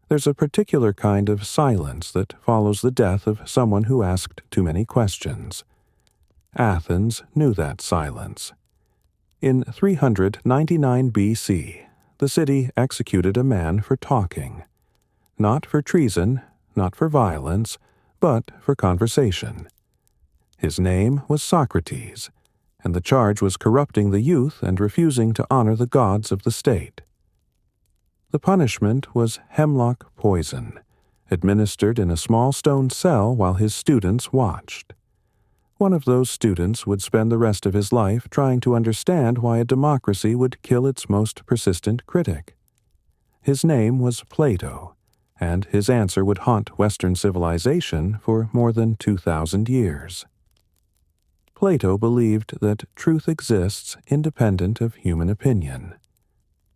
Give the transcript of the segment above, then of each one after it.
There's a particular kind of silence that follows the death of someone who asked too many questions. Athens knew that silence. In 399 BC, the city executed a man for talking. Not for treason, not for violence, but for conversation. His name was Socrates, and the charge was corrupting the youth and refusing to honor the gods of the state. The punishment was hemlock poison, administered in a small stone cell while his students watched. One of those students would spend the rest of his life trying to understand why a democracy would kill its most persistent critic. His name was Plato, and his answer would haunt Western civilization for more than 2,000 years. Plato believed that truth exists independent of human opinion,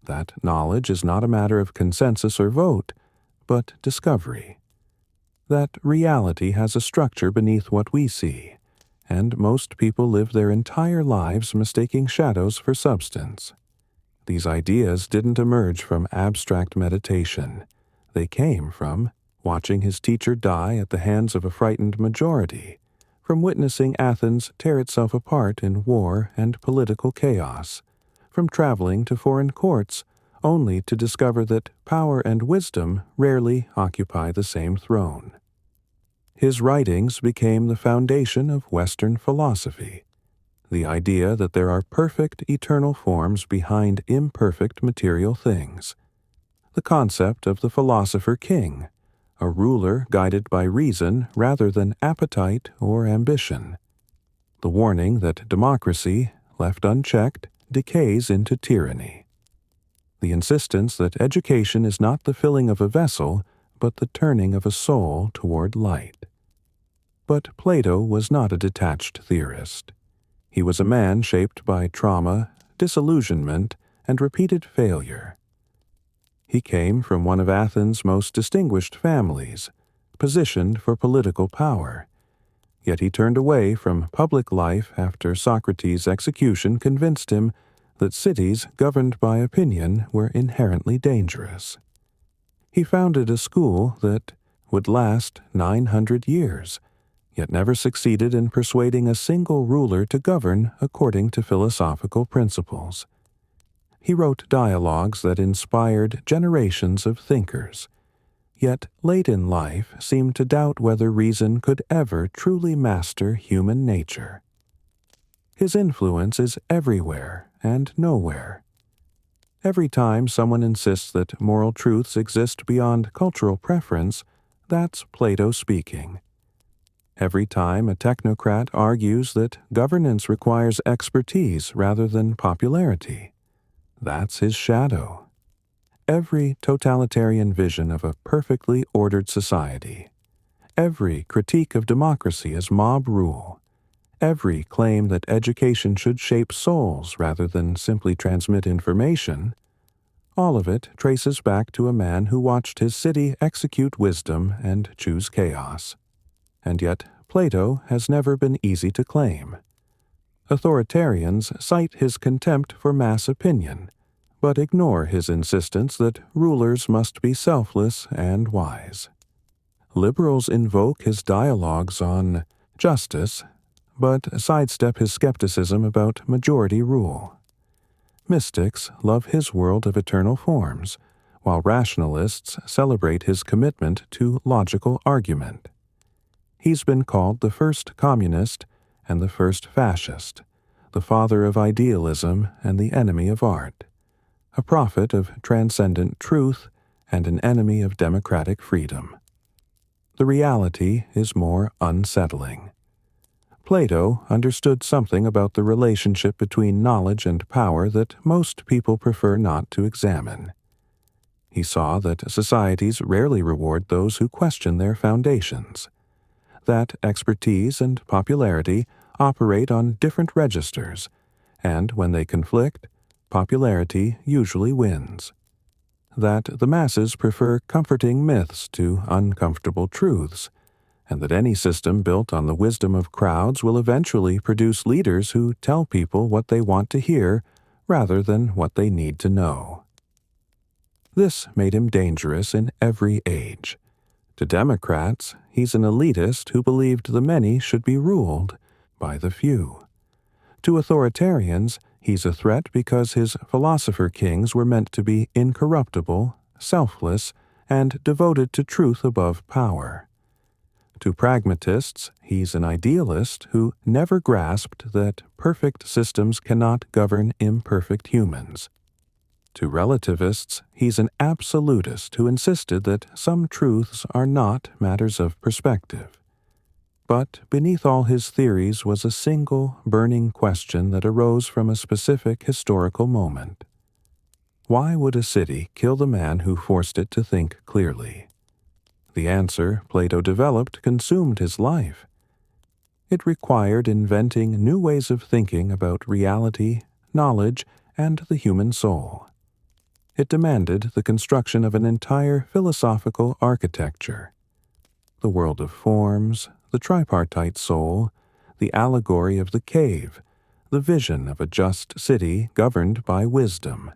that knowledge is not a matter of consensus or vote, but discovery, that reality has a structure beneath what we see, and most people live their entire lives mistaking shadows for substance. These ideas didn't emerge from abstract meditation. They came from watching his teacher die at the hands of a frightened majority, from witnessing Athens tear itself apart in war and political chaos, from traveling to foreign courts only to discover that power and wisdom rarely occupy the same throne. His writings became the foundation of Western philosophy, the idea that there are perfect eternal forms behind imperfect material things, the concept of the philosopher king, a ruler guided by reason rather than appetite or ambition, the warning that democracy, left unchecked, decays into tyranny, the insistence that education is not the filling of a vessel, but the turning of a soul toward light. But Plato was not a detached theorist. He was a man shaped by trauma, disillusionment, and repeated failure. He came from one of Athens' most distinguished families, positioned for political power. Yet he turned away from public life after Socrates' execution convinced him that cities governed by opinion were inherently dangerous. He founded a school that would last 900 years, yet never succeeded in persuading a single ruler to govern according to philosophical principles. He wrote dialogues that inspired generations of thinkers, yet late in life seemed to doubt whether reason could ever truly master human nature. His influence is everywhere and nowhere. Every time someone insists that moral truths exist beyond cultural preference, that's Plato speaking. Every time a technocrat argues that governance requires expertise rather than popularity, that's his shadow. Every totalitarian vision of a perfectly ordered society, every critique of democracy as mob rule, every claim that education should shape souls rather than simply transmit information, all of it traces back to a man who watched his city execute wisdom and choose chaos. And yet, Plato has never been easy to claim. Authoritarians cite his contempt for mass opinion, but ignore his insistence that rulers must be selfless and wise. Liberals invoke his dialogues on justice, but sidestep his skepticism about majority rule. Mystics love his world of eternal forms, while rationalists celebrate his commitment to logical argument. He's been called the first communist and the first fascist, the father of idealism and the enemy of art, a prophet of transcendent truth and an enemy of democratic freedom. The reality is more unsettling. Plato understood something about the relationship between knowledge and power that most people prefer not to examine. He saw that societies rarely reward those who question their foundations, that expertise and popularity operate on different registers, and when they conflict, popularity usually wins. That the masses prefer comforting myths to uncomfortable truths, and that any system built on the wisdom of crowds will eventually produce leaders who tell people what they want to hear rather than what they need to know. This made him dangerous in every age. To Democrats, he's an elitist who believed the many should be ruled by the few. To authoritarians, he's a threat because his philosopher kings were meant to be incorruptible, selfless, and devoted to truth above power. To pragmatists, he's an idealist who never grasped that perfect systems cannot govern imperfect humans. To relativists, he's an absolutist who insisted that some truths are not matters of perspective. But beneath all his theories was a single, burning question that arose from a specific historical moment. Why would a city kill the man who forced it to think clearly? The answer Plato developed consumed his life. It required inventing new ways of thinking about reality, knowledge, and the human soul. It demanded the construction of an entire philosophical architecture. The world of forms, the tripartite soul, the allegory of the cave, the vision of a just city governed by wisdom.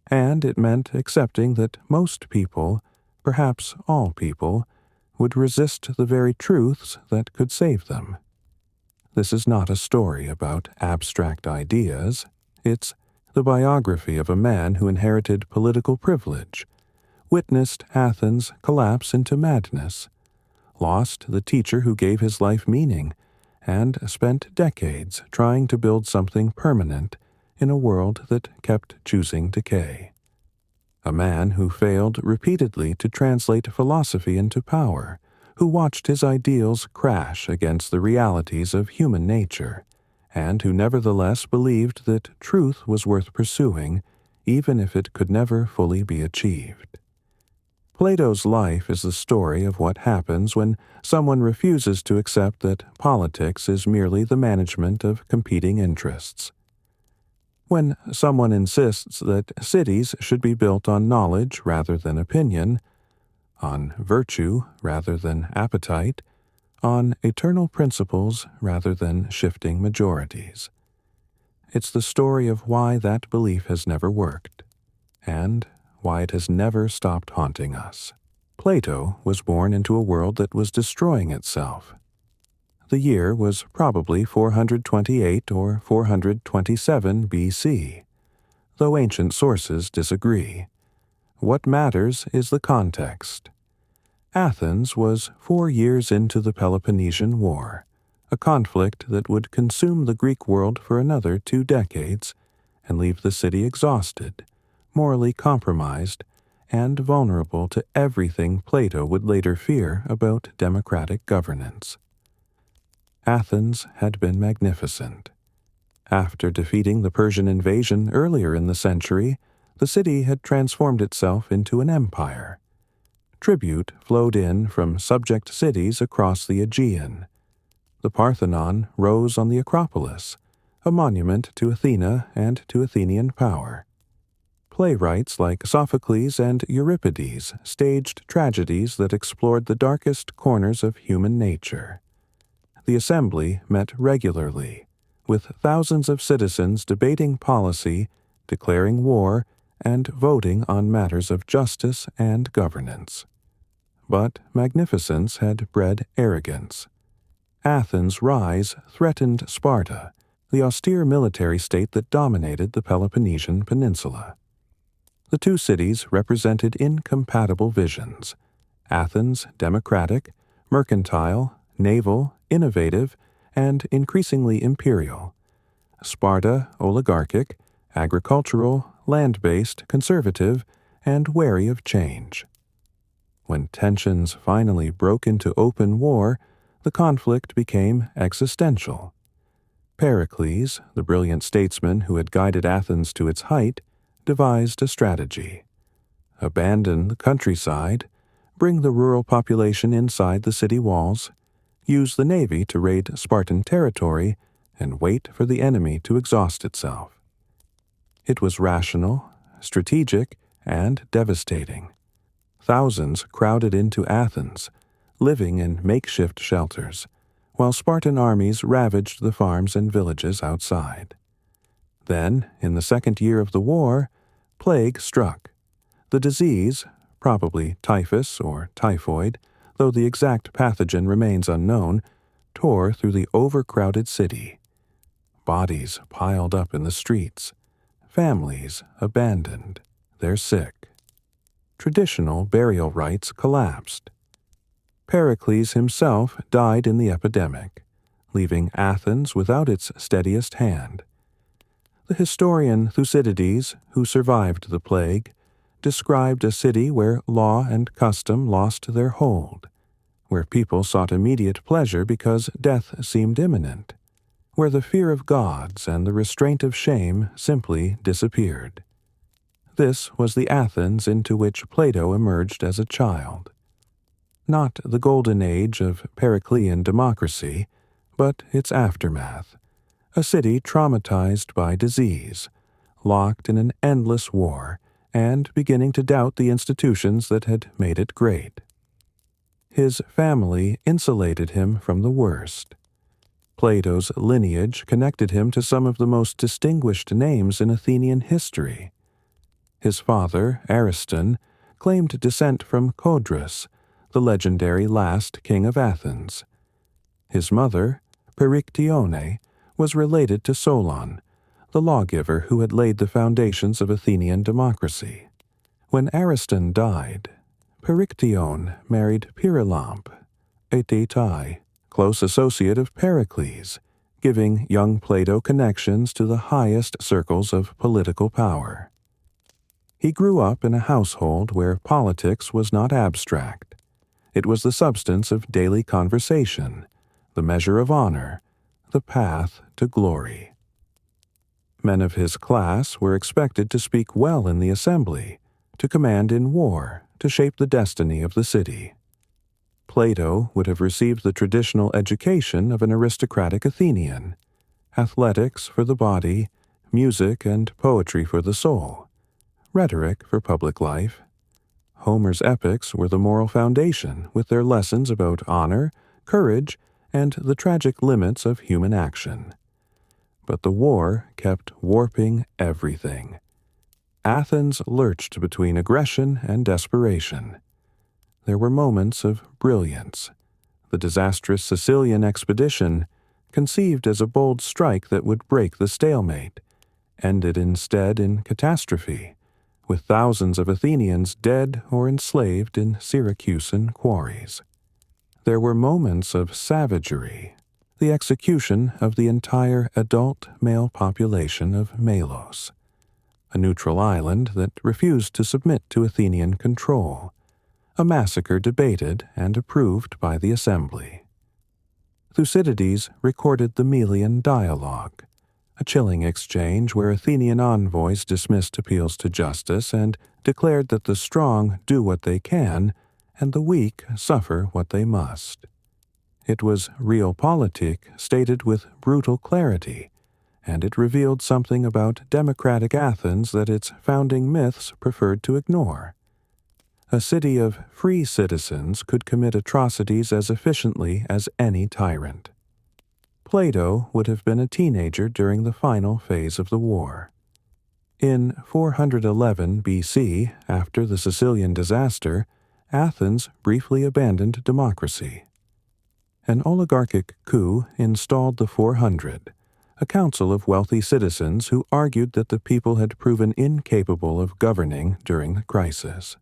And it meant accepting that most people, perhaps all people, would resist the very truths that could save them. This is not a story about abstract ideas. It's the biography of a man who inherited political privilege, witnessed Athens collapse into madness, lost the teacher who gave his life meaning, and spent decades trying to build something permanent in a world that kept choosing decay. A man who failed repeatedly to translate philosophy into power, who watched his ideals crash against the realities of human nature, and who nevertheless believed that truth was worth pursuing, even if it could never fully be achieved. Plato's life is the story of what happens when someone refuses to accept that politics is merely the management of competing interests. When someone insists that cities should be built on knowledge rather than opinion, on virtue rather than appetite, on eternal principles rather than shifting majorities. It's the story of why that belief has never worked, and why it has never stopped haunting us. Plato was born into a world that was destroying itself. The year was probably 428 or 427 BC, though ancient sources disagree. What matters is the context. Athens was 4 years into the Peloponnesian War, a conflict that would consume the Greek world for another 2 decades and leave the city exhausted, morally compromised, and vulnerable to everything Plato would later fear about democratic governance. Athens had been magnificent. After defeating the Persian invasion earlier in the century, the city had transformed itself into an empire. Tribute flowed in from subject cities across the Aegean. The Parthenon rose on the Acropolis, a monument to Athena and to Athenian power. Playwrights like Sophocles and Euripides staged tragedies that explored the darkest corners of human nature. The assembly met regularly, with thousands of citizens debating policy, declaring war, and voting on matters of justice and governance. But magnificence had bred arrogance. Athens' rise threatened Sparta, the austere military state that dominated the Peloponnesian Peninsula. The two cities represented incompatible visions: Athens democratic, mercantile, naval, innovative, and increasingly imperial; Sparta oligarchic, agricultural, land-based, conservative, and wary of change. When tensions finally broke into open war, the conflict became existential. Pericles, the brilliant statesman who had guided Athens to its height, devised a strategy. Abandon the countryside, bring the rural population inside the city walls, use the navy to raid Spartan territory, and wait for the enemy to exhaust itself. It was rational, strategic, and devastating. Thousands crowded into Athens, living in makeshift shelters, while Spartan armies ravaged the farms and villages outside. Then, in the second year of the war, plague struck. The disease, probably typhus or typhoid, though the exact pathogen remains unknown, tore through the overcrowded city. Bodies piled up in the streets, families abandoned, their sick. Traditional burial rites collapsed. Pericles himself died in the epidemic, leaving Athens without its steadiest hand. The historian Thucydides, who survived the plague, described a city where law and custom lost their hold, where people sought immediate pleasure because death seemed imminent, where the fear of gods and the restraint of shame simply disappeared. This was the Athens into which Plato emerged as a child. Not the golden age of Periclean democracy, but its aftermath, a city traumatized by disease, locked in an endless war, and beginning to doubt the institutions that had made it great. His family insulated him from the worst. Plato's lineage connected him to some of the most distinguished names in Athenian history. His father, Ariston, claimed descent from Codrus, the legendary last king of Athens. His mother, Perictione, was related to Solon, the lawgiver who had laid the foundations of Athenian democracy. When Ariston died, Perictione married Pyrilamp, a Thetai, close associate of Pericles, giving young Plato connections to the highest circles of political power. He grew up in a household where politics was not abstract. It was the substance of daily conversation, the measure of honor, the path to glory. Men of his class were expected to speak well in the assembly, to command in war, to shape the destiny of the city. Plato would have received the traditional education of an aristocratic Athenian: athletics for the body, music and poetry for the soul, rhetoric for public life. Homer's epics were the moral foundation, with their lessons about honor, courage, and the tragic limits of human action. But the war kept warping everything. Athens lurched between aggression and desperation. There were moments of brilliance. The disastrous Sicilian expedition, conceived as a bold strike that would break the stalemate, ended instead in catastrophe, with thousands of Athenians dead or enslaved in Syracusan quarries. There were moments of savagery, the execution of the entire adult male population of Melos, a neutral island that refused to submit to Athenian control, a massacre debated and approved by the assembly. Thucydides recorded the Melian dialogue, a chilling exchange where Athenian envoys dismissed appeals to justice and declared that the strong do what they can and the weak suffer what they must. It was realpolitik stated with brutal clarity, and it revealed something about democratic Athens that its founding myths preferred to ignore. A city of free citizens could commit atrocities as efficiently as any tyrant. Plato would have been a teenager during the final phase of the war. In 411 BC, after the Sicilian disaster, Athens briefly abandoned democracy. An oligarchic coup installed the 400, a council of wealthy citizens who argued that the people had proven incapable of governing during the crisis.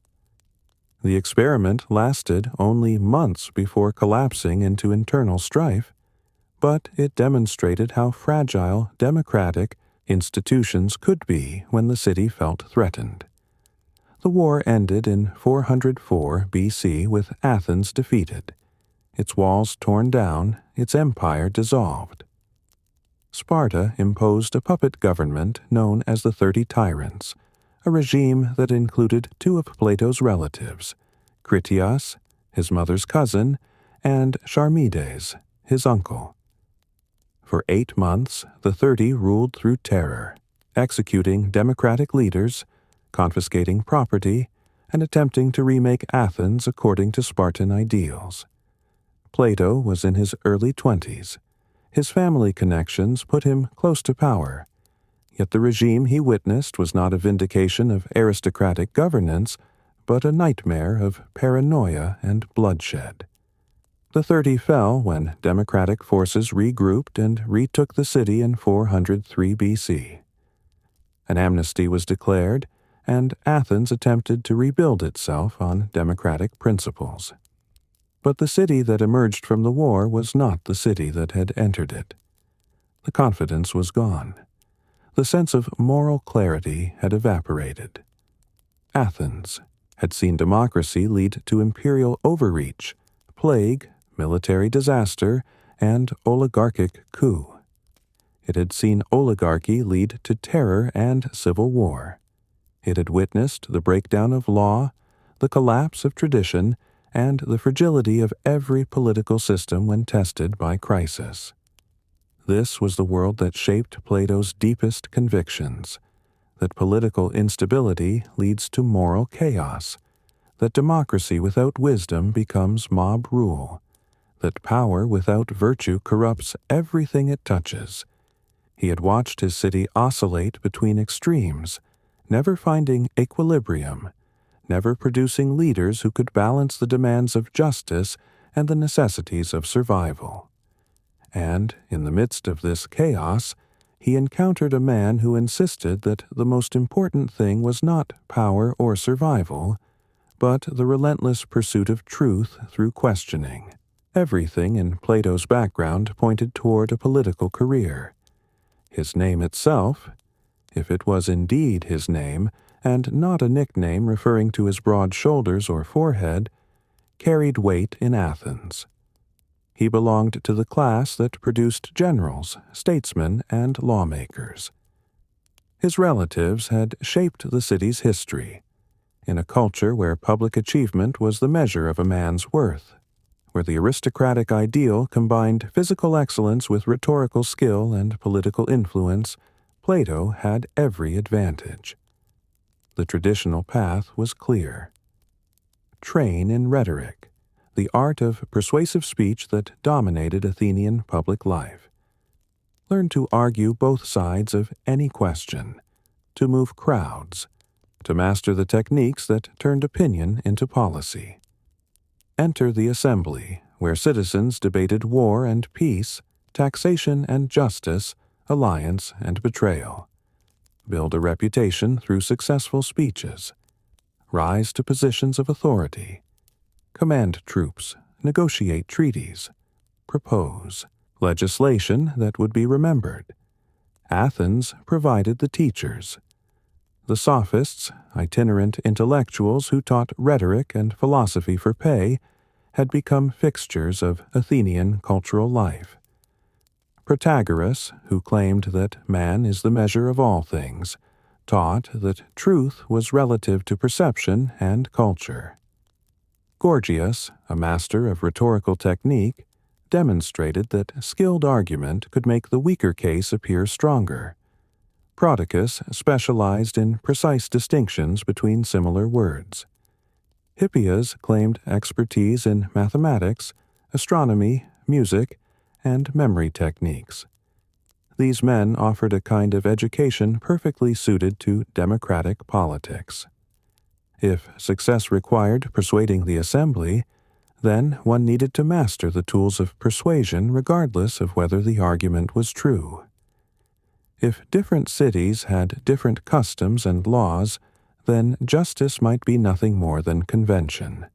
The experiment lasted only months before collapsing into internal strife, but it demonstrated how fragile democratic institutions could be when the city felt threatened. The war ended in 404 BC with Athens defeated, its walls torn down, its empire dissolved. Sparta imposed a puppet government known as the 30 Tyrants, a regime that included two of Plato's relatives, Critias, his mother's cousin, and Charmides, his uncle. For 8 months, the 30 ruled through terror, executing democratic leaders, confiscating property, and attempting to remake Athens according to Spartan ideals. Plato was in his early 20s. His family connections put him close to power, Yet the regime he witnessed was not a vindication of aristocratic governance, but a nightmare of paranoia and bloodshed. The 30 fell when democratic forces regrouped and retook the city in 403 BC. An amnesty was declared, and Athens attempted to rebuild itself on democratic principles. But the city that emerged from the war was not the city that had entered it. The confidence was gone. The sense of moral clarity had evaporated. Athens had seen democracy lead to imperial overreach, plague, military disaster, and oligarchic coup. It had seen oligarchy lead to terror and civil war. It had witnessed the breakdown of law, the collapse of tradition, and the fragility of every political system when tested by crisis. This was the world that shaped Plato's deepest convictions, that political instability leads to moral chaos, that democracy without wisdom becomes mob rule, that power without virtue corrupts everything it touches. He had watched his city oscillate between extremes, never finding equilibrium, never producing leaders who could balance the demands of justice and the necessities of survival. And, in the midst of this chaos, he encountered a man who insisted that the most important thing was not power or survival, but the relentless pursuit of truth through questioning. Everything in Plato's background pointed toward a political career. His name itself, if it was indeed his name, and not a nickname referring to his broad shoulders or forehead, carried weight in Athens. He belonged to the class that produced generals, statesmen, and lawmakers. His relatives had shaped the city's history, in a culture where public achievement was the measure of a man's worth, where the aristocratic ideal combined physical excellence with rhetorical skill and political influence. Plato had every advantage. The traditional path was clear. Train in rhetoric, the art of persuasive speech that dominated Athenian public life. Learn to argue both sides of any question, to move crowds, to master the techniques that turned opinion into policy. Enter the assembly, where citizens debated war and peace, taxation and justice, alliance and betrayal. Build a reputation through successful speeches. Rise to positions of authority. Command troops, negotiate treaties. Propose legislation that would be remembered. Athens provided the teachers. The sophists, itinerant intellectuals who taught rhetoric and philosophy for pay, had become fixtures of Athenian cultural life. Protagoras, who claimed that man is the measure of all things, taught that truth was relative to perception and culture. Gorgias, a master of rhetorical technique, demonstrated that skilled argument could make the weaker case appear stronger. Prodicus specialized in precise distinctions between similar words. Hippias claimed expertise in mathematics, astronomy, music, and memory techniques. These men offered a kind of education perfectly suited to democratic politics. If success required persuading the assembly, then one needed to master the tools of persuasion regardless of whether the argument was true. If different cities had different customs and laws, then justice might be nothing more than convention.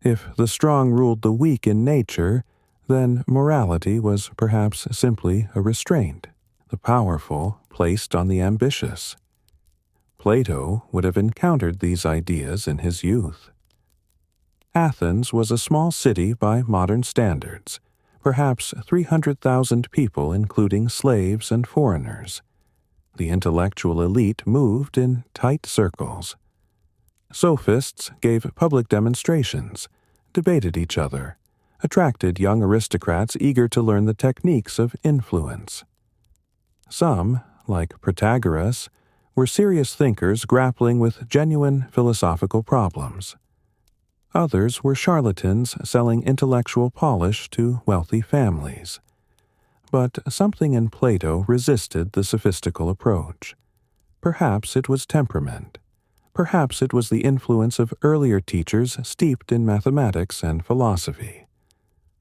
If the strong ruled the weak in nature, then morality was perhaps simply a restraint, the powerful placed on the ambitious. Plato would have encountered these ideas in his youth. Athens was a small city by modern standards, perhaps 300,000 people including slaves and foreigners. The intellectual elite moved in tight circles. Sophists gave public demonstrations, debated each other, attracted young aristocrats eager to learn the techniques of influence. Some, like Protagoras, were serious thinkers grappling with genuine philosophical problems. Others were charlatans selling intellectual polish to wealthy families. But something in Plato resisted the sophistical approach. Perhaps it was temperament. Perhaps it was the influence of earlier teachers steeped in mathematics and philosophy.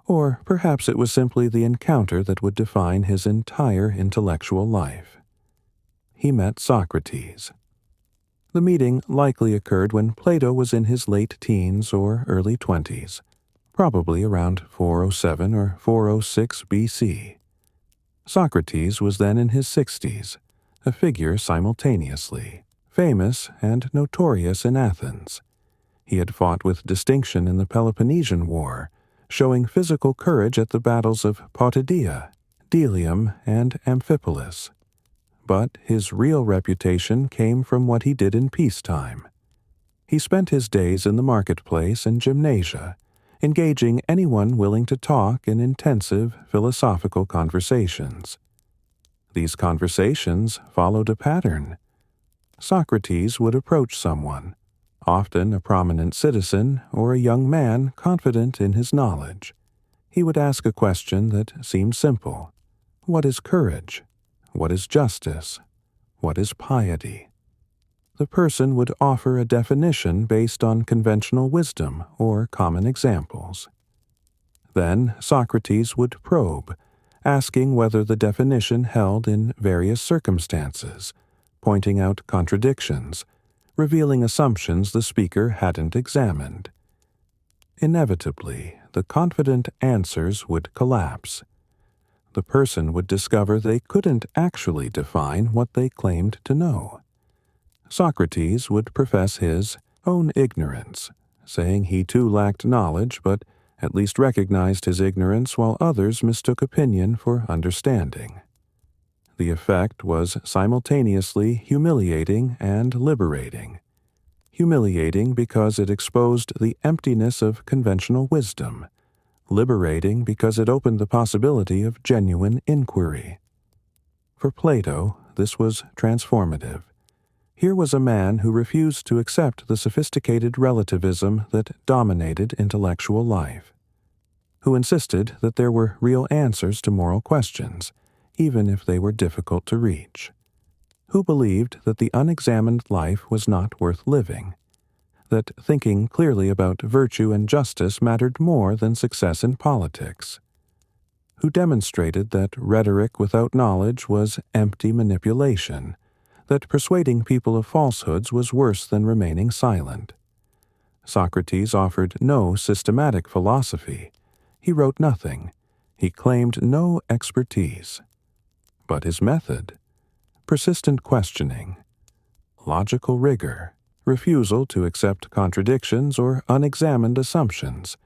Or perhaps it was simply the encounter that would define his entire intellectual life. He met Socrates. The meeting likely occurred when Plato was in his late teens or early 20s, probably around 407 or 406 BC. Socrates was then in his 60s, a figure simultaneously famous and notorious in Athens. He had fought with distinction in the Peloponnesian War, showing physical courage at the battles of Potidaea, Delium, and Amphipolis. But his real reputation came from what he did in peacetime. He spent his days in the marketplace and gymnasia, engaging anyone willing to talk in intensive philosophical conversations. These conversations followed a pattern. Socrates would approach someone, often a prominent citizen or a young man confident in his knowledge. He would ask a question that seemed simple. What is courage? What is justice? What is piety? The person would offer a definition based on conventional wisdom or common examples. Then Socrates would probe, asking whether the definition held in various circumstances, pointing out contradictions, revealing assumptions the speaker hadn't examined. Inevitably, the confident answers would collapse. The person would discover they couldn't actually define what they claimed to know. Socrates would profess his own ignorance, saying he too lacked knowledge but at least recognized his ignorance while others mistook opinion for understanding. The effect was simultaneously humiliating and liberating. Humiliating because it exposed the emptiness of conventional wisdom, liberating because it opened the possibility of genuine inquiry. For Plato, this was transformative. Here was a man who refused to accept the sophisticated relativism that dominated intellectual life, who insisted that there were real answers to moral questions, even if they were difficult to reach, who believed that the unexamined life was not worth living, that thinking clearly about virtue and justice mattered more than success in politics, who demonstrated that rhetoric without knowledge was empty manipulation, that persuading people of falsehoods was worse than remaining silent. Socrates offered no systematic philosophy. He wrote nothing. He claimed no expertise. But his method, persistent questioning, logical rigor, refusal to accept contradictions or unexamined assumptions,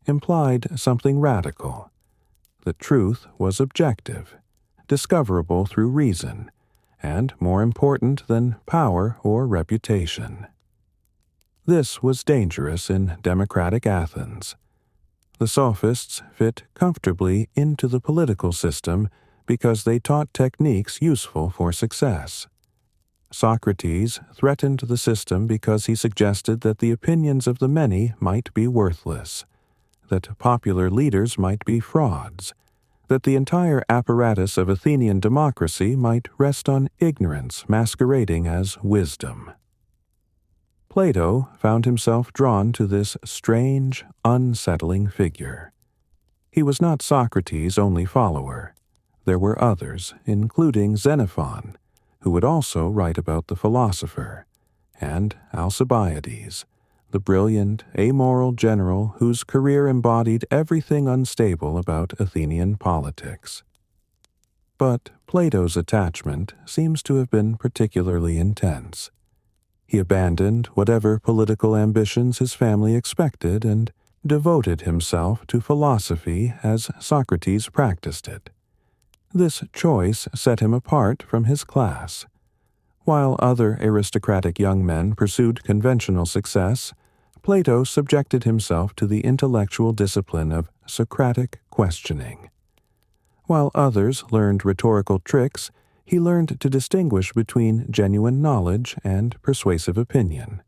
implied something radical. The truth was objective, discoverable through reason, and more important than power or reputation. This was dangerous in democratic Athens. The sophists fit comfortably into the political system because they taught techniques useful for success. Socrates threatened the system because he suggested that the opinions of the many might be worthless, that popular leaders might be frauds, that the entire apparatus of Athenian democracy might rest on ignorance masquerading as wisdom. Plato found himself drawn to this strange, unsettling figure. He was not Socrates' only follower. There were others, including Xenophon, who would also write about the philosopher, and Alcibiades, the brilliant, amoral general whose career embodied everything unstable about Athenian politics. But Plato's attachment seems to have been particularly intense. He abandoned whatever political ambitions his family expected and devoted himself to philosophy as Socrates practiced it. This choice set him apart from his class. While other aristocratic young men pursued conventional success, Plato subjected himself to the intellectual discipline of Socratic questioning. While others learned rhetorical tricks, he learned to distinguish between genuine knowledge and persuasive opinion.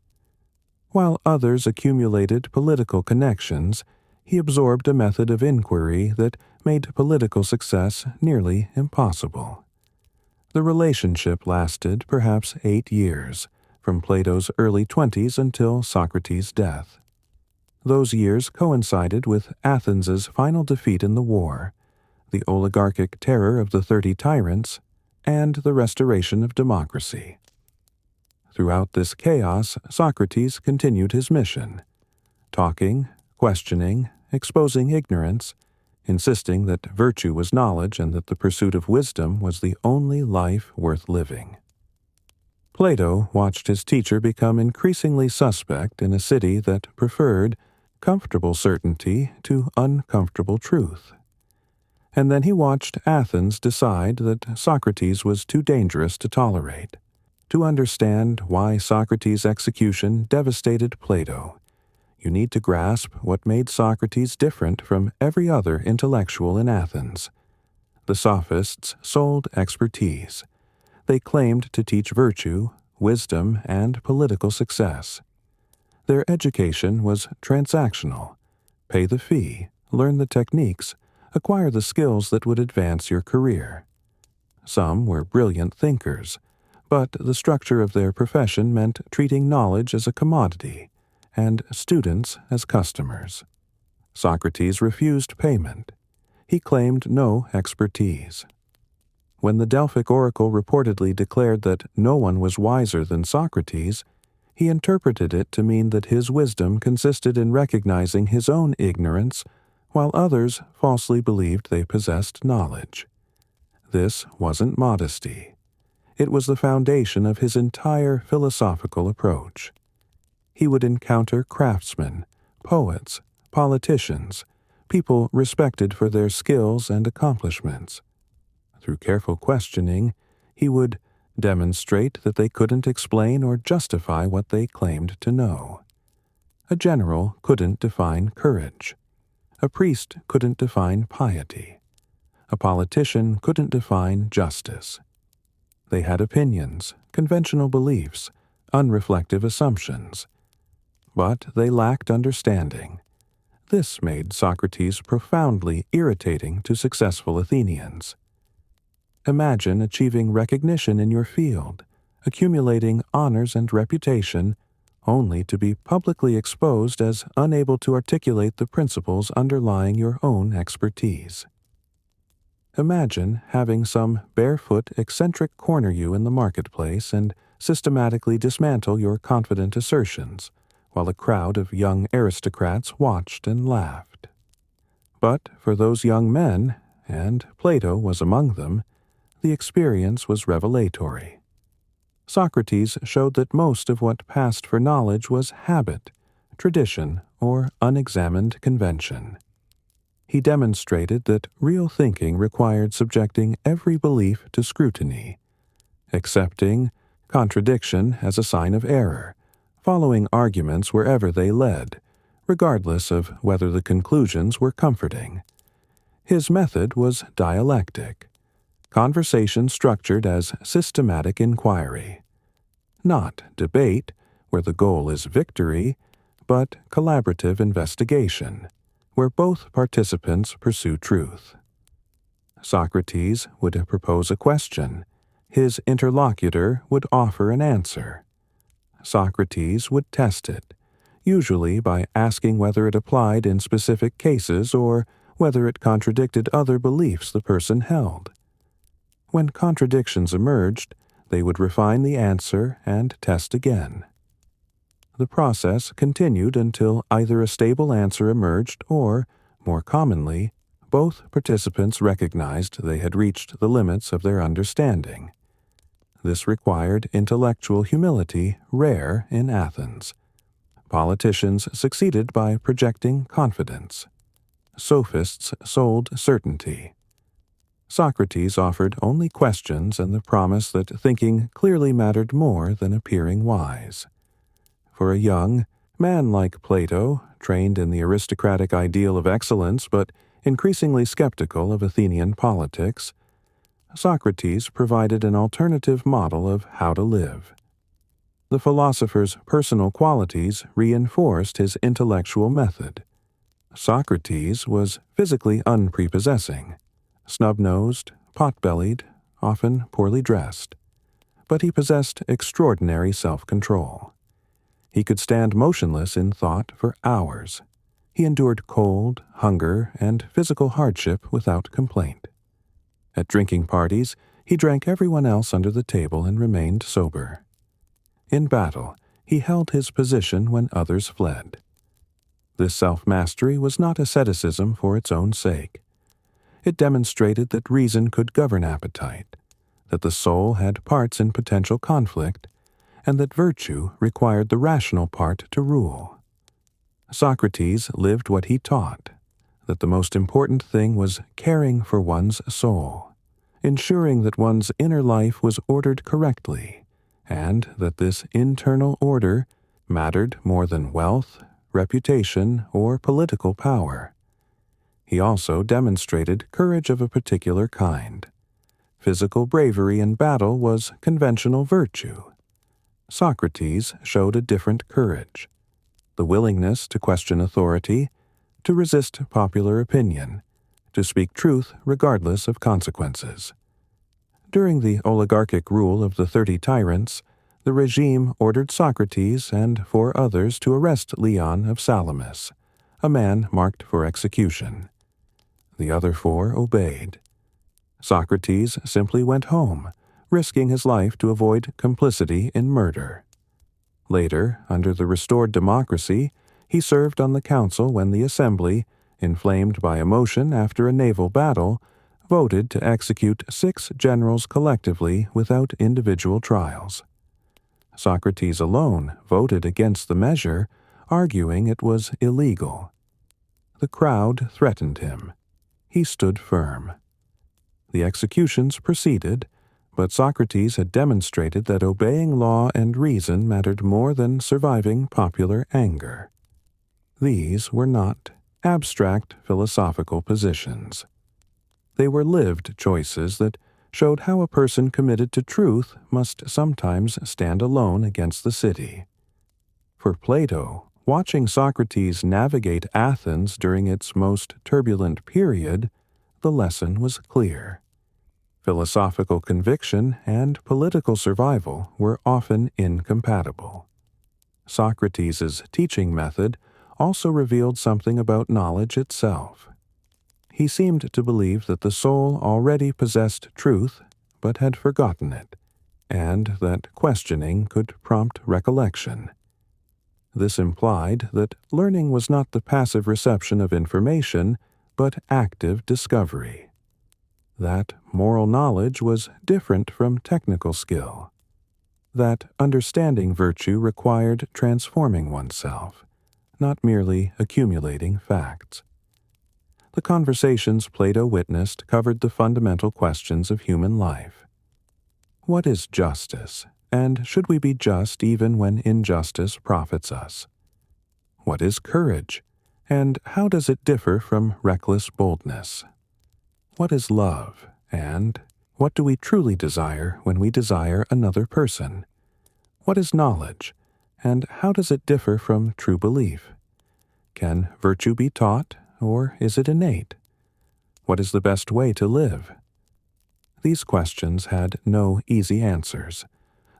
While others accumulated political connections, he absorbed a method of inquiry that made political success nearly impossible. The relationship lasted perhaps 8 years, from Plato's early 20s until Socrates' death. Those years coincided with Athens's final defeat in the war, the oligarchic terror of the 30 tyrants, and the restoration of democracy. Throughout this chaos, Socrates continued his mission, talking, questioning, exposing ignorance, insisting that virtue was knowledge and that the pursuit of wisdom was the only life worth living. Plato watched his teacher become increasingly suspect in a city that preferred comfortable certainty to uncomfortable truth. And then he watched Athens decide that Socrates was too dangerous to tolerate. To understand why Socrates' execution devastated Plato, you need to grasp what made Socrates different from every other intellectual in Athens. The sophists sold expertise. They claimed to teach virtue, wisdom, and political success. Their education was transactional. Pay the fee, learn the techniques, acquire the skills that would advance your career. Some were brilliant thinkers, but the structure of their profession meant treating knowledge as a commodity and students as customers. Socrates refused payment. He claimed no expertise. When the Delphic oracle reportedly declared that no one was wiser than Socrates, he interpreted it to mean that his wisdom consisted in recognizing his own ignorance, while others falsely believed they possessed knowledge. This wasn't modesty. It was the foundation of his entire philosophical approach. He would encounter craftsmen, poets, politicians, people respected for their skills and accomplishments. Through careful questioning, he would demonstrate that they couldn't explain or justify what they claimed to know. A general couldn't define courage. A priest couldn't define piety. A politician couldn't define justice. They had opinions, conventional beliefs, unreflective assumptions. But they lacked understanding. This made Socrates profoundly irritating to successful Athenians. Imagine achieving recognition in your field, accumulating honors and reputation, only to be publicly exposed as unable to articulate the principles underlying your own expertise. Imagine having some barefoot eccentric corner you in the marketplace and systematically dismantle your confident assertions, while a crowd of young aristocrats watched and laughed. But for those young men, and Plato was among them, the experience was revelatory. Socrates showed that most of what passed for knowledge was habit, tradition, or unexamined convention. He demonstrated that real thinking required subjecting every belief to scrutiny, accepting contradiction as a sign of error, following arguments wherever they led, regardless of whether the conclusions were comforting. His method was dialectic, conversation structured as systematic inquiry. Not debate, where the goal is victory, but collaborative investigation, where both participants pursue truth. Socrates would propose a question. His interlocutor would offer an answer. Socrates would test it, usually by asking whether it applied in specific cases or whether it contradicted other beliefs the person held. When contradictions emerged, they would refine the answer and test again. The process continued until either a stable answer emerged or, more commonly, both participants recognized they had reached the limits of their understanding. This required intellectual humility rare in Athens. Politicians succeeded by projecting confidence. Sophists sold certainty. Socrates offered only questions and the promise that thinking clearly mattered more than appearing wise. For a young man like Plato, trained in the aristocratic ideal of excellence but increasingly skeptical of Athenian politics, Socrates provided an alternative model of how to live. The philosopher's personal qualities reinforced his intellectual method. Socrates was physically unprepossessing, snub-nosed, pot-bellied, often poorly dressed, but he possessed extraordinary self-control. He could stand motionless in thought for hours. He endured cold, hunger, and physical hardship without complaint. At drinking parties, he drank everyone else under the table and remained sober. In battle, he held his position when others fled. This self-mastery was not asceticism for its own sake. It demonstrated that reason could govern appetite, that the soul had parts in potential conflict, and that virtue required the rational part to rule. Socrates lived what he taught, that the most important thing was caring for one's soul, ensuring that one's inner life was ordered correctly, and that this internal order mattered more than wealth, reputation, or political power. He also demonstrated courage of a particular kind. Physical bravery in battle was conventional virtue. Socrates showed a different courage, the willingness to question authority, to resist popular opinion, to speak truth regardless of consequences. During the oligarchic rule of the 30 tyrants, the regime ordered Socrates and 4 others to arrest Leon of Salamis, a man marked for execution. The other 4 obeyed. Socrates simply went home, risking his life to avoid complicity in murder. Later, under the restored democracy, he served on the council when the assembly, inflamed by emotion after a naval battle, voted to execute 6 generals collectively without individual trials. Socrates alone voted against the measure, arguing it was illegal. The crowd threatened him. He stood firm. The executions proceeded, but Socrates had demonstrated that obeying law and reason mattered more than surviving popular anger. These were not abstract philosophical positions. They were lived choices that showed how a person committed to truth must sometimes stand alone against the city. For Plato, watching Socrates navigate Athens during its most turbulent period, the lesson was clear. Philosophical conviction and political survival were often incompatible. Socrates' teaching method also revealed something about knowledge itself. He seemed to believe that the soul already possessed truth, but had forgotten it, and that questioning could prompt recollection. This implied that learning was not the passive reception of information, but active discovery. That moral knowledge was different from technical skill. That understanding virtue required transforming oneself, not merely accumulating facts. The conversations Plato witnessed covered the fundamental questions of human life. What is justice, and should we be just even when injustice profits us? What is courage, and how does it differ from reckless boldness? What is love, and what do we truly desire when we desire another person? What is knowledge, and how does it differ from true belief? Can virtue be taught, or is it innate? What is the best way to live? These questions had no easy answers.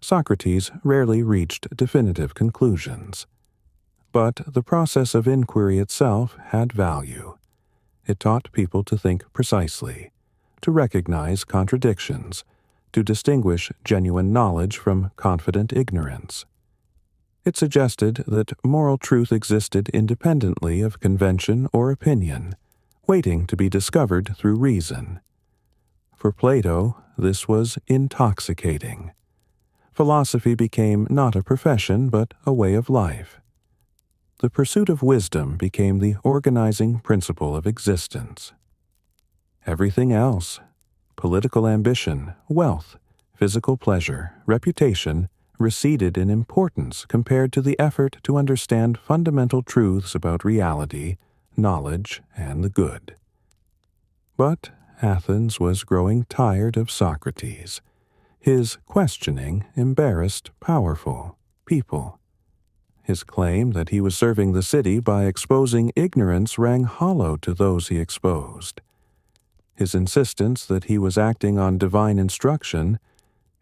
Socrates rarely reached definitive conclusions. But the process of inquiry itself had value. It taught people to think precisely, to recognize contradictions, to distinguish genuine knowledge from confident ignorance. It suggested that moral truth existed independently of convention or opinion, waiting to be discovered through reason. For Plato, this was intoxicating. Philosophy became not a profession but a way of life. The pursuit of wisdom became the organizing principle of existence. Everything else, political ambition, wealth, physical pleasure, reputation, receded in importance compared to the effort to understand fundamental truths about reality, knowledge, and the good. But Athens was growing tired of Socrates. His questioning embarrassed powerful people. His claim that he was serving the city by exposing ignorance rang hollow to those he exposed. His insistence that he was acting on divine instruction,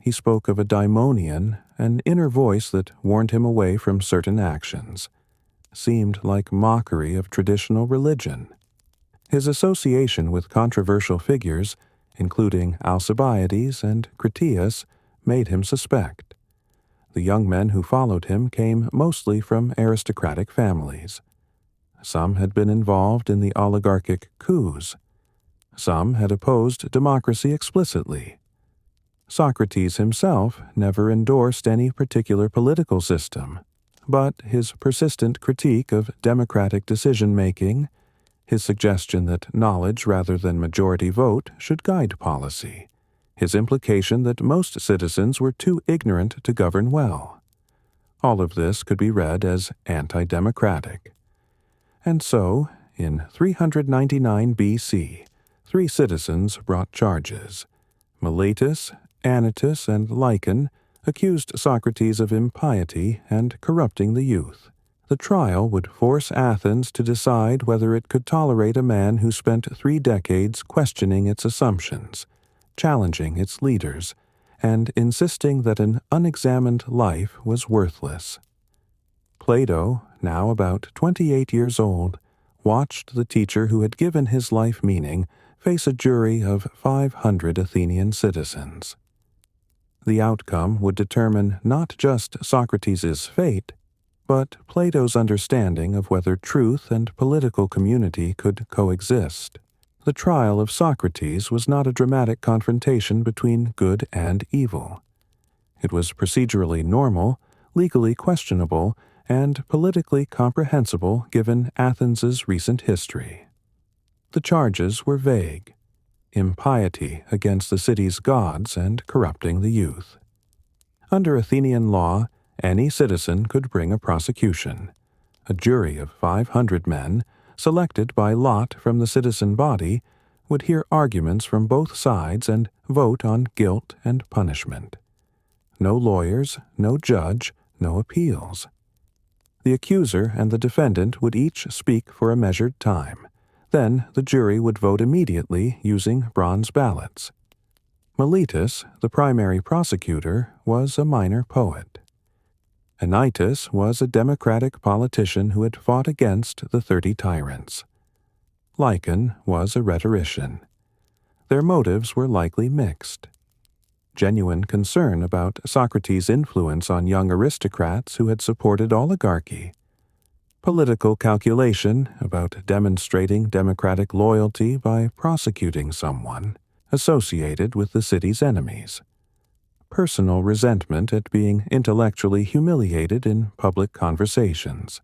he spoke of a daimonion, an inner voice that warned him away from certain actions, seemed like mockery of traditional religion. His association with controversial figures, including Alcibiades and Critias, made him suspect. The young men who followed him came mostly from aristocratic families. Some had been involved in the oligarchic coups. Some had opposed democracy explicitly. Socrates himself never endorsed any particular political system, but his persistent critique of democratic decision-making, his suggestion that knowledge rather than majority vote should guide policy, his implication that most citizens were too ignorant to govern well. All of this could be read as anti-democratic. And so, in 399 BC, 3 citizens brought charges. Meletus, Anytus, and Lycon accused Socrates of impiety and corrupting the youth. The trial would force Athens to decide whether it could tolerate a man who spent 3 decades questioning its assumptions, challenging its leaders, and insisting that an unexamined life was worthless. Plato, now about 28 years old, watched the teacher who had given his life meaning face a jury of 500 Athenian citizens. The outcome would determine not just Socrates' fate, but Plato's understanding of whether truth and political community could coexist. The trial of Socrates was not a dramatic confrontation between good and evil. It was procedurally normal, legally questionable, and politically comprehensible given Athens's recent history. The charges were vague: impiety against the city's gods and corrupting the youth. Under Athenian law, any citizen could bring a prosecution. A jury of 500 men, selected by lot from the citizen body, would hear arguments from both sides and vote on guilt and punishment. No lawyers, no judge, no appeals. The accuser and the defendant would each speak for a measured time. Then the jury would vote immediately using bronze ballots. Meletus, the primary prosecutor, was a minor poet. Anytus was a democratic politician who had fought against the 30 tyrants. Lycon was a rhetorician. Their motives were likely mixed. Genuine concern about Socrates' influence on young aristocrats who had supported oligarchy. Political calculation about demonstrating democratic loyalty by prosecuting someone associated with the city's enemies. Personal resentment at being intellectually humiliated in public conversations.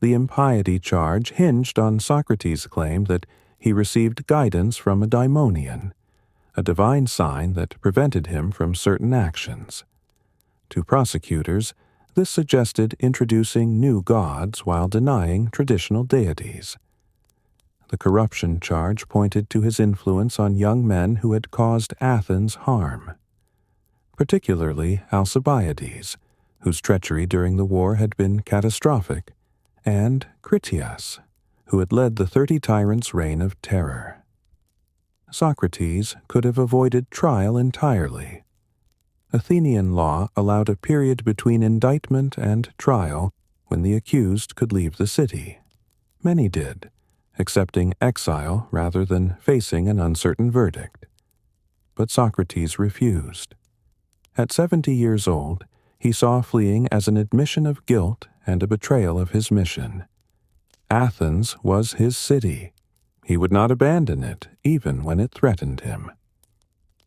The impiety charge hinged on Socrates' claim that he received guidance from a daimonion, a divine sign that prevented him from certain actions. To prosecutors, this suggested introducing new gods while denying traditional deities. The corruption charge pointed to his influence on young men who had caused Athens harm, particularly Alcibiades, whose treachery during the war had been catastrophic, and Critias, who had led the 30 tyrants' reign of terror. Socrates could have avoided trial entirely. Athenian law allowed a period between indictment and trial when the accused could leave the city. Many did, accepting exile rather than facing an uncertain verdict. But Socrates refused. At 70 years old, he saw fleeing as an admission of guilt and a betrayal of his mission. Athens was his city. He would not abandon it, even when it threatened him.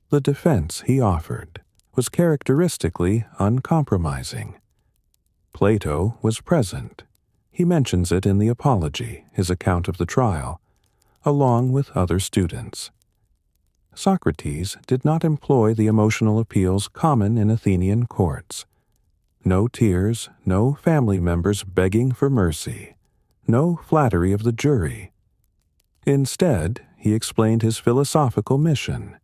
The defense he offered was characteristically uncompromising. Plato was present. He mentions it in the Apology, his account of the trial, along with other students. Socrates did not employ the emotional appeals common in Athenian courts. No tears, no family members begging for mercy, no flattery of the jury. Instead, he explained his philosophical mission.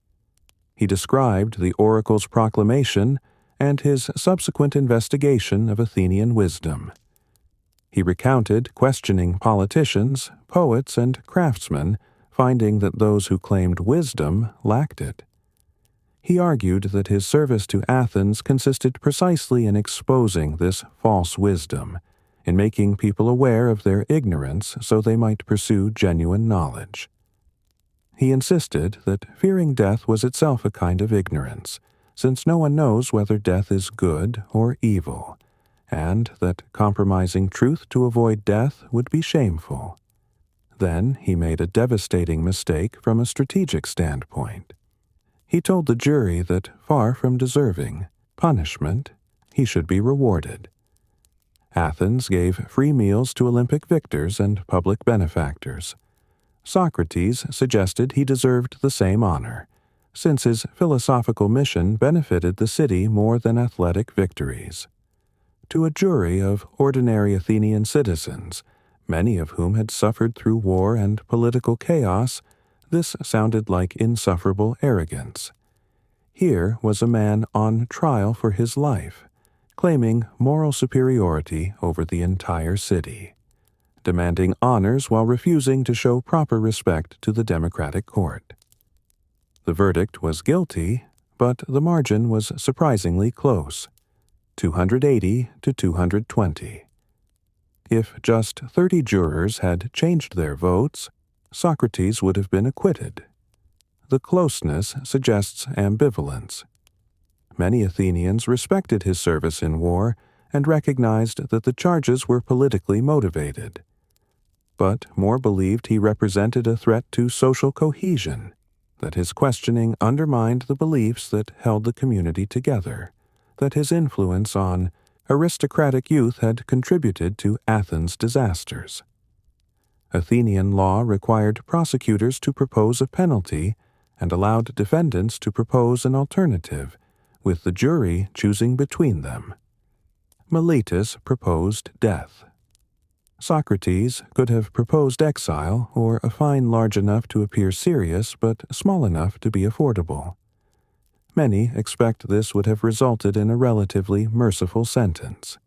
He described the oracle's proclamation and his subsequent investigation of Athenian wisdom. He recounted questioning politicians, poets, and craftsmen, finding that those who claimed wisdom lacked it. He argued that his service to Athens consisted precisely in exposing this false wisdom, in making people aware of their ignorance so they might pursue genuine knowledge. He insisted that fearing death was itself a kind of ignorance, since no one knows whether death is good or evil, and that compromising truth to avoid death would be shameful. Then he made a devastating mistake from a strategic standpoint. He told the jury that, far from deserving punishment, he should be rewarded. Athens gave free meals to Olympic victors and public benefactors. Socrates suggested he deserved the same honor, since his philosophical mission benefited the city more than athletic victories. To a jury of ordinary Athenian citizens, many of whom had suffered through war and political chaos, this sounded like insufferable arrogance. Here was a man on trial for his life, claiming moral superiority over the entire city, demanding honors while refusing to show proper respect to the democratic court. The verdict was guilty, but the margin was surprisingly close, 280 to 220. If just 30 jurors had changed their votes, Socrates would have been acquitted. The closeness suggests ambivalence. Many Athenians respected his service in war and recognized that the charges were politically motivated. But more believed he represented a threat to social cohesion, that his questioning undermined the beliefs that held the community together, that his influence on aristocratic youth had contributed to Athens' disasters. Athenian law required prosecutors to propose a penalty and allowed defendants to propose an alternative, with the jury choosing between them. Miletus proposed death. Socrates could have proposed exile or a fine large enough to appear serious but small enough to be affordable. Many expect this would have resulted in a relatively merciful sentence.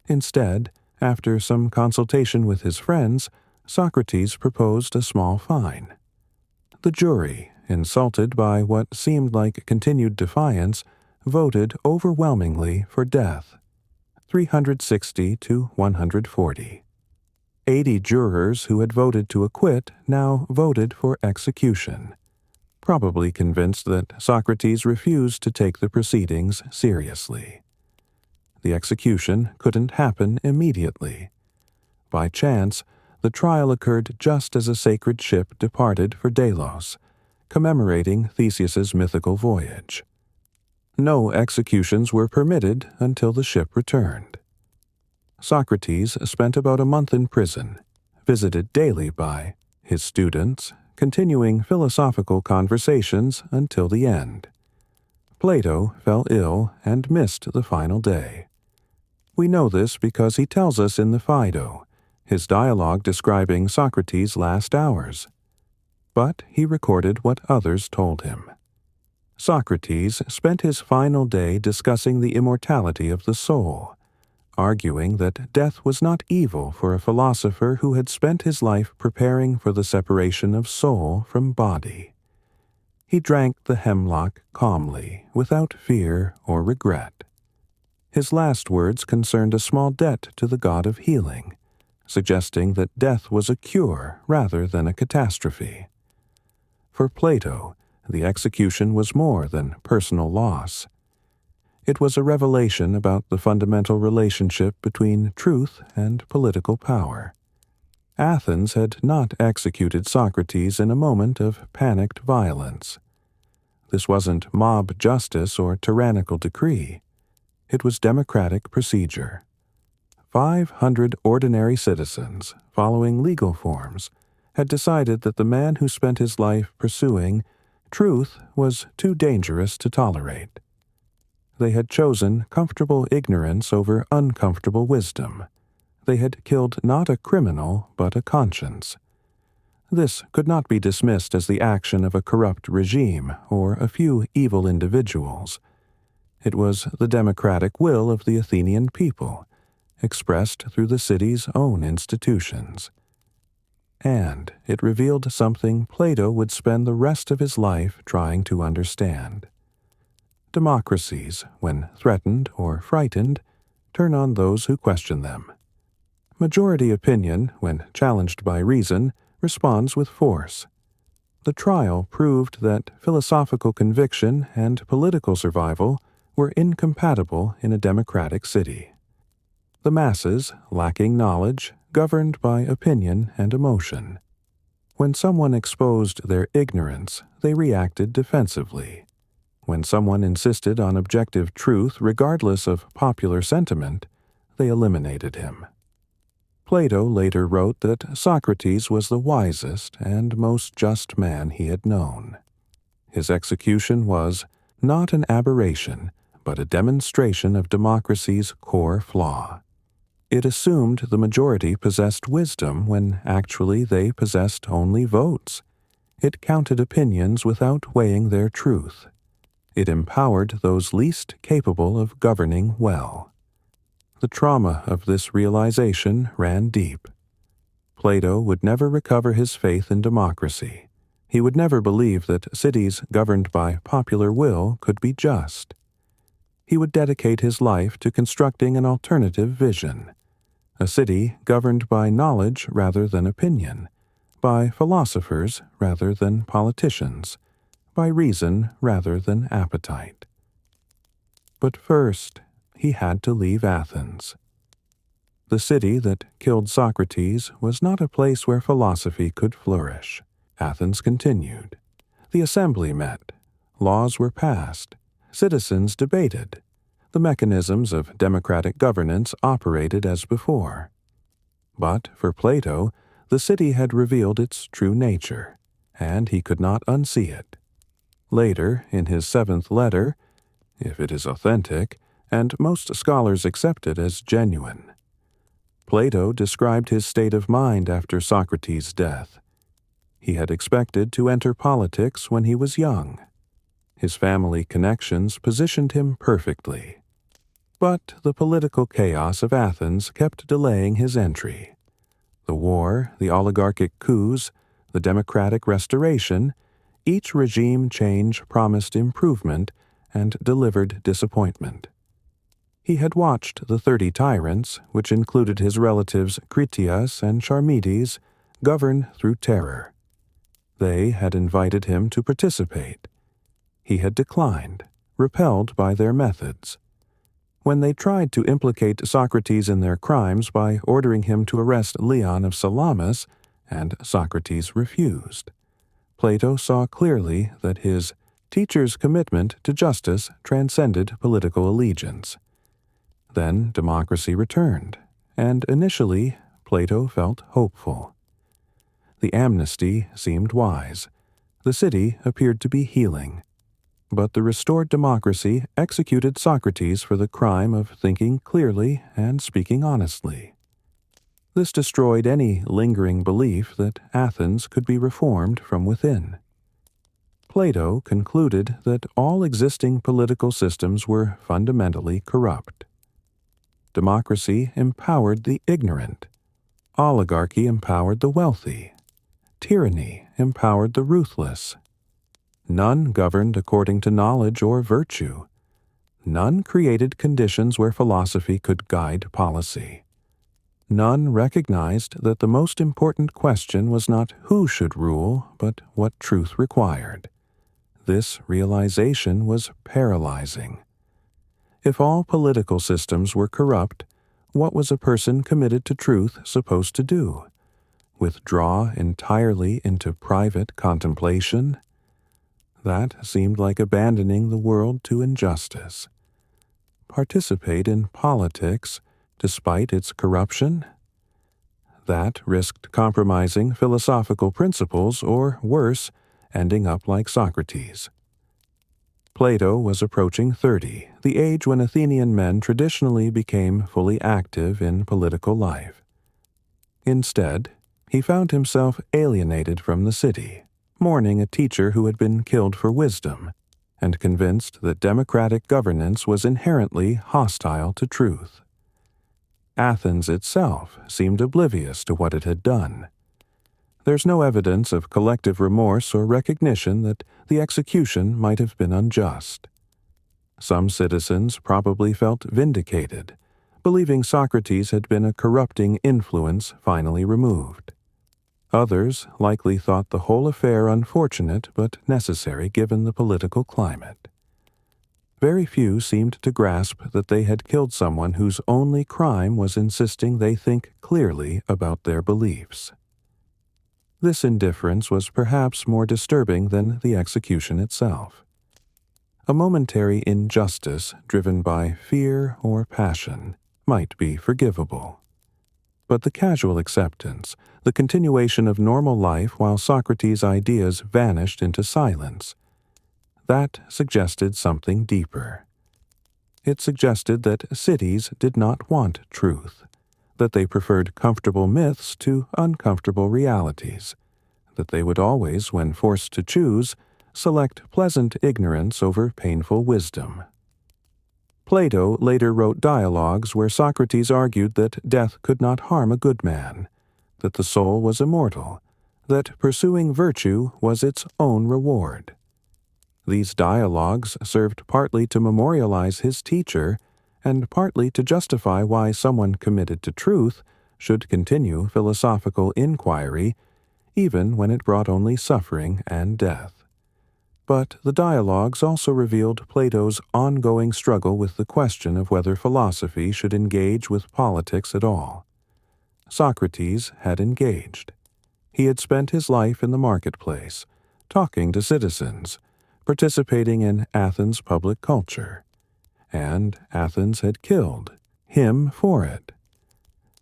Instead, after some consultation with his friends, Socrates proposed a small fine. The jury, insulted by what seemed like continued defiance, voted overwhelmingly for death, 360 to 140. 80 jurors who had voted to acquit now voted for execution, probably convinced that Socrates refused to take the proceedings seriously. The execution couldn't happen immediately. By chance, the trial occurred just as a sacred ship departed for Delos, commemorating Theseus's mythical voyage. No executions were permitted until the ship returned. Socrates spent about a month in prison, visited daily by his students, continuing philosophical conversations until the end. Plato fell ill and missed the final day. We know this because he tells us in the Phaedo, his dialogue describing Socrates' last hours. But he recorded what others told him. Socrates spent his final day discussing the immortality of the soul, arguing that death was not evil for a philosopher who had spent his life preparing for the separation of soul from body. He drank the hemlock calmly, without fear or regret. His last words concerned a small debt to the god of healing, suggesting that death was a cure rather than a catastrophe. For Plato, the execution was more than personal loss. It was a revelation about the fundamental relationship between truth and political power. Athens had not executed Socrates in a moment of panicked violence. This wasn't mob justice or tyrannical decree. It was democratic procedure. 500 ordinary citizens, following legal forms, had decided that the man who spent his life pursuing truth was too dangerous to tolerate. They had chosen comfortable ignorance over uncomfortable wisdom. They had killed not a criminal, but a conscience. This could not be dismissed as the action of a corrupt regime or a few evil individuals. It was the democratic will of the Athenian people, expressed through the city's own institutions. And it revealed something Plato would spend the rest of his life trying to understand. Democracies, when threatened or frightened, turn on those who question them. Majority opinion, when challenged by reason, responds with force. The trial proved that philosophical conviction and political survival were incompatible in a democratic city. The masses, lacking knowledge, governed by opinion and emotion. When someone exposed their ignorance, they reacted defensively. When someone insisted on objective truth regardless of popular sentiment, they eliminated him. Plato later wrote that Socrates was the wisest and most just man he had known. His execution was not an aberration, but a demonstration of democracy's core flaw. It assumed the majority possessed wisdom when actually they possessed only votes. It counted opinions without weighing their truth. It empowered those least capable of governing well. The trauma of this realization ran deep. Plato would never recover his faith in democracy. He would never believe that cities governed by popular will could be just. He would dedicate his life to constructing an alternative vision, a city governed by knowledge rather than opinion, by philosophers rather than politicians, by reason rather than appetite. But first, he had to leave Athens. The city that killed Socrates was not a place where philosophy could flourish. Athens continued. The assembly met. Laws were passed. Citizens debated. The mechanisms of democratic governance operated as before. But for Plato, the city had revealed its true nature, and he could not unsee it. Later, in his 7th letter, if it is authentic, and most scholars accept it as genuine, Plato described his state of mind after Socrates' death. He had expected to enter politics when he was young. His family connections positioned him perfectly. But the political chaos of Athens kept delaying his entry. The war, the oligarchic coups, the democratic restoration, each regime change promised improvement and delivered disappointment. He had watched the 30 tyrants, which included his relatives Critias and Charmides, govern through terror. They had invited him to participate. He had declined, repelled by their methods. When they tried to implicate Socrates in their crimes by ordering him to arrest Leon of Salamis, and Socrates refused, Plato saw clearly that his teacher's commitment to justice transcended political allegiance. Then democracy returned, and initially Plato felt hopeful. The amnesty seemed wise. The city appeared to be healing. But the restored democracy executed Socrates for the crime of thinking clearly and speaking honestly. This destroyed any lingering belief that Athens could be reformed from within. Plato concluded that all existing political systems were fundamentally corrupt. Democracy empowered the ignorant. Oligarchy empowered the wealthy. Tyranny empowered the ruthless. None governed according to knowledge or virtue. None created conditions where philosophy could guide policy. None recognized that the most important question was not who should rule, but what truth required. This realization was paralyzing. If all political systems were corrupt, what was a person committed to truth supposed to do? Withdraw entirely into private contemplation? That seemed like abandoning the world to injustice. Participate in politics despite its corruption? That risked compromising philosophical principles or, worse, ending up like Socrates. Plato was approaching 30, the age when Athenian men traditionally became fully active in political life. Instead, he found himself alienated from the city, mourning a teacher who had been killed for wisdom, and convinced that democratic governance was inherently hostile to truth. Athens itself seemed oblivious to what it had done. There's no evidence of collective remorse or recognition that the execution might have been unjust. Some citizens probably felt vindicated, believing Socrates had been a corrupting influence finally removed. Others likely thought the whole affair unfortunate but necessary given the political climate. Very few seemed to grasp that they had killed someone whose only crime was insisting they think clearly about their beliefs. This indifference was perhaps more disturbing than the execution itself. A momentary injustice driven by fear or passion might be forgivable. But the casual acceptance, the continuation of normal life while Socrates' ideas vanished into silence, that suggested something deeper. It suggested that cities did not want truth, that they preferred comfortable myths to uncomfortable realities, that they would always, when forced to choose, select pleasant ignorance over painful wisdom. Plato later wrote dialogues where Socrates argued that death could not harm a good man, that the soul was immortal, that pursuing virtue was its own reward. These dialogues served partly to memorialize his teacher and partly to justify why someone committed to truth should continue philosophical inquiry even when it brought only suffering and death. But the dialogues also revealed Plato's ongoing struggle with the question of whether philosophy should engage with politics at all. Socrates had engaged. He had spent his life in the marketplace, talking to citizens, participating in Athens' public culture, and Athens had killed him for it.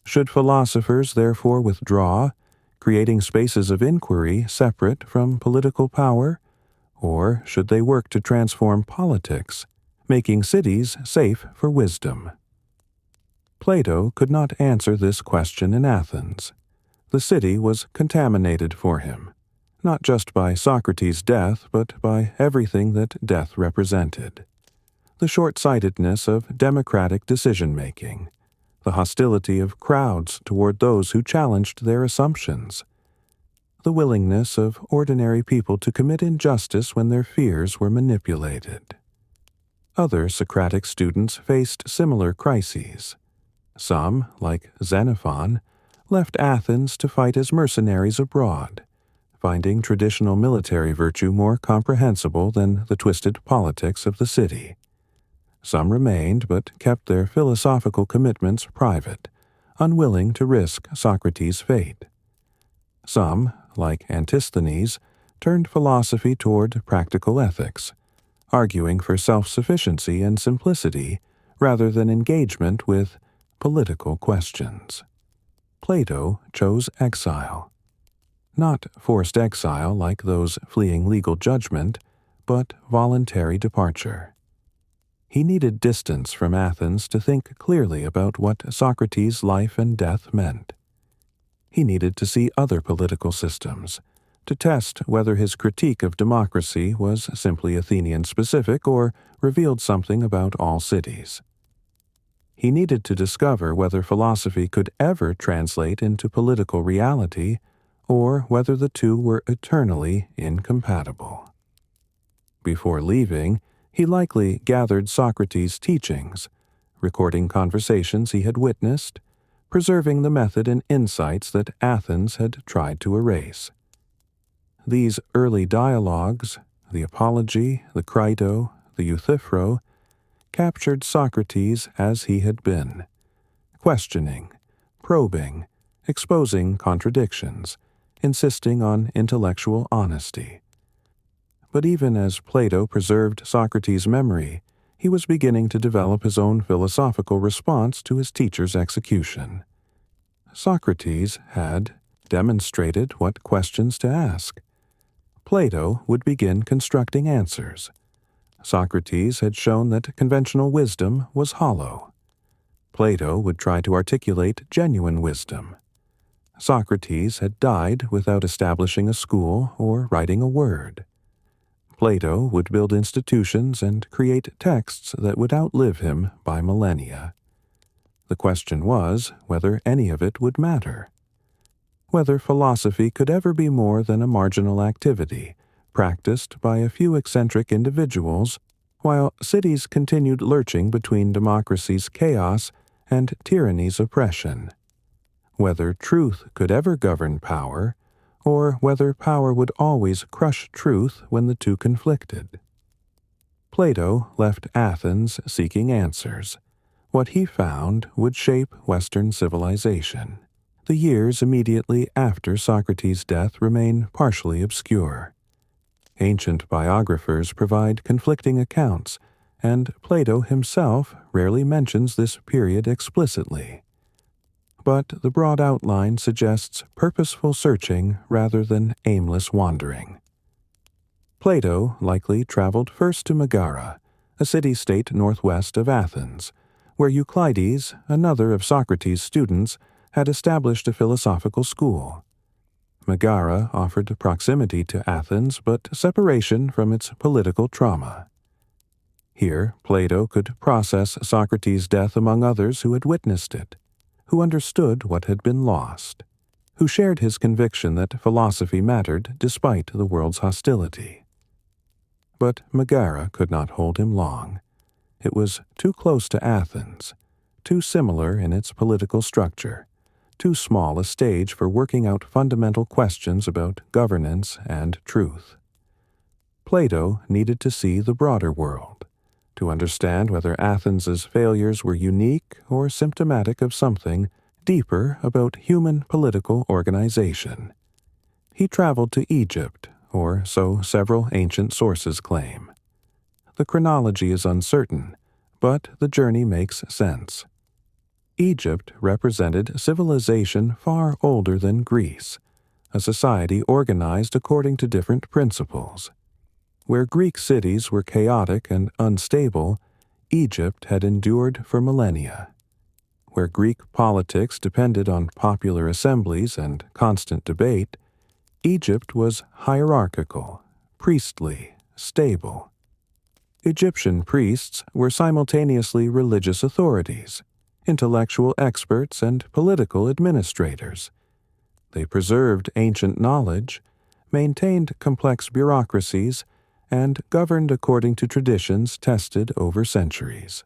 Should philosophers therefore withdraw, creating spaces of inquiry separate from political power, or should they work to transform politics, making cities safe for wisdom? Plato could not answer this question in Athens. The city was contaminated for him, not just by Socrates' death, but by everything that death represented. The short-sightedness of democratic decision-making, the hostility of crowds toward those who challenged their assumptions, the willingness of ordinary people to commit injustice when their fears were manipulated. Other Socratic students faced similar crises. Some, like Xenophon, left Athens to fight as mercenaries abroad, finding traditional military virtue more comprehensible than the twisted politics of the city. Some remained but kept their philosophical commitments private, unwilling to risk Socrates' fate. Some, like Antisthenes, turned philosophy toward practical ethics, arguing for self-sufficiency and simplicity rather than engagement with political questions. Plato chose exile. Not forced exile like those fleeing legal judgment, but voluntary departure. He needed distance from Athens to think clearly about what Socrates' life and death meant. He needed to see other political systems, to test whether his critique of democracy was simply Athenian-specific or revealed something about all cities. He needed to discover whether philosophy could ever translate into political reality, or whether the two were eternally incompatible. Before leaving, he likely gathered Socrates' teachings, recording conversations he had witnessed, preserving the method and insights that Athens had tried to erase. These early dialogues, the Apology, the Crito, the Euthyphro, captured Socrates as he had been, questioning, probing, exposing contradictions, insisting on intellectual honesty. But even as Plato preserved Socrates' memory, he was beginning to develop his own philosophical response to his teacher's execution. Socrates had demonstrated what questions to ask. Plato would begin constructing answers. Socrates had shown that conventional wisdom was hollow. Plato would try to articulate genuine wisdom. Socrates had died without establishing a school or writing a word. Plato would build institutions and create texts that would outlive him by millennia. The question was whether any of it would matter. Whether philosophy could ever be more than a marginal activity, practiced by a few eccentric individuals, while cities continued lurching between democracy's chaos and tyranny's oppression. Whether truth could ever govern power, or whether power would always crush truth when the two conflicted. Plato left Athens seeking answers. What he found would shape Western civilization. The years immediately after Socrates' death remain partially obscure. Ancient biographers provide conflicting accounts, and Plato himself rarely mentions this period explicitly. But the broad outline suggests purposeful searching rather than aimless wandering. Plato likely traveled first to Megara, a city-state northwest of Athens, where Euclides, another of Socrates' students, had established a philosophical school. Megara offered proximity to Athens but separation from its political trauma. Here, Plato could process Socrates' death among others who had witnessed it, who understood what had been lost, who shared his conviction that philosophy mattered despite the world's hostility. But Megara could not hold him long. It was too close to Athens, too similar in its political structure, too small a stage for working out fundamental questions about governance and truth. Plato needed to see the broader world, to understand whether Athens's failures were unique or symptomatic of something deeper about human political organization. He traveled to Egypt, or so several ancient sources claim. The chronology is uncertain, but the journey makes sense. Egypt represented civilization far older than Greece, a society organized according to different principles. Where Greek cities were chaotic and unstable, Egypt had endured for millennia. Where Greek politics depended on popular assemblies and constant debate, Egypt was hierarchical, priestly, stable. Egyptian priests were simultaneously religious authorities, intellectual experts, and political administrators. They preserved ancient knowledge, maintained complex bureaucracies, and governed according to traditions tested over centuries.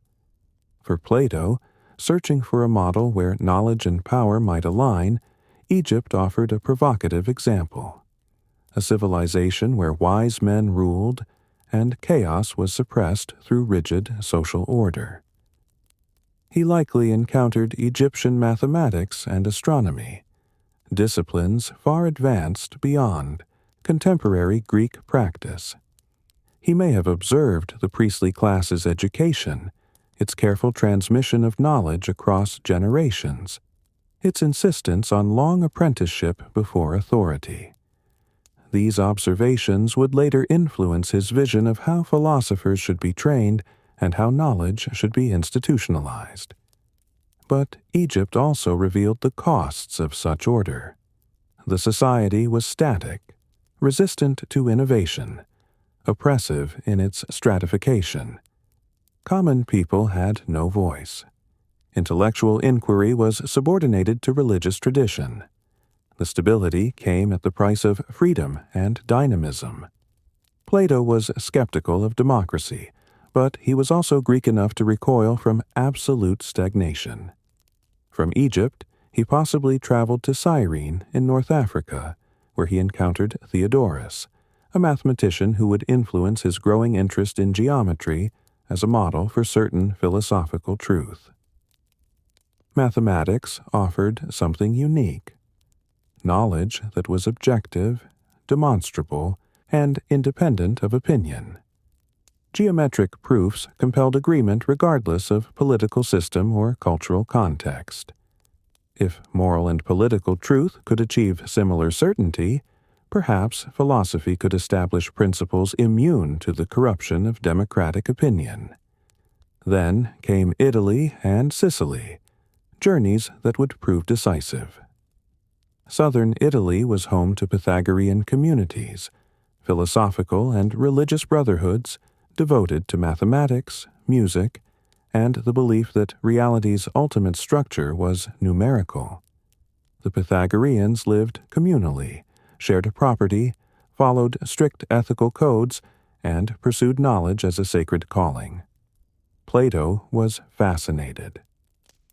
For Plato, searching for a model where knowledge and power might align, Egypt offered a provocative example. A civilization where wise men ruled and chaos was suppressed through rigid social order. He likely encountered Egyptian mathematics and astronomy, disciplines far advanced beyond contemporary Greek practice. He may have observed the priestly class's education, its careful transmission of knowledge across generations, its insistence on long apprenticeship before authority. These observations would later influence his vision of how philosophers should be trained and how knowledge should be institutionalized. But Egypt also revealed the costs of such order. The society was static, resistant to innovation, oppressive in its stratification. Common people had no voice. Intellectual inquiry was subordinated to religious tradition. The stability came at the price of freedom and dynamism. Plato was skeptical of democracy, but he was also Greek enough to recoil from absolute stagnation. From Egypt, he possibly traveled to Cyrene in North Africa, where he encountered Theodorus, a mathematician who would influence his growing interest in geometry as a model for certain philosophical truth. Mathematics offered something unique: knowledge that was objective, demonstrable, and independent of opinion. Geometric proofs compelled agreement regardless of political system or cultural context. If moral and political truth could achieve similar certainty, perhaps philosophy could establish principles immune to the corruption of democratic opinion. Then came Italy and Sicily, journeys that would prove decisive. Southern Italy was home to Pythagorean communities, philosophical and religious brotherhoods devoted to mathematics, music, and the belief that reality's ultimate structure was numerical. The Pythagoreans lived communally, shared property, followed strict ethical codes, and pursued knowledge as a sacred calling. Plato was fascinated.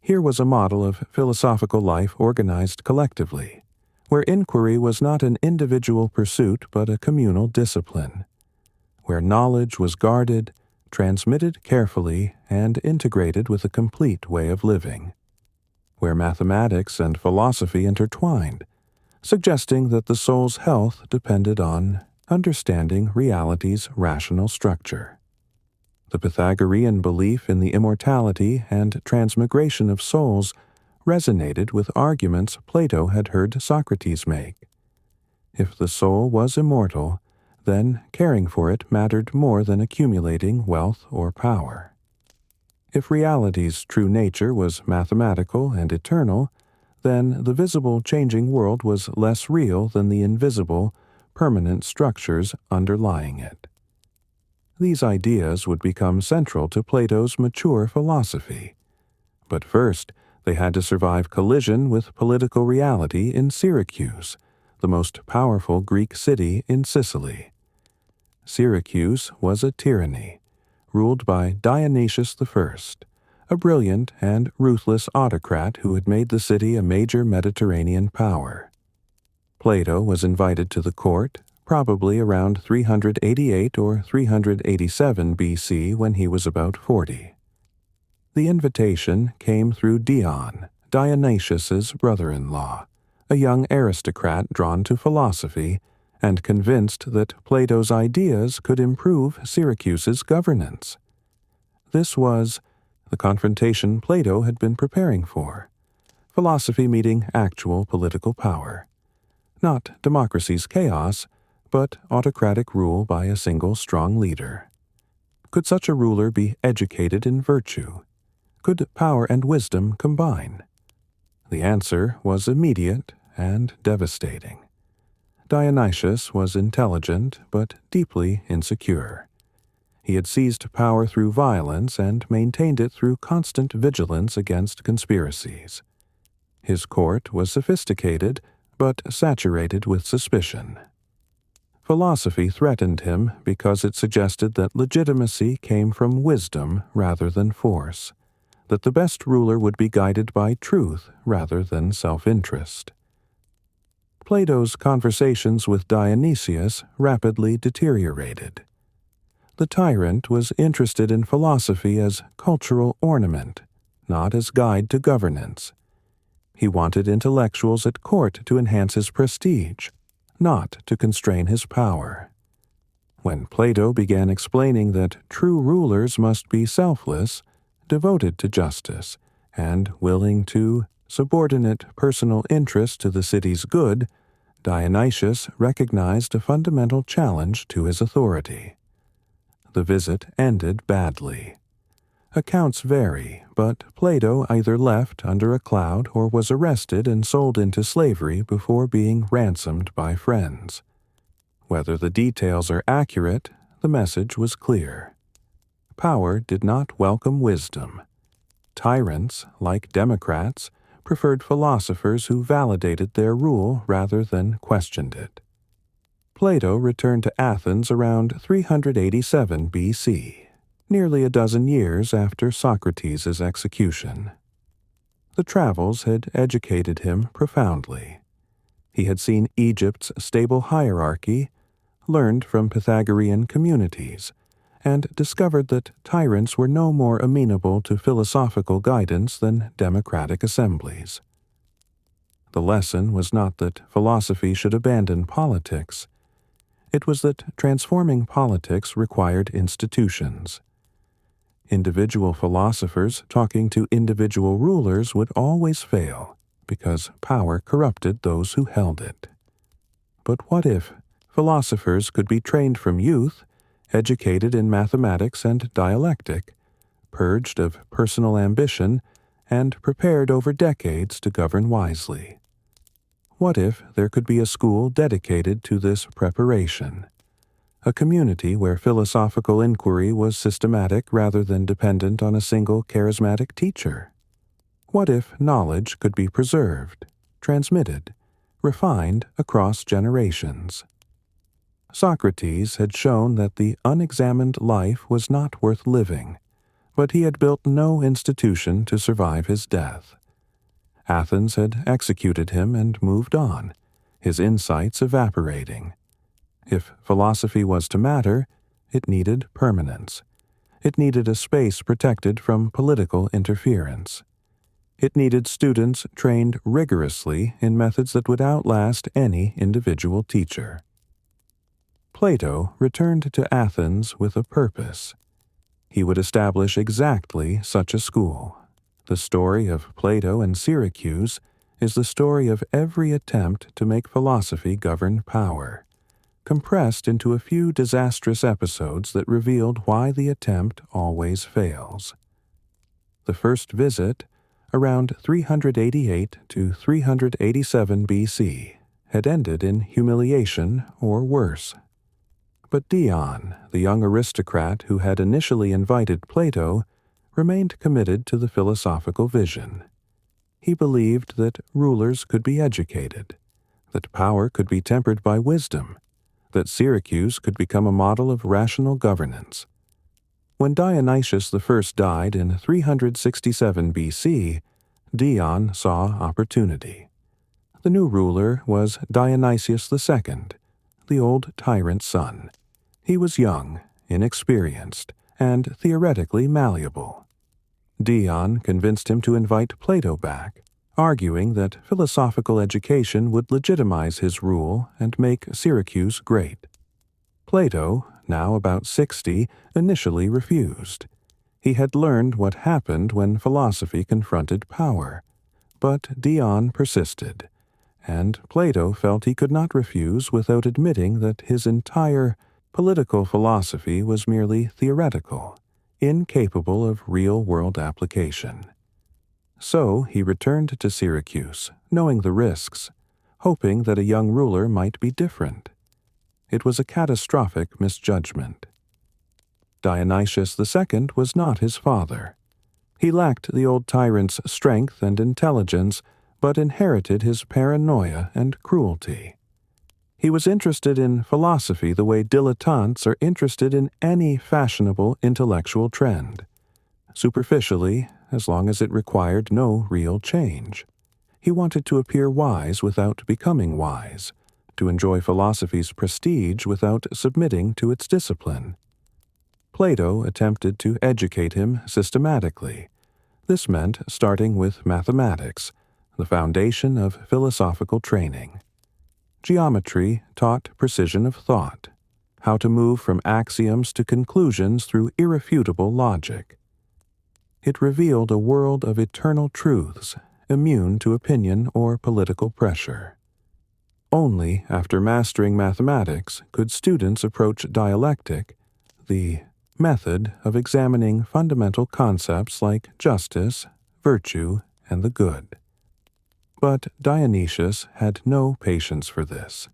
Here was a model of philosophical life organized collectively, where inquiry was not an individual pursuit but a communal discipline, where knowledge was guarded, transmitted carefully, and integrated with a complete way of living, where mathematics and philosophy intertwined, suggesting that the soul's health depended on understanding reality's rational structure. The Pythagorean belief in the immortality and transmigration of souls resonated with arguments Plato had heard Socrates make. If the soul was immortal, then caring for it mattered more than accumulating wealth or power. If reality's true nature was mathematical and eternal, then the visible changing world was less real than the invisible, permanent structures underlying it. These ideas would become central to Plato's mature philosophy. But first, they had to survive collision with political reality in Syracuse, the most powerful Greek city in Sicily. Syracuse was a tyranny, ruled by Dionysius I, a brilliant and ruthless autocrat who had made the city a major Mediterranean power. Plato was invited to the court, probably around 388 or 387 BC when he was about 40. The invitation came through Dion, Dionysius's brother-in-law, a young aristocrat drawn to philosophy and convinced that Plato's ideas could improve Syracuse's governance. This was the confrontation Plato had been preparing for, philosophy meeting actual political power. Not democracy's chaos, but autocratic rule by a single strong leader. Could such a ruler be educated in virtue? Could power and wisdom combine? The answer was immediate and devastating. Dionysius was intelligent but deeply insecure. He had seized power through violence and maintained it through constant vigilance against conspiracies. His court was sophisticated but saturated with suspicion. Philosophy threatened him because it suggested that legitimacy came from wisdom rather than force, that the best ruler would be guided by truth rather than self-interest. Plato's conversations with Dionysius rapidly deteriorated. The tyrant was interested in philosophy as cultural ornament, not as guide to governance. He wanted intellectuals at court to enhance his prestige, not to constrain his power. When Plato began explaining that true rulers must be selfless, devoted to justice, and willing to subordinate personal interest to the city's good, Dionysius recognized a fundamental challenge to his authority. The visit ended badly. Accounts vary, but Plato either left under a cloud or was arrested and sold into slavery before being ransomed by friends. Whether the details are accurate, the message was clear. Power did not welcome wisdom. Tyrants, like democrats, preferred philosophers who validated their rule rather than questioned it. Plato returned to Athens around 387 BC. Nearly a dozen years after Socrates' execution. The travels had educated him profoundly. He had seen Egypt's stable hierarchy, learned from Pythagorean communities, and discovered that tyrants were no more amenable to philosophical guidance than democratic assemblies. The lesson was not that philosophy should abandon politics. It was that transforming politics required institutions. Individual philosophers talking to individual rulers would always fail, because power corrupted those who held it. But what if philosophers could be trained from youth, educated in mathematics and dialectic, purged of personal ambition, and prepared over decades to govern wisely? What if there could be a school dedicated to this preparation? a community where philosophical inquiry was systematic rather than dependent on a single charismatic teacher? What if knowledge could be preserved, transmitted, refined across generations? Socrates had shown that the unexamined life was not worth living, but he had built no institution to survive his death. Athens had executed him and moved on, his insights evaporating. If philosophy was to matter, it needed permanence. It needed a space protected from political interference. It needed students trained rigorously in methods that would outlast any individual teacher. Plato returned to Athens with a purpose. He would establish exactly such a school. The story of Plato and Syracuse is the story of every attempt to make philosophy govern power, compressed into a few disastrous episodes that revealed why the attempt always fails. The first visit, around 388 to 387 BC, had ended in humiliation or worse. But Dion, the young aristocrat who had initially invited Plato, remained committed to the philosophical vision. He believed that rulers could be educated, that power could be tempered by wisdom, that Syracuse could become a model of rational governance. When Dionysius I died in 367 BC, Dion saw opportunity. The new ruler was Dionysius II, the old tyrant's son. He was young, inexperienced, and theoretically malleable. Dion convinced him to invite Plato back, arguing that philosophical education would legitimize his rule and make Syracuse great. Plato, now about 60, initially refused. He had learned what happened when philosophy confronted power, but Dion persisted, and Plato felt he could not refuse without admitting that his entire political philosophy was merely theoretical, incapable of real-world application. So he returned to Syracuse, knowing the risks, hoping that a young ruler might be different. It was a catastrophic misjudgment. Dionysius II was not his father. He lacked the old tyrant's strength and intelligence, but inherited his paranoia and cruelty. He was interested in philosophy the way dilettantes are interested in any fashionable intellectual trend. Superficially, as long as it required no real change. He wanted to appear wise without becoming wise, to enjoy philosophy's prestige without submitting to its discipline. Plato attempted to educate him systematically. This meant starting with mathematics, the foundation of philosophical training. Geometry taught precision of thought, how to move from axioms to conclusions through irrefutable logic. It revealed a world of eternal truths, immune to opinion or political pressure. Only after mastering mathematics could students approach dialectic, the method of examining fundamental concepts like justice, virtue, and the good. But Dionysius had no patience for this.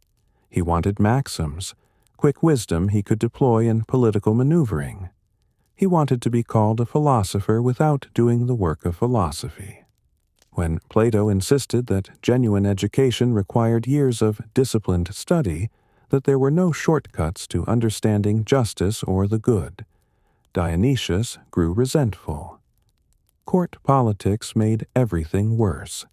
He wanted maxims, quick wisdom he could deploy in political maneuvering. He wanted to be called a philosopher without doing the work of philosophy. When Plato insisted that genuine education required years of disciplined study, that there were no shortcuts to understanding justice or the good, Dionysius grew resentful. Court politics made everything worse.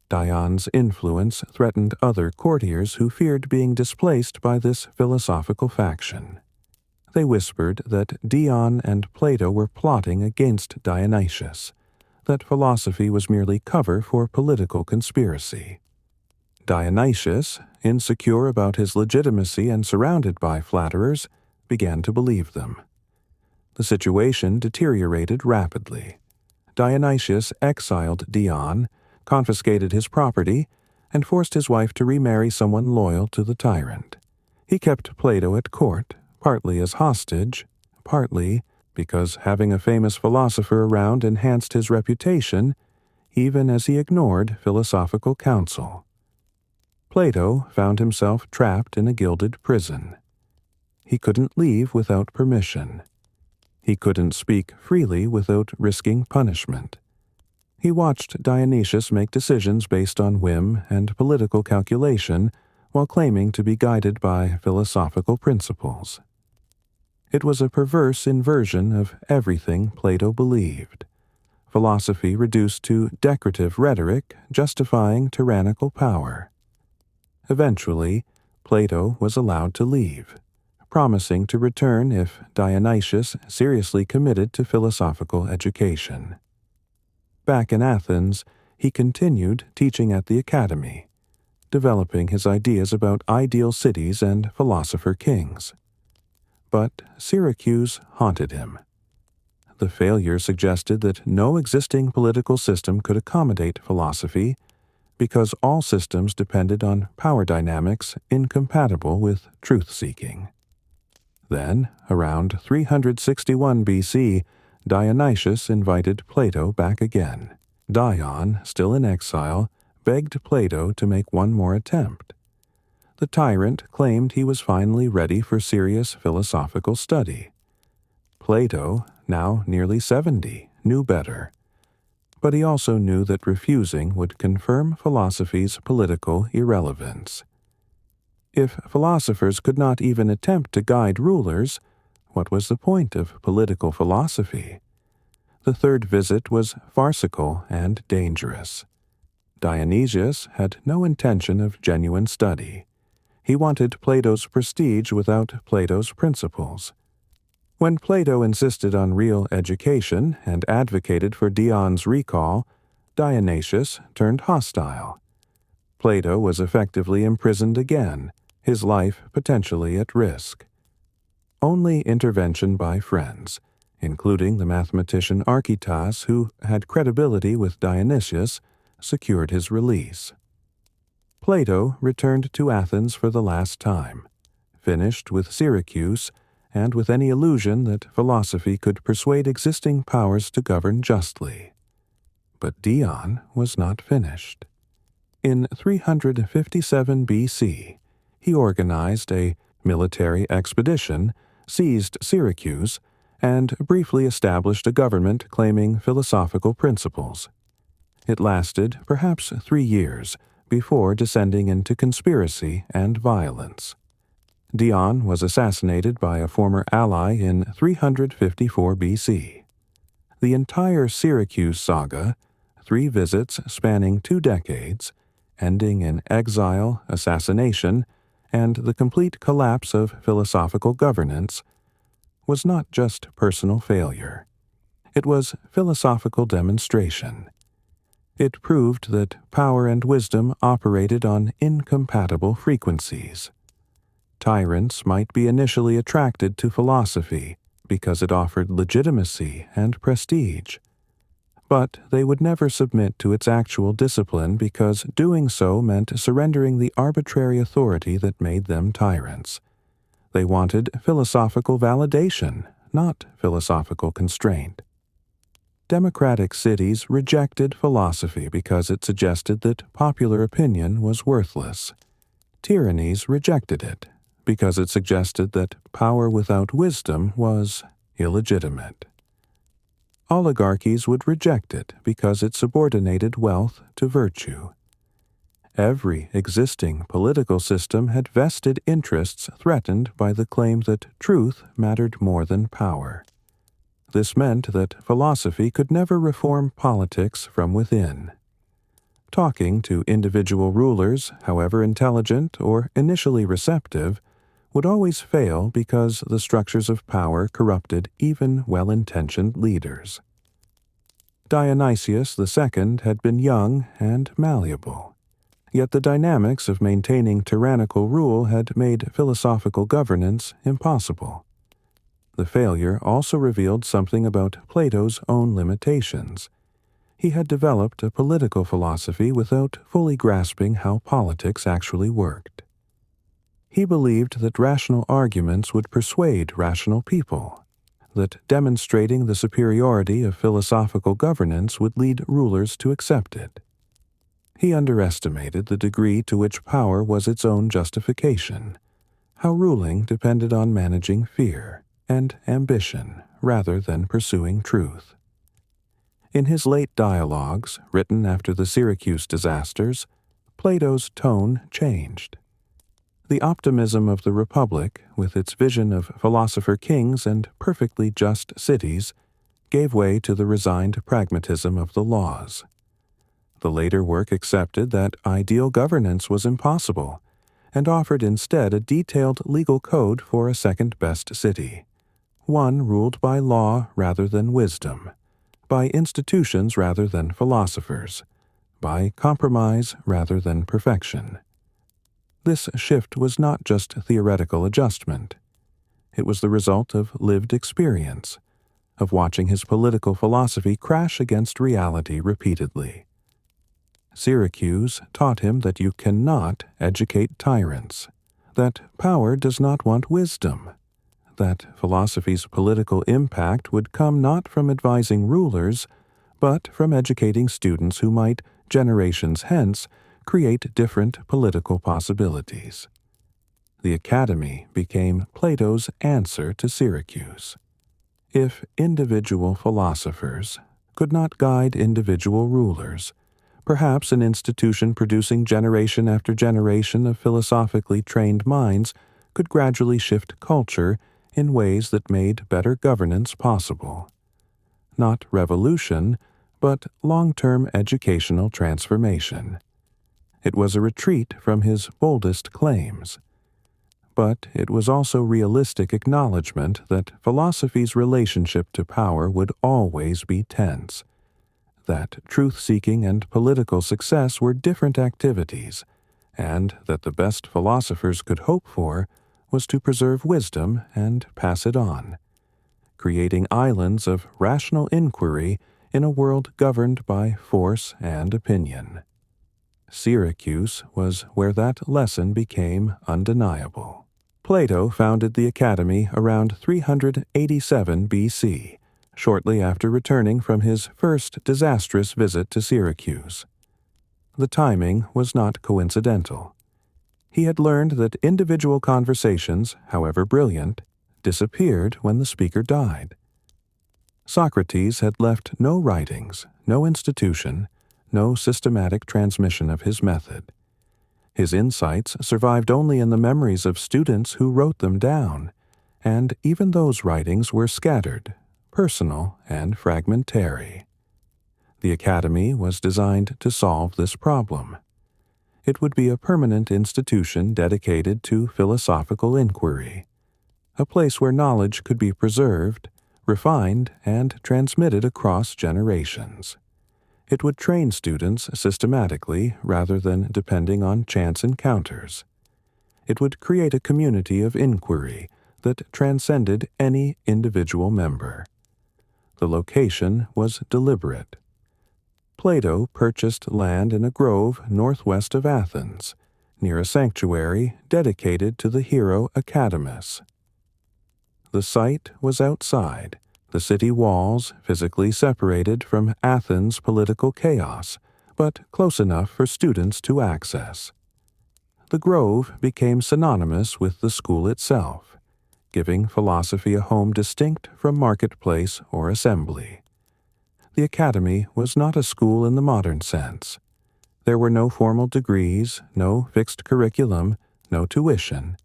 Dion's influence threatened other courtiers who feared being displaced by this philosophical faction. They whispered that Dion and Plato were plotting against Dionysius, that philosophy was merely cover for political conspiracy. Dionysius, insecure about his legitimacy and surrounded by flatterers, began to believe them. The situation deteriorated rapidly. Dionysius exiled Dion, confiscated his property, and forced his wife to remarry someone loyal to the tyrant. He kept Plato at court, partly as hostage, partly because having a famous philosopher around enhanced his reputation, even as he ignored philosophical counsel. Plato found himself trapped in a gilded prison. He couldn't leave without permission. He couldn't speak freely without risking punishment. He watched Dionysius make decisions based on whim and political calculation while claiming to be guided by philosophical principles. It was a perverse inversion of everything Plato believed. Philosophy reduced to decorative rhetoric justifying tyrannical power. Eventually, Plato was allowed to leave, promising to return if Dionysius seriously committed to philosophical education. Back in Athens, he continued teaching at the academy, developing his ideas about ideal cities and philosopher kings. But Syracuse haunted him. The failure suggested that no existing political system could accommodate philosophy because all systems depended on power dynamics incompatible with truth-seeking. Then, around 361 BC, Dionysius invited Plato back again. Dion, still in exile, begged Plato to make one more attempt. The tyrant claimed he was finally ready for serious philosophical study. Plato, now nearly 70, knew better. But he also knew that refusing would confirm philosophy's political irrelevance. If philosophers could not even attempt to guide rulers, what was the point of political philosophy? The third visit was farcical and dangerous. Dionysius had no intention of genuine study. He wanted Plato's prestige without Plato's principles. When Plato insisted on real education and advocated for Dion's recall, Dionysius turned hostile. Plato was effectively imprisoned again, his life potentially at risk. Only intervention by friends, including the mathematician Archytas, who had credibility with Dionysius, secured his release. Plato returned to Athens for the last time, finished with Syracuse, and with any illusion that philosophy could persuade existing powers to govern justly. But Dion was not finished. In 357 BC, he organized a military expedition, seized Syracuse, and briefly established a government claiming philosophical principles. It lasted perhaps 3 years before descending into conspiracy and violence. Dion was assassinated by a former ally in 354 BC. The entire Syracuse saga, 3 visits spanning 2 decades, ending in exile, assassination, and the complete collapse of philosophical governance, was not just personal failure. It was philosophical demonstration. It proved that power and wisdom operated on incompatible frequencies. Tyrants might be initially attracted to philosophy because it offered legitimacy and prestige, but they would never submit to its actual discipline because doing so meant surrendering the arbitrary authority that made them tyrants. They wanted philosophical validation, not philosophical constraint. Democratic cities rejected philosophy because it suggested that popular opinion was worthless. Tyrannies rejected it because it suggested that power without wisdom was illegitimate. Oligarchies would reject it because it subordinated wealth to virtue. Every existing political system had vested interests threatened by the claim that truth mattered more than power. This meant that philosophy could never reform politics from within. Talking to individual rulers, however intelligent or initially receptive, would always fail because the structures of power corrupted even well-intentioned leaders. Dionysius II had been young and malleable, yet the dynamics of maintaining tyrannical rule had made philosophical governance impossible. The failure also revealed something about Plato's own limitations. He had developed a political philosophy without fully grasping how politics actually worked. He believed that rational arguments would persuade rational people, that demonstrating the superiority of philosophical governance would lead rulers to accept it. He underestimated the degree to which power was its own justification, how ruling depended on managing fear and ambition rather than pursuing truth. In his late dialogues, written after the Syracuse disasters, Plato's tone changed. The optimism of the Republic, with its vision of philosopher kings and perfectly just cities, gave way to the resigned pragmatism of the laws. The later work accepted that ideal governance was impossible and offered instead a detailed legal code for a second-best city, one ruled by law rather than wisdom, by institutions rather than philosophers, by compromise rather than perfection. This shift was not just theoretical adjustment. It was the result of lived experience, of watching his political philosophy crash against reality repeatedly. Syracuse taught him that you cannot educate tyrants, that power does not want wisdom, that philosophy's political impact would come not from advising rulers, but from educating students who might, generations hence, create different political possibilities. The Academy became Plato's answer to Syracuse. If individual philosophers could not guide individual rulers, perhaps an institution producing generation after generation of philosophically trained minds could gradually shift culture in ways that made better governance possible. Not revolution, but long-term educational transformation. It was a retreat from his boldest claims. But it was also realistic acknowledgement that philosophy's relationship to power would always be tense, that truth-seeking and political success were different activities, and that the best philosophers could hope for was to preserve wisdom and pass it on, creating islands of rational inquiry in a world governed by force and opinion. Syracuse was where that lesson became undeniable. Plato founded the Academy around 387 BC, shortly after returning from his first disastrous visit to Syracuse. The timing was not coincidental. He had learned that individual conversations, however brilliant, disappeared when the speaker died. Socrates had left no writings, no institution, no systematic transmission of his method. His insights survived only in the memories of students who wrote them down, and even those writings were scattered, personal, and fragmentary. The Academy was designed to solve this problem. It would be a permanent institution dedicated to philosophical inquiry, a place where knowledge could be preserved, refined, and transmitted across generations. It would train students systematically rather than depending on chance encounters. It would create a community of inquiry that transcended any individual member. The location was deliberate. Plato purchased land in a grove northwest of Athens, near a sanctuary dedicated to the hero Academus. The site was outside, the city walls physically separated from Athens' political chaos, but close enough for students to access. The grove became synonymous with the school itself, giving philosophy a home distinct from marketplace or assembly. The Academy was not a school in the modern sense. There were no formal degrees, no fixed curriculum, no tuition.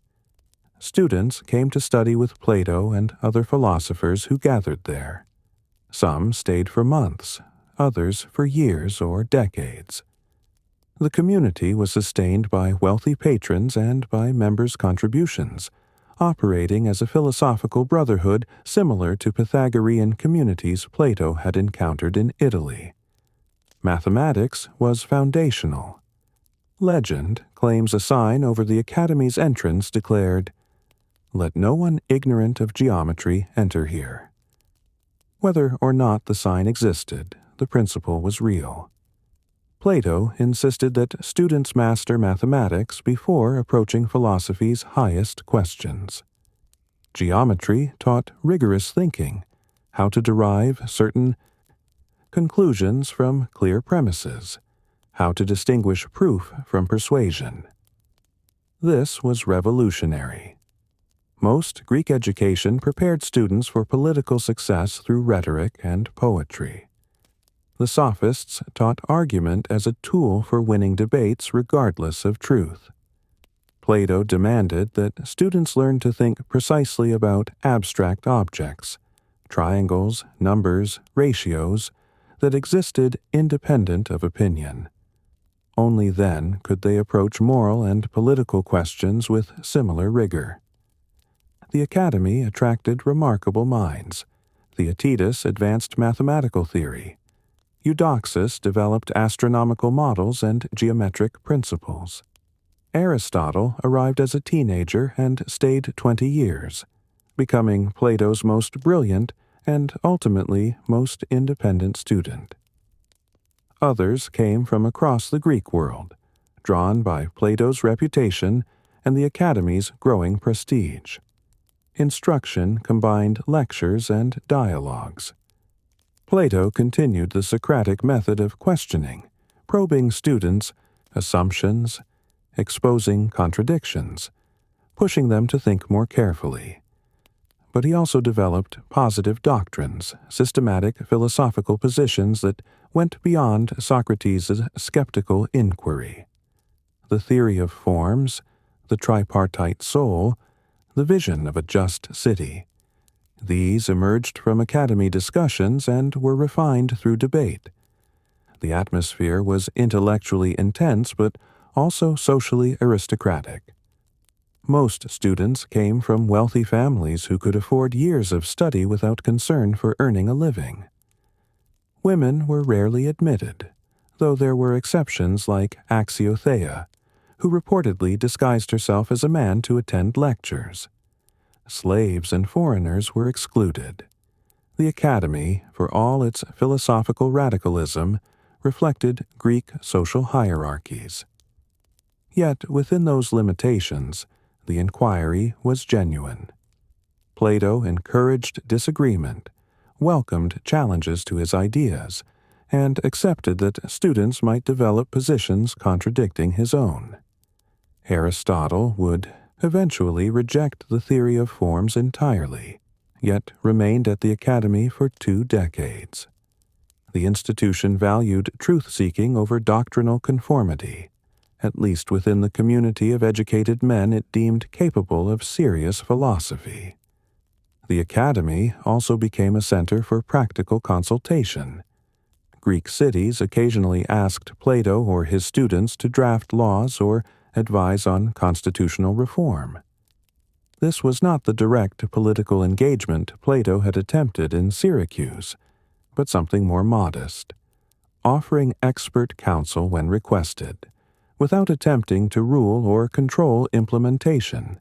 Students came to study with Plato and other philosophers who gathered there. Some stayed for months, others for years or decades. The community was sustained by wealthy patrons and by members' contributions, operating as a philosophical brotherhood similar to Pythagorean communities Plato had encountered in Italy. Mathematics was foundational. Legend claims a sign over the Academy's entrance declared, "Let no one ignorant of geometry enter here." Whether or not the sign existed, the principle was real. Plato insisted that students master mathematics before approaching philosophy's highest questions. Geometry taught rigorous thinking, how to derive certain conclusions from clear premises, how to distinguish proof from persuasion. This was revolutionary. Most Greek education prepared students for political success through rhetoric and poetry. The Sophists taught argument as a tool for winning debates regardless of truth. Plato demanded that students learn to think precisely about abstract objects, triangles, numbers, ratios, that existed independent of opinion. Only then could they approach moral and political questions with similar rigor. The Academy attracted remarkable minds. Theaetetus advanced mathematical theory. Eudoxus developed astronomical models and geometric principles. Aristotle arrived as a teenager and stayed 20 years, becoming Plato's most brilliant and ultimately most independent student. Others came from across the Greek world, drawn by Plato's reputation and the Academy's growing prestige. Instruction combined lectures and dialogues. Plato continued the Socratic method of questioning, probing students' assumptions, exposing contradictions, pushing them to think more carefully. But he also developed positive doctrines, systematic philosophical positions that went beyond Socrates' skeptical inquiry. The theory of forms, the tripartite soul, the vision of a just city. These emerged from Academy discussions and were refined through debate. The atmosphere was intellectually intense but also socially aristocratic. Most students came from wealthy families who could afford years of study without concern for earning a living. Women were rarely admitted, though there were exceptions like Axiothea, who reportedly disguised herself as a man to attend lectures. Slaves and foreigners were excluded. The Academy, for all its philosophical radicalism, reflected Greek social hierarchies. Yet within those limitations, the inquiry was genuine. Plato encouraged disagreement, welcomed challenges to his ideas, and accepted that students might develop positions contradicting his own. Aristotle would eventually reject the theory of forms entirely, yet remained at the Academy for 2 decades. The institution valued truth-seeking over doctrinal conformity. At least within the community of educated men it deemed capable of serious philosophy. The Academy also became a center for practical consultation. Greek cities occasionally asked Plato or his students to draft laws or advise on constitutional reform. This was not the direct political engagement Plato had attempted in Syracuse, but something more modest, offering expert counsel when requested, without attempting to rule or control implementation.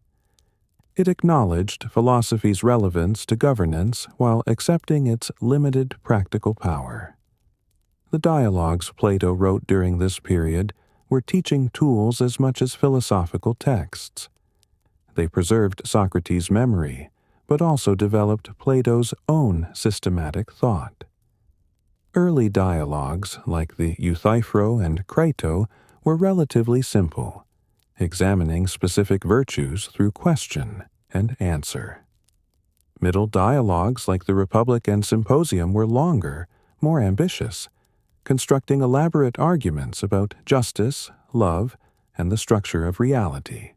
It acknowledged philosophy's relevance to governance while accepting its limited practical power. The dialogues Plato wrote during this period were teaching tools as much as philosophical texts. They preserved Socrates' memory, but also developed Plato's own systematic thought. Early dialogues, like the Euthyphro and Crito, were relatively simple, examining specific virtues through question and answer. Middle dialogues, like the Republic and Symposium, were longer, more ambitious, constructing elaborate arguments about justice, love, and the structure of reality.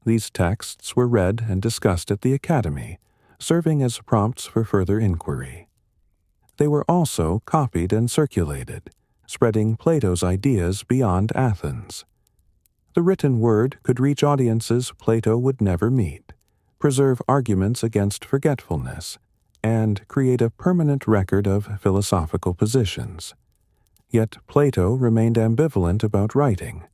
These texts were read and discussed at the Academy, serving as prompts for further inquiry. They were also copied and circulated, spreading Plato's ideas beyond Athens. The written word could reach audiences Plato would never meet, preserve arguments against forgetfulness, and create a permanent record of philosophical positions. Yet Plato remained ambivalent about writing,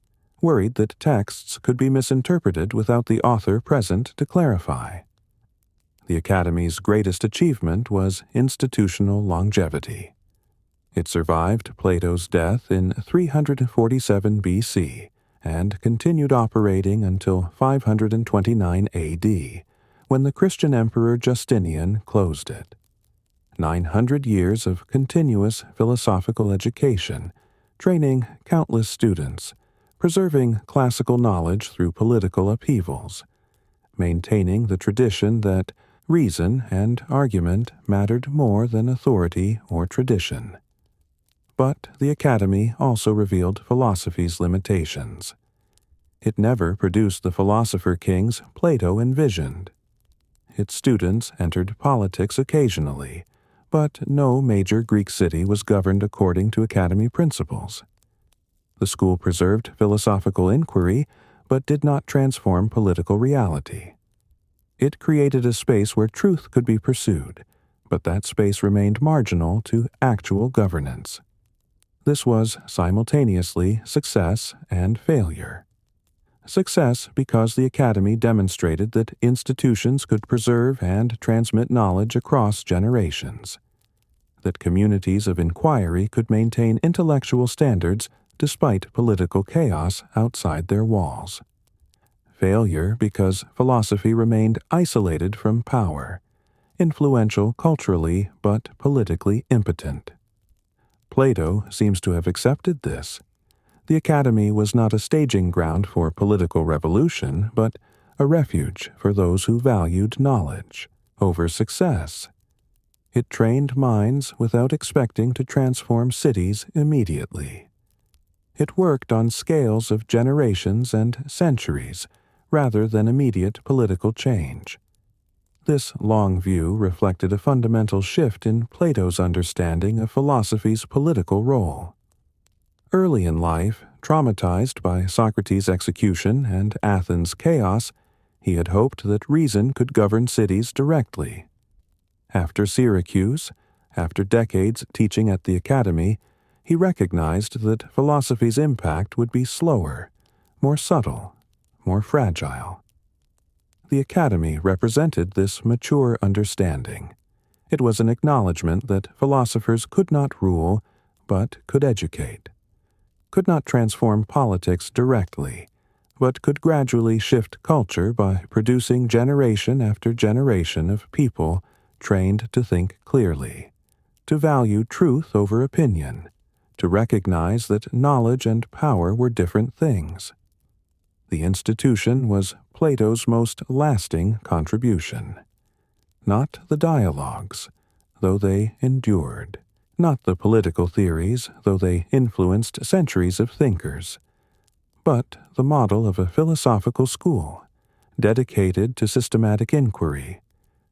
worried that texts could be misinterpreted without the author present to clarify. The Academy's greatest achievement was institutional longevity. It survived Plato's death in 347 BC and continued operating until 529 AD, when the Christian Emperor Justinian closed it. 900 years of continuous philosophical education, training countless students, preserving classical knowledge through political upheavals, maintaining the tradition that reason and argument mattered more than authority or tradition. But the Academy also revealed philosophy's limitations. It never produced the philosopher kings Plato envisioned. Its students entered politics occasionally, but no major Greek city was governed according to Academy principles. The school preserved philosophical inquiry, but did not transform political reality. It created a space where truth could be pursued, but that space remained marginal to actual governance. This was simultaneously success and failure. Success because the Academy demonstrated that institutions could preserve and transmit knowledge across generations, that communities of inquiry could maintain intellectual standards despite political chaos outside their walls. Failure because philosophy remained isolated from power, influential culturally but politically impotent. Plato seems to have accepted this. The Academy was not a staging ground for political revolution, but a refuge for those who valued knowledge over success. It trained minds without expecting to transform cities immediately. It worked on scales of generations and centuries rather than immediate political change. This long view reflected a fundamental shift in Plato's understanding of philosophy's political role. Early in life, traumatized by Socrates' execution and Athens' chaos, he had hoped that reason could govern cities directly. After Syracuse, after decades teaching at the Academy, he recognized that philosophy's impact would be slower, more subtle, more fragile. The Academy represented this mature understanding. It was an acknowledgement that philosophers could not rule, but could educate, could not transform politics directly, but could gradually shift culture by producing generation after generation of people trained to think clearly, to value truth over opinion, to recognize that knowledge and power were different things. The institution was Plato's most lasting contribution. Not the dialogues, though they endured. Not the political theories, though they influenced centuries of thinkers. But the model of a philosophical school, dedicated to systematic inquiry,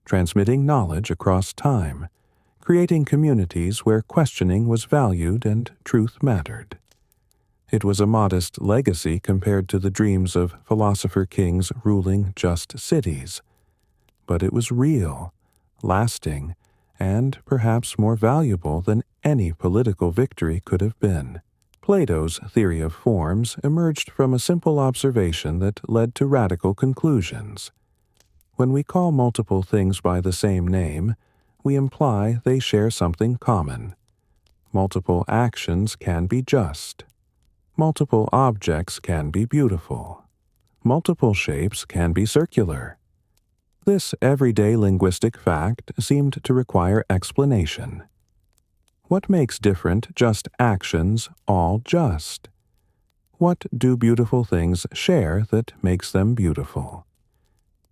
transmitting knowledge across time, creating communities where questioning was valued and truth mattered. It was a modest legacy compared to the dreams of philosopher kings ruling just cities. But it was real, lasting, and perhaps more valuable than any political victory could have been. Plato's theory of forms emerged from a simple observation that led to radical conclusions. When we call multiple things by the same name, we imply they share something common. Multiple actions can be just. Multiple objects can be beautiful. Multiple shapes can be circular. This everyday linguistic fact seemed to require explanation. What makes different just actions all just? What do beautiful things share that makes them beautiful?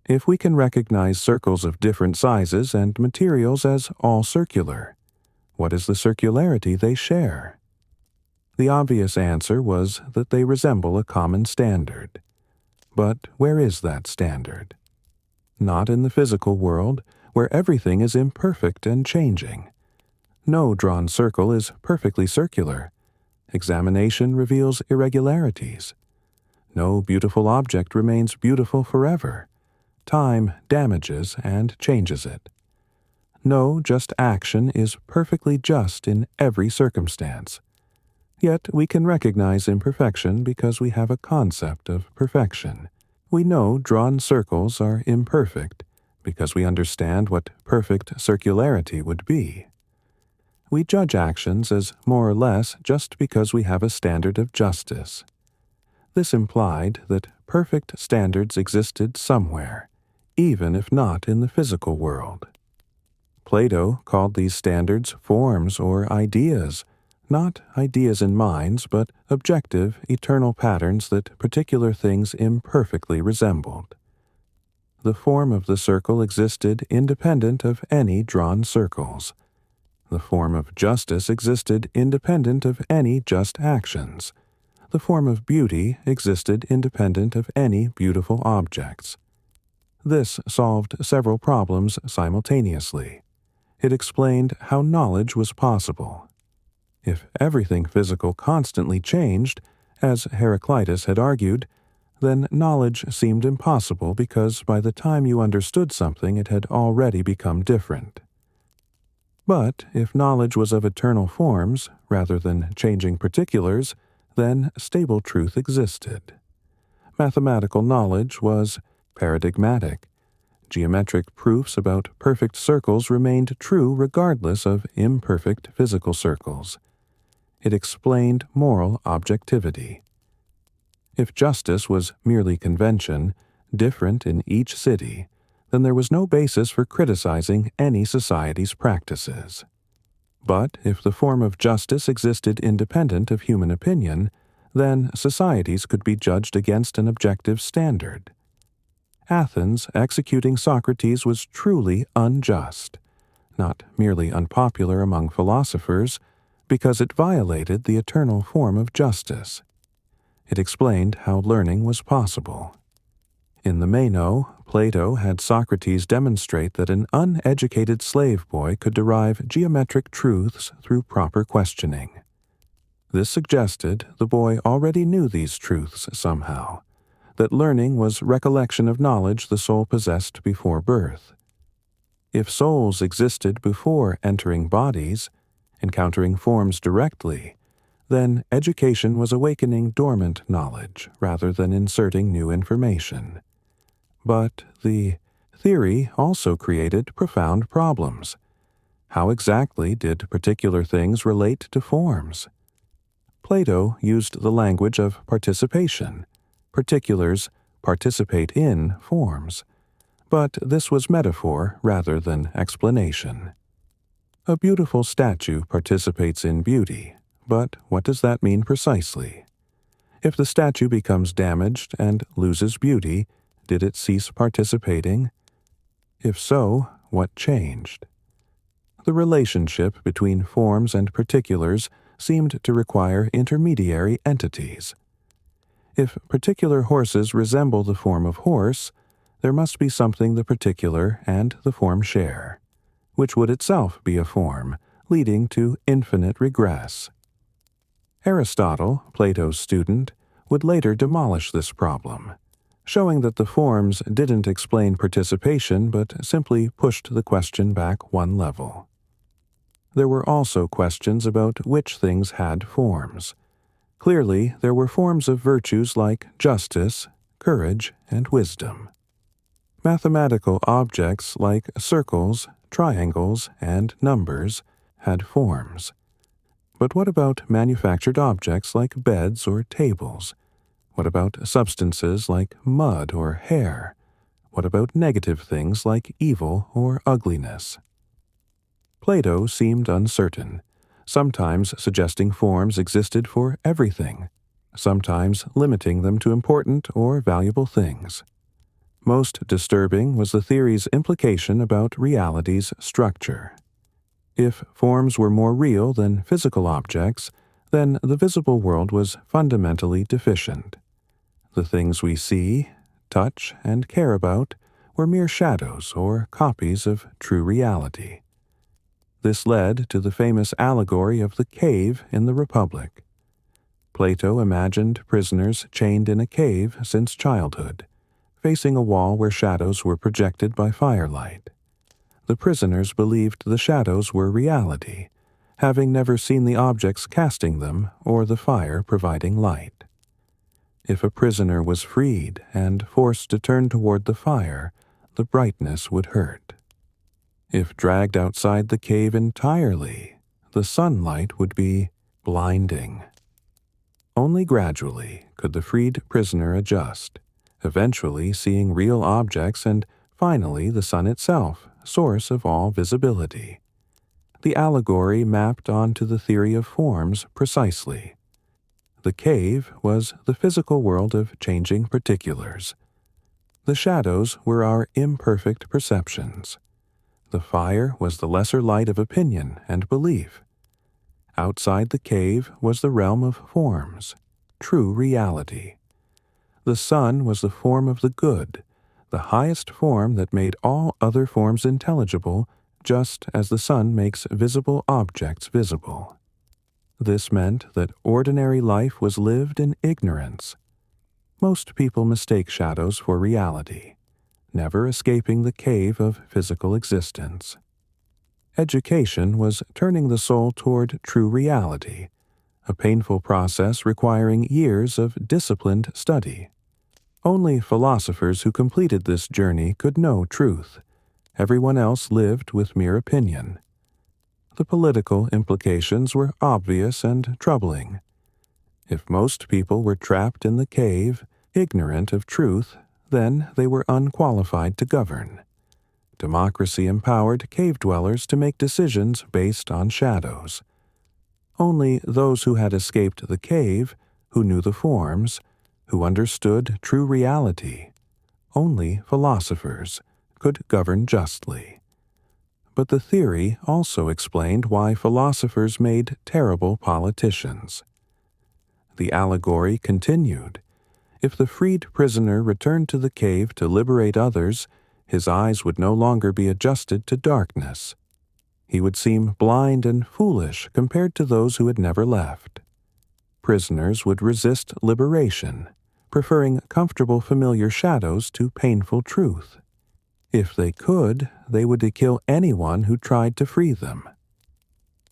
If we can recognize circles of different sizes and materials as all circular, what is the circularity they share? The obvious answer was that they resemble a common standard. But where is that standard? Not in the physical world, where everything is imperfect and changing. No drawn circle is perfectly circular. Examination reveals irregularities. No beautiful object remains beautiful forever. Time damages and changes it. No just action is perfectly just in every circumstance. Yet we can recognize imperfection because we have a concept of perfection. We know drawn circles are imperfect because we understand what perfect circularity would be. We judge actions as more or less just because we have a standard of justice. This implied that perfect standards existed somewhere, even if not in the physical world. Plato called these standards forms or ideas, not ideas in minds, but objective, eternal patterns that particular things imperfectly resembled. The form of the circle existed independent of any drawn circles. The form of justice existed independent of any just actions. The form of beauty existed independent of any beautiful objects. This solved several problems simultaneously. It explained how knowledge was possible. If everything physical constantly changed, as Heraclitus had argued, then knowledge seemed impossible because by the time you understood something it had already become different. But if knowledge was of eternal forms, rather than changing particulars, then stable truth existed. Mathematical knowledge was paradigmatic. Geometric proofs about perfect circles remained true regardless of imperfect physical circles. It explained moral objectivity. If justice was merely convention, different in each city, then there was no basis for criticizing any society's practices. But if the form of justice existed independent of human opinion, then societies could be judged against an objective standard. Athens executing Socrates was truly unjust, not merely unpopular among philosophers, because it violated the eternal form of justice. It explained how learning was possible. In the Meno, Plato had Socrates demonstrate that an uneducated slave boy could derive geometric truths through proper questioning. This suggested the boy already knew these truths somehow, that learning was recollection of knowledge the soul possessed before birth. If souls existed before entering bodies, encountering forms directly, then education was awakening dormant knowledge rather than inserting new information. But the theory also created profound problems. How exactly did particular things relate to forms? Plato used the language of participation. Particulars participate in forms. But this was metaphor rather than explanation. A beautiful statue participates in beauty, but what does that mean precisely? If the statue becomes damaged and loses beauty, did it cease participating? If so, what changed? The relationship between forms and particulars seemed to require intermediary entities. If particular horses resemble the form of horse, there must be something the particular and the form share, which would itself be a form, leading to infinite regress. Aristotle, Plato's student, would later demolish this problem, showing that the forms didn't explain participation but simply pushed the question back one level. There were also questions about which things had forms. Clearly, there were forms of virtues like justice, courage, and wisdom. Mathematical objects like circles, triangles, and numbers had forms. But what about manufactured objects like beds or tables? What about substances like mud or hair? What about negative things like evil or ugliness? Plato seemed uncertain, sometimes suggesting forms existed for everything, sometimes limiting them to important or valuable things. Most disturbing was the theory's implication about reality's structure. If forms were more real than physical objects, then the visible world was fundamentally deficient. The things we see, touch, and care about were mere shadows or copies of true reality. This led to the famous allegory of the cave in the Republic. Plato imagined prisoners chained in a cave since childhood, facing a wall where shadows were projected by firelight. The prisoners believed the shadows were reality, having never seen the objects casting them or the fire providing light. If a prisoner was freed and forced to turn toward the fire, the brightness would hurt. If dragged outside the cave entirely, the sunlight would be blinding. Only gradually could the freed prisoner adjust, eventually seeing real objects and finally the sun itself, source of all visibility. The allegory mapped onto the theory of forms precisely. The cave was the physical world of changing particulars. The shadows were our imperfect perceptions. The fire was the lesser light of opinion and belief. Outside the cave was the realm of forms, true reality. The sun was the form of the good, the highest form that made all other forms intelligible, just as the sun makes visible objects visible. This meant that ordinary life was lived in ignorance. Most people mistake shadows for reality, never escaping the cave of physical existence. Education was turning the soul toward true reality, a painful process requiring years of disciplined study. Only philosophers who completed this journey could know truth. Everyone else lived with mere opinion. The political implications were obvious and troubling. If most people were trapped in the cave, ignorant of truth, then they were unqualified to govern. Democracy empowered cave-dwellers to make decisions based on shadows. Only those who had escaped the cave, who knew the forms, who understood true reality, only philosophers, could govern justly. But the theory also explained why philosophers made terrible politicians. The allegory continued. If the freed prisoner returned to the cave to liberate others, his eyes would no longer be adjusted to darkness. He would seem blind and foolish compared to those who had never left. Prisoners would resist liberation, preferring comfortable familiar shadows to painful truth. If they could, they would kill anyone who tried to free them.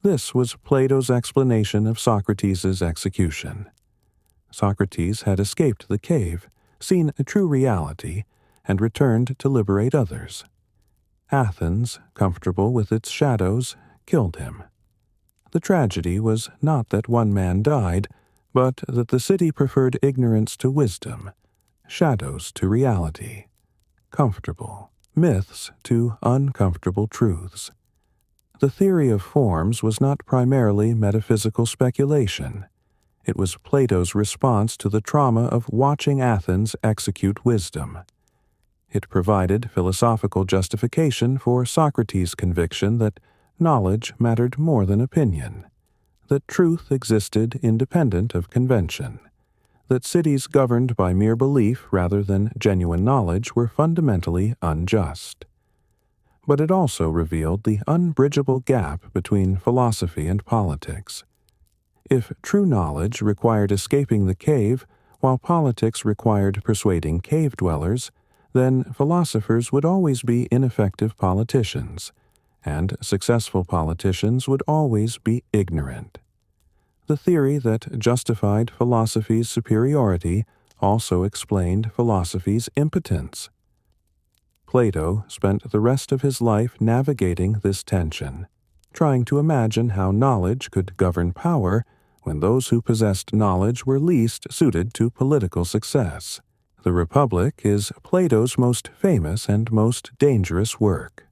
This was Plato's explanation of Socrates' execution. Socrates had escaped the cave, seen a true reality, and returned to liberate others. Athens, comfortable with its shadows, killed him. The tragedy was not that one man died, but that the city preferred ignorance to wisdom, shadows to reality, comfortable myths to uncomfortable truths. The theory of forms was not primarily metaphysical speculation. It was Plato's response to the trauma of watching Athens execute wisdom. It provided philosophical justification for Socrates' conviction that knowledge mattered more than opinion, that truth existed independent of convention, that cities governed by mere belief rather than genuine knowledge were fundamentally unjust. But it also revealed the unbridgeable gap between philosophy and politics. If true knowledge required escaping the cave, while politics required persuading cave-dwellers, then philosophers would always be ineffective politicians, and successful politicians would always be ignorant. The theory that justified philosophy's superiority also explained philosophy's impotence. Plato spent the rest of his life navigating this tension, trying to imagine how knowledge could govern power when those who possessed knowledge were least suited to political success. The Republic is Plato's most famous and most dangerous work.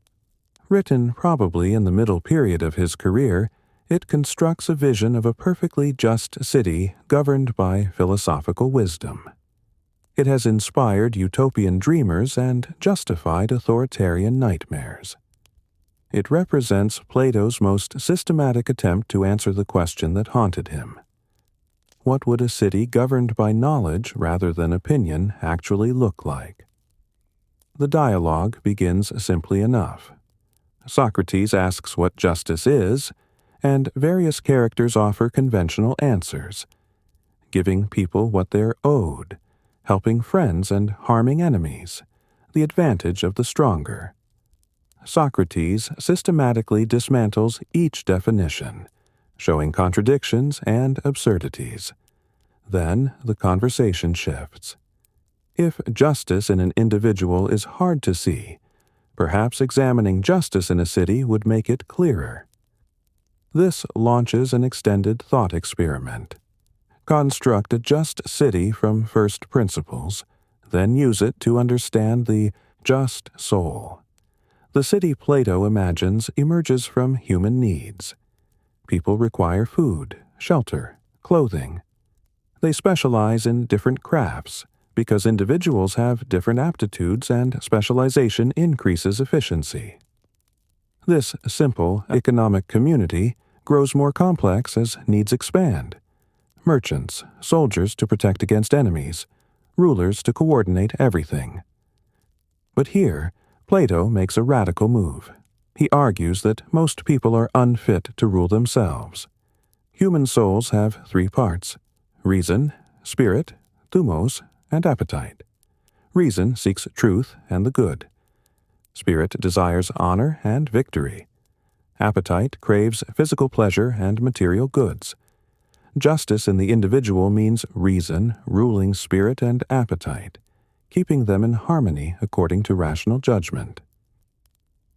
Written probably in the middle period of his career, it constructs a vision of a perfectly just city governed by philosophical wisdom. It has inspired utopian dreamers and justified authoritarian nightmares. It represents Plato's most systematic attempt to answer the question that haunted him. What would a city governed by knowledge rather than opinion actually look like? The dialogue begins simply enough. Socrates asks what justice is, and various characters offer conventional answers, giving people what they're owed, helping friends and harming enemies, the advantage of the stronger. Socrates systematically dismantles each definition, showing contradictions and absurdities. Then the conversation shifts. If justice in an individual is hard to see, perhaps examining justice in a city would make it clearer. This launches an extended thought experiment. Construct a just city from first principles, then use it to understand the just soul. The city Plato imagines emerges from human needs. People require food, shelter, clothing. They specialize in different crafts, because individuals have different aptitudes and specialization increases efficiency. This simple economic community grows more complex as needs expand. Merchants, soldiers to protect against enemies, rulers to coordinate everything. But here, Plato makes a radical move. He argues that most people are unfit to rule themselves. Human souls have three parts: reason, spirit, thumos, and appetite. Reason seeks truth and the good. Spirit desires honor and victory. Appetite craves physical pleasure and material goods. Justice in the individual means reason ruling spirit and appetite, keeping them in harmony according to rational judgment.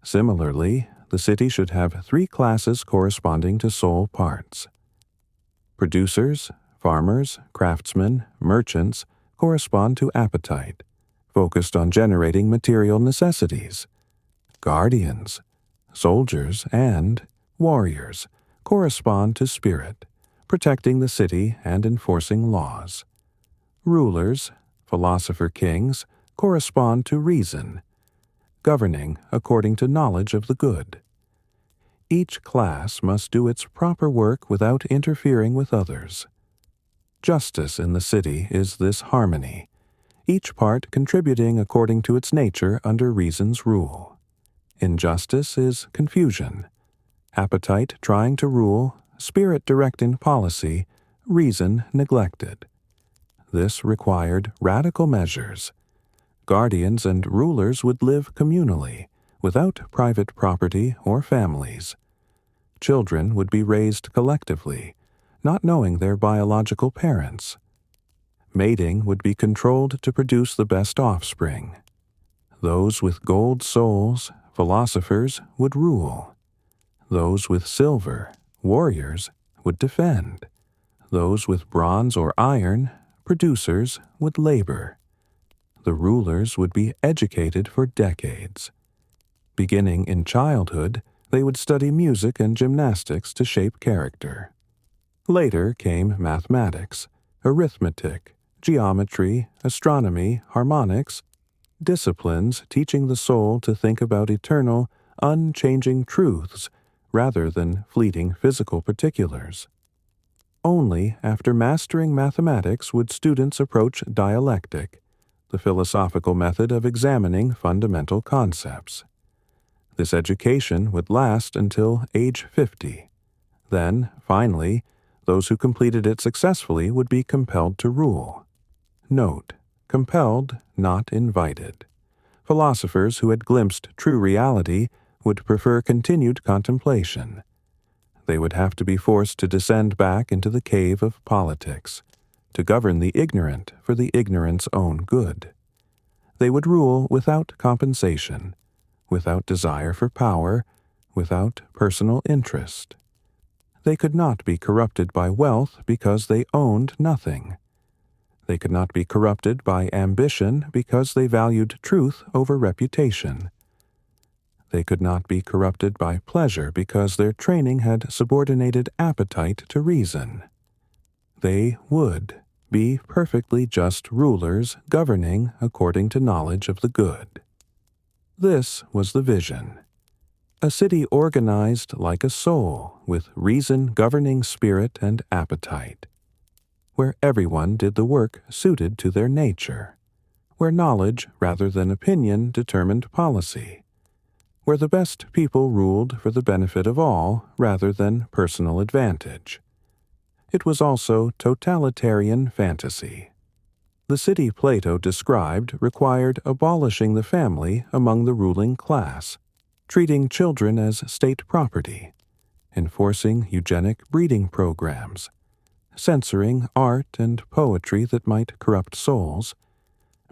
Similarly, the city should have three classes corresponding to soul parts. Producers, farmers, craftsmen, merchants correspond to appetite, focused on generating material necessities. Guardians, soldiers, and warriors correspond to spirit, protecting the city and enforcing laws. Rulers, philosopher kings, correspond to reason, governing according to knowledge of the good. Each class must do its proper work without interfering with others. Justice in the city is this harmony, each part contributing according to its nature under reason's rule. Injustice is confusion, appetite trying to rule, spirit directing policy, reason neglected. This required radical measures. Guardians and rulers would live communally, without private property or families. Children would be raised collectively, not knowing their biological parents. Mating would be controlled to produce the best offspring. Those with gold souls, philosophers, would rule. Those with silver, warriors, would defend. Those with bronze or iron, producers, would labor. The rulers would be educated for decades. Beginning in childhood, they would study music and gymnastics to shape character. Later came mathematics, arithmetic, geometry, astronomy, harmonics, disciplines teaching the soul to think about eternal, unchanging truths rather than fleeting physical particulars. Only after mastering mathematics would students approach dialectic, the philosophical method of examining fundamental concepts. This education would last until age 50. Then, finally, those who completed it successfully would be compelled to rule. Note: compelled, not invited. Philosophers who had glimpsed true reality would prefer continued contemplation. They would have to be forced to descend back into the cave of politics, to govern the ignorant for the ignorant's own good. They would rule without compensation, without desire for power, without personal interest. They could not be corrupted by wealth because they owned nothing. They could not be corrupted by ambition because they valued truth over reputation. They could not be corrupted by pleasure because their training had subordinated appetite to reason. They would be perfectly just rulers governing according to knowledge of the good. This was the vision. A city organized like a soul, with reason governing spirit and appetite, where everyone did the work suited to their nature, where knowledge rather than opinion determined policy, where the best people ruled for the benefit of all rather than personal advantage. It was also totalitarian fantasy. The city Plato described required abolishing the family among the ruling class, treating children as state property, enforcing eugenic breeding programs, censoring art and poetry that might corrupt souls,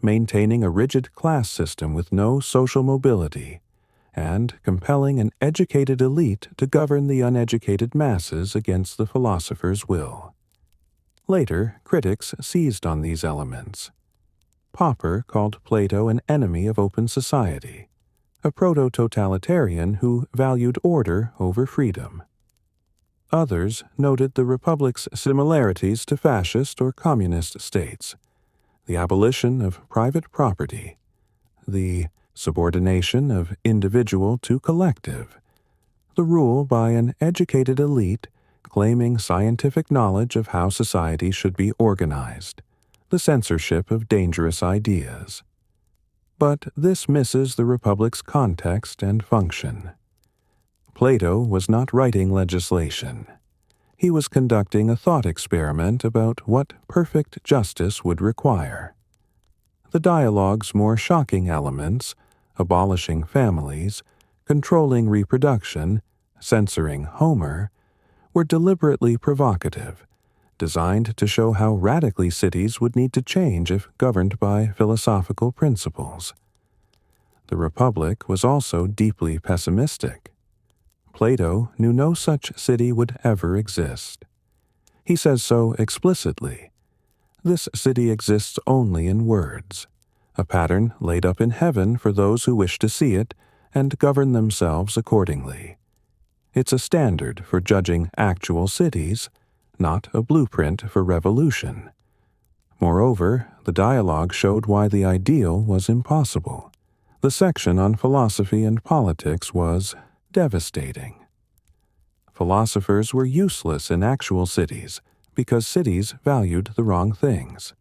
maintaining a rigid class system with no social mobility, and compelling an educated elite to govern the uneducated masses against the philosopher's will. Later, critics seized on these elements. Popper called Plato an enemy of open society, a proto-totalitarian who valued order over freedom. Others noted the republic's similarities to fascist or communist states. the abolition of private property, the subordination of individual to collective, the rule by an educated elite claiming scientific knowledge of how society should be organized, the censorship of dangerous ideas. But this misses the Republic's context and function. Plato was not writing legislation. He was conducting a thought experiment about what perfect justice would require. The dialogue's more shocking elements, abolishing families, controlling reproduction, censoring Homer, were deliberately provocative, designed to show how radically cities would need to change if governed by philosophical principles. The Republic was also deeply pessimistic. Plato knew no such city would ever exist. He says so explicitly. This city exists only in words, a pattern laid up in heaven for those who wish to see it and govern themselves accordingly. It's a standard for judging actual cities, not a blueprint for revolution. Moreover, the dialogue showed why the ideal was impossible. The section on philosophy and politics was devastating. Philosophers were useless in actual cities because cities valued the wrong things.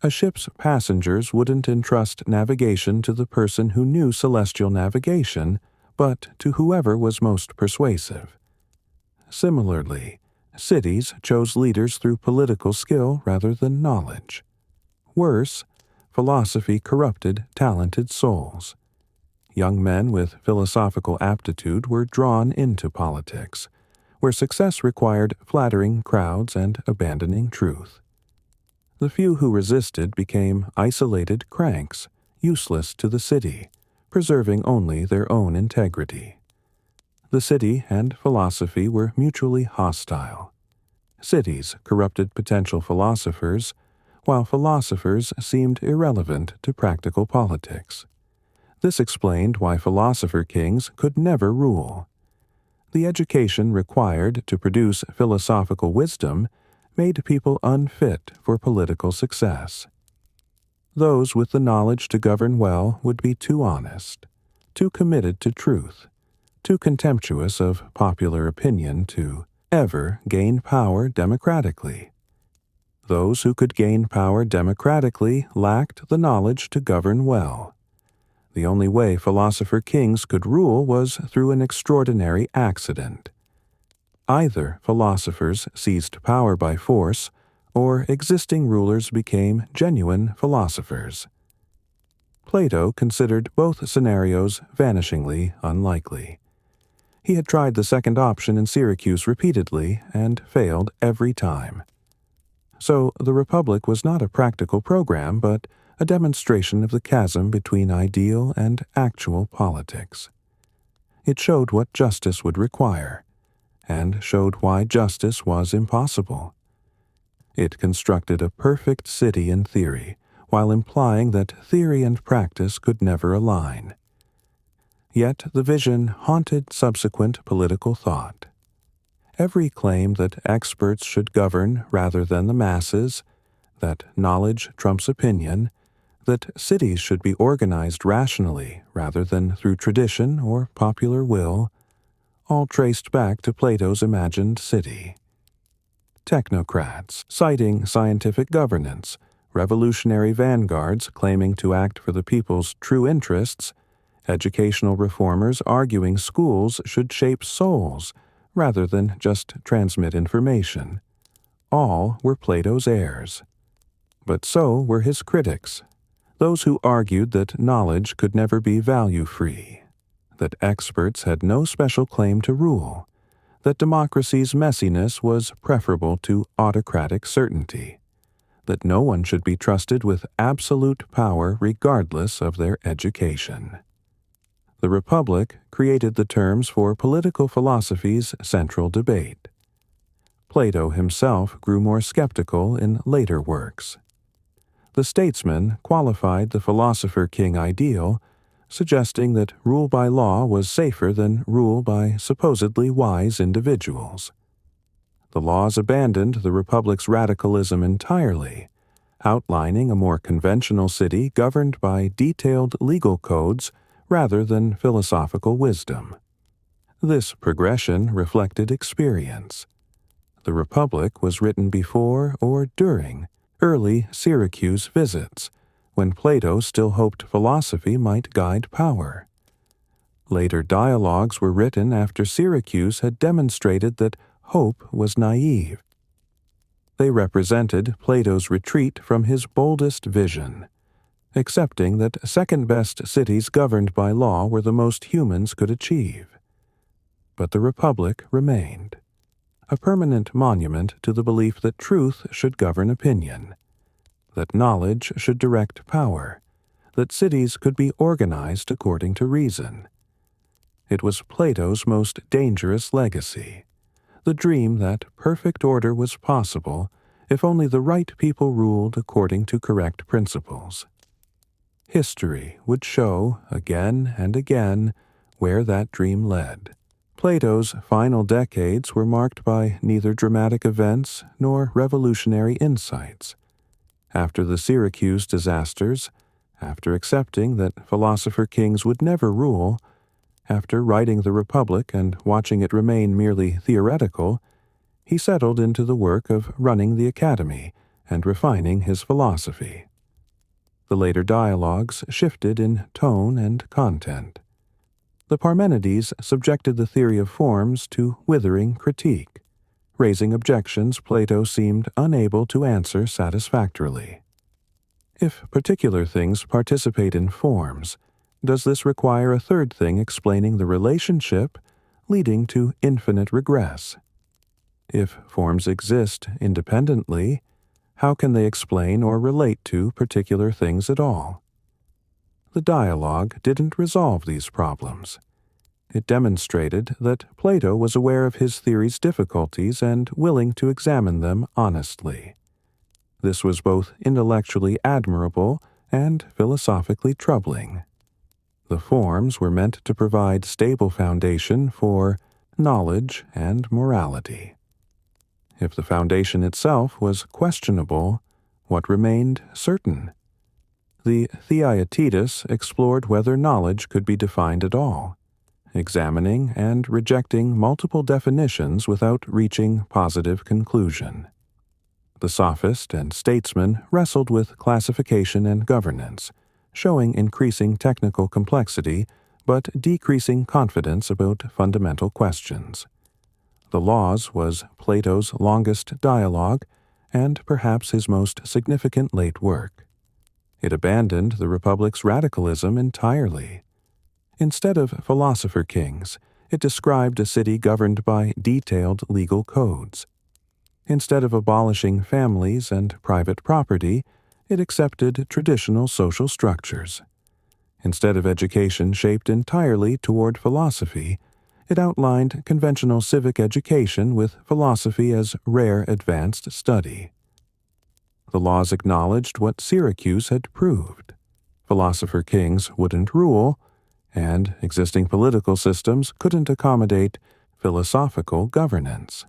A ship's passengers wouldn't entrust navigation to the person who knew celestial navigation, but to whoever was most persuasive. Similarly, cities chose leaders through political skill rather than knowledge. Worse, philosophy corrupted talented souls. Young men with philosophical aptitude were drawn into politics, where success required flattering crowds and abandoning truth. The few who resisted became isolated cranks, useless to the city, preserving only their own integrity. The city and philosophy were mutually hostile. Cities corrupted potential philosophers, while philosophers seemed irrelevant to practical politics. This explained why philosopher kings could never rule. The education required to produce philosophical wisdom made people unfit for political success. Those with the knowledge to govern well would be too honest, too committed to truth, too contemptuous of popular opinion to ever gain power democratically. Those who could gain power democratically lacked the knowledge to govern well. The only way philosopher kings could rule was through an extraordinary accident. Either philosophers seized power by force, or existing rulers became genuine philosophers. Plato considered both scenarios vanishingly unlikely. He had tried the second option in Syracuse repeatedly and failed every time. So the Republic was not a practical program, but a demonstration of the chasm between ideal and actual politics. It showed what justice would require, and showed why justice was impossible. It constructed a perfect city in theory, while implying that theory and practice could never align. Yet the vision haunted subsequent political thought. Every claim that experts should govern rather than the masses, that knowledge trumps opinion, that cities should be organized rationally rather than through tradition or popular will, all traced back to Plato's imagined city. Technocrats citing scientific governance, revolutionary vanguards claiming to act for the people's true interests, educational reformers arguing schools should shape souls rather than just transmit information. All were Plato's heirs. But so were his critics, those who argued that knowledge could never be value-free, that experts had no special claim to rule, that democracy's messiness was preferable to autocratic certainty, that no one should be trusted with absolute power regardless of their education. The Republic created the terms for political philosophy's central debate. Plato himself grew more skeptical in later works. The statesman qualified the philosopher-king ideal, suggesting that rule by law was safer than rule by supposedly wise individuals. The laws abandoned the Republic's radicalism entirely, outlining a more conventional city governed by detailed legal codes rather than philosophical wisdom. This progression reflected experience. The Republic was written before or during early Syracuse visits, when Plato still hoped philosophy might guide power. Later dialogues were written after Syracuse had demonstrated that hope was naive. They represented Plato's retreat from his boldest vision, accepting that second-best cities governed by law were the most humans could achieve. But the Republic remained, a permanent monument to the belief that truth should govern opinion, that knowledge should direct power, that cities could be organized according to reason. It was Plato's most dangerous legacy, the dream that perfect order was possible if only the right people ruled according to correct principles. History would show, again and again, where that dream led. Plato's final decades were marked by neither dramatic events nor revolutionary insights. After the Syracuse disasters, after accepting that philosopher kings would never rule, after writing the Republic and watching it remain merely theoretical, he settled into the work of running the academy and refining his philosophy. The later dialogues shifted in tone and content. The Parmenides subjected the theory of forms to withering critique, raising objections Plato seemed unable to answer satisfactorily. If particular things participate in forms, does this require a third thing explaining the relationship, leading to infinite regress? If forms exist independently, how can they explain or relate to particular things at all? The dialogue didn't resolve these problems. It demonstrated that Plato was aware of his theory's difficulties and willing to examine them honestly. This was both intellectually admirable and philosophically troubling. The forms were meant to provide stable foundation for knowledge and morality. If the foundation itself was questionable, what remained certain? The Theaetetus explored whether knowledge could be defined at all, examining and rejecting multiple definitions without reaching positive conclusion. The sophist and statesman wrestled with classification and governance, showing increasing technical complexity but decreasing confidence about fundamental questions. The Laws was Plato's longest dialogue and perhaps his most significant late work. It abandoned the Republic's radicalism entirely. Instead of philosopher kings, it described a city governed by detailed legal codes. Instead of abolishing families and private property, it accepted traditional social structures. Instead of education shaped entirely toward philosophy, it outlined conventional civic education with philosophy as rare advanced study. The Laws acknowledged what Syracuse had proved. Philosopher kings wouldn't rule, and existing political systems couldn't accommodate philosophical governance.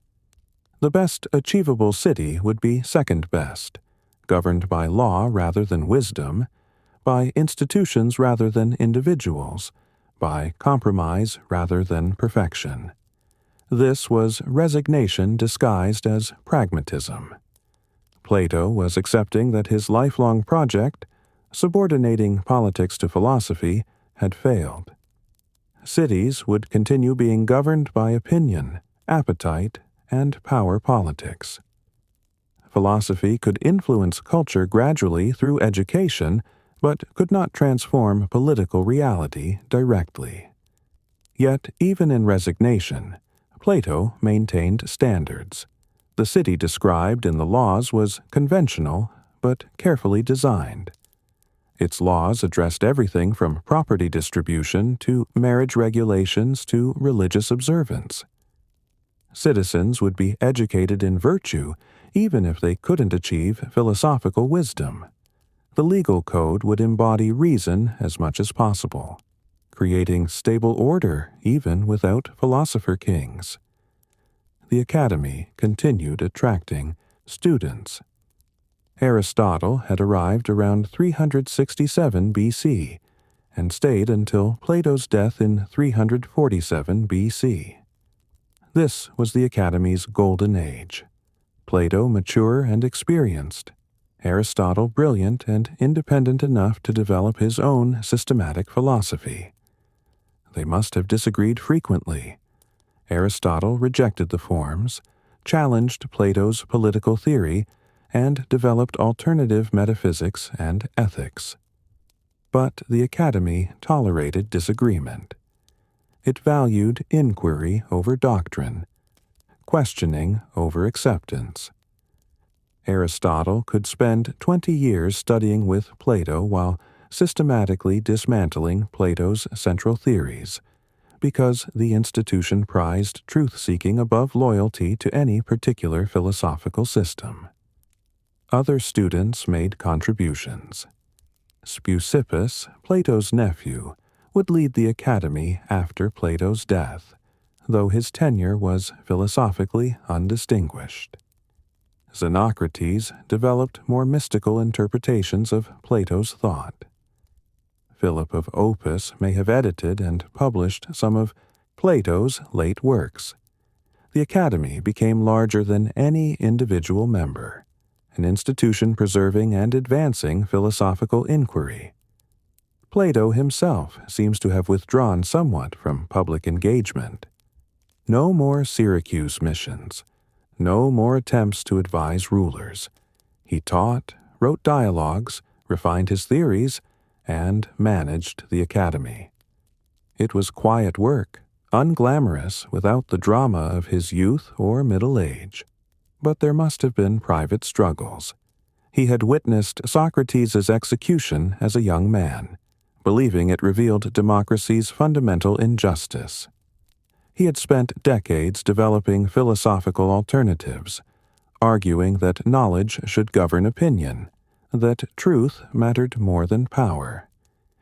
The best achievable city would be second best, governed by law rather than wisdom, by institutions rather than individuals, by compromise rather than perfection. This was resignation disguised as pragmatism. Plato was accepting that his lifelong project, subordinating politics to philosophy, had failed. Cities would continue being governed by opinion, appetite, and power politics. Philosophy could influence culture gradually through education, but could not transform political reality directly. Yet, even in resignation, Plato maintained standards. The city described in the Laws was conventional, but carefully designed. Its laws addressed everything from property distribution to marriage regulations to religious observance. Citizens would be educated in virtue even if they couldn't achieve philosophical wisdom. The legal code would embody reason as much as possible, creating stable order even without philosopher kings. The academy continued attracting students. Aristotle had arrived around 367 BC and stayed until Plato's death in 347 BC. This was the Academy's golden age. Plato mature and experienced, Aristotle brilliant and independent enough to develop his own systematic philosophy. They must have disagreed frequently. Aristotle rejected the forms, challenged Plato's political theory, and developed alternative metaphysics and ethics. But the Academy tolerated disagreement. It valued inquiry over doctrine, questioning over acceptance. Aristotle could spend 20 years studying with Plato while systematically dismantling Plato's central theories, because the institution prized truth-seeking above loyalty to any particular philosophical system. Other students made contributions. Speusippus, Plato's nephew, would lead the Academy after Plato's death, though his tenure was philosophically undistinguished. Xenocrates developed more mystical interpretations of Plato's thought. Philip of Opus may have edited and published some of Plato's late works. The Academy became larger than any individual member, an institution preserving and advancing philosophical inquiry. Plato himself seems to have withdrawn somewhat from public engagement. No more Syracuse missions, no more attempts to advise rulers. He taught, wrote dialogues, refined his theories, and managed the Academy. It was quiet work, unglamorous without the drama of his youth or middle age. But there must have been private struggles. He had witnessed Socrates' execution as a young man, believing it revealed democracy's fundamental injustice. He had spent decades developing philosophical alternatives, arguing that knowledge should govern opinion, that truth mattered more than power.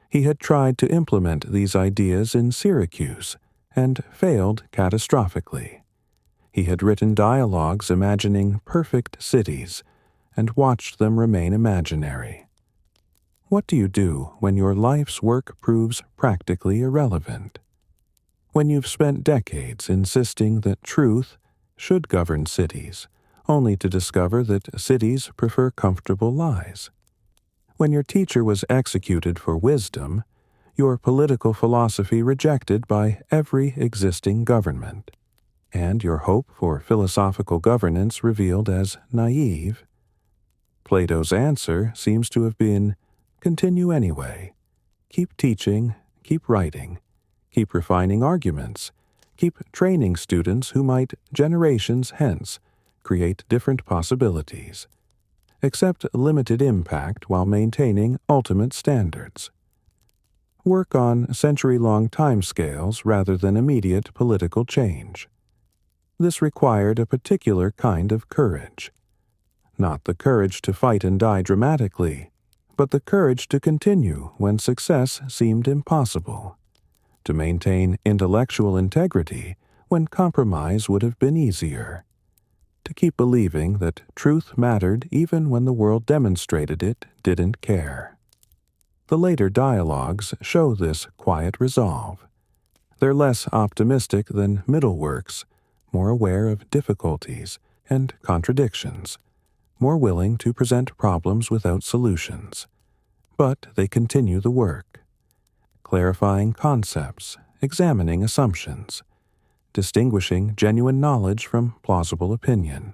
He had tried to implement these ideas in Syracuse and failed catastrophically. He had written dialogues imagining perfect cities and watched them remain imaginary. What do you do when your life's work proves practically irrelevant? When you've spent decades insisting that truth should govern cities, only to discover that cities prefer comfortable lies? When your teacher was executed for wisdom, your political philosophy rejected by every existing government, and your hope for philosophical governance revealed as naive? Plato's answer seems to have been, continue anyway. Keep teaching, keep writing, keep refining arguments, keep training students who might, generations hence, create different possibilities. Accept limited impact while maintaining ultimate standards. Work on century-long timescales rather than immediate political change. This required a particular kind of courage. Not the courage to fight and die dramatically, but the courage to continue when success seemed impossible, to maintain intellectual integrity when compromise would have been easier, to keep believing that truth mattered even when the world demonstrated it didn't care. The later dialogues show this quiet resolve. They're less optimistic than middle works, more aware of difficulties and contradictions, more willing to present problems without solutions. But they continue the work, clarifying concepts, examining assumptions, distinguishing genuine knowledge from plausible opinion.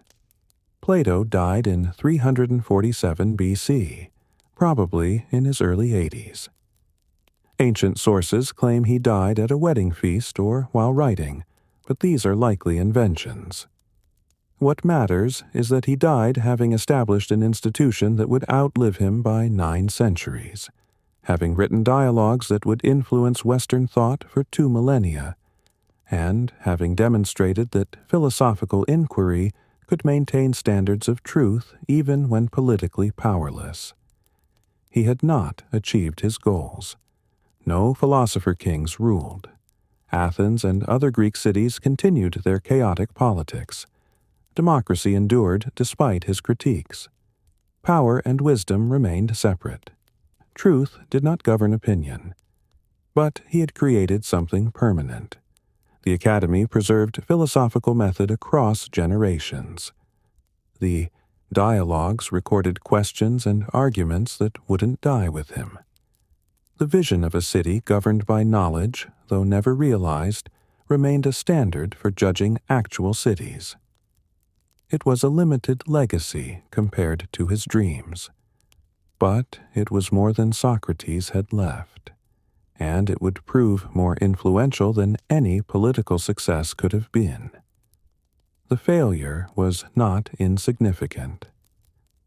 Plato died in 347 BC, probably in his early 80s. Ancient sources claim he died at a wedding feast or while writing, but these are likely inventions. What matters is that he died having established an institution that would outlive him by 9 centuries, having written dialogues that would influence Western thought for 2 millennia, and having demonstrated that philosophical inquiry could maintain standards of truth even when politically powerless. He had not achieved his goals. No philosopher kings ruled. Athens and other Greek cities continued their chaotic politics. Democracy endured despite his critiques. power and wisdom remained separate. Truth did not govern opinion. But he had created something permanent. The Academy preserved philosophical method across generations. The dialogues recorded questions and arguments that wouldn't die with him. The vision of a city governed by knowledge, though never realized, remained a standard for judging actual cities. It was a limited legacy compared to his dreams. But it was more than Socrates had left, and it would prove more influential than any political success could have been. The failure was not insignificant,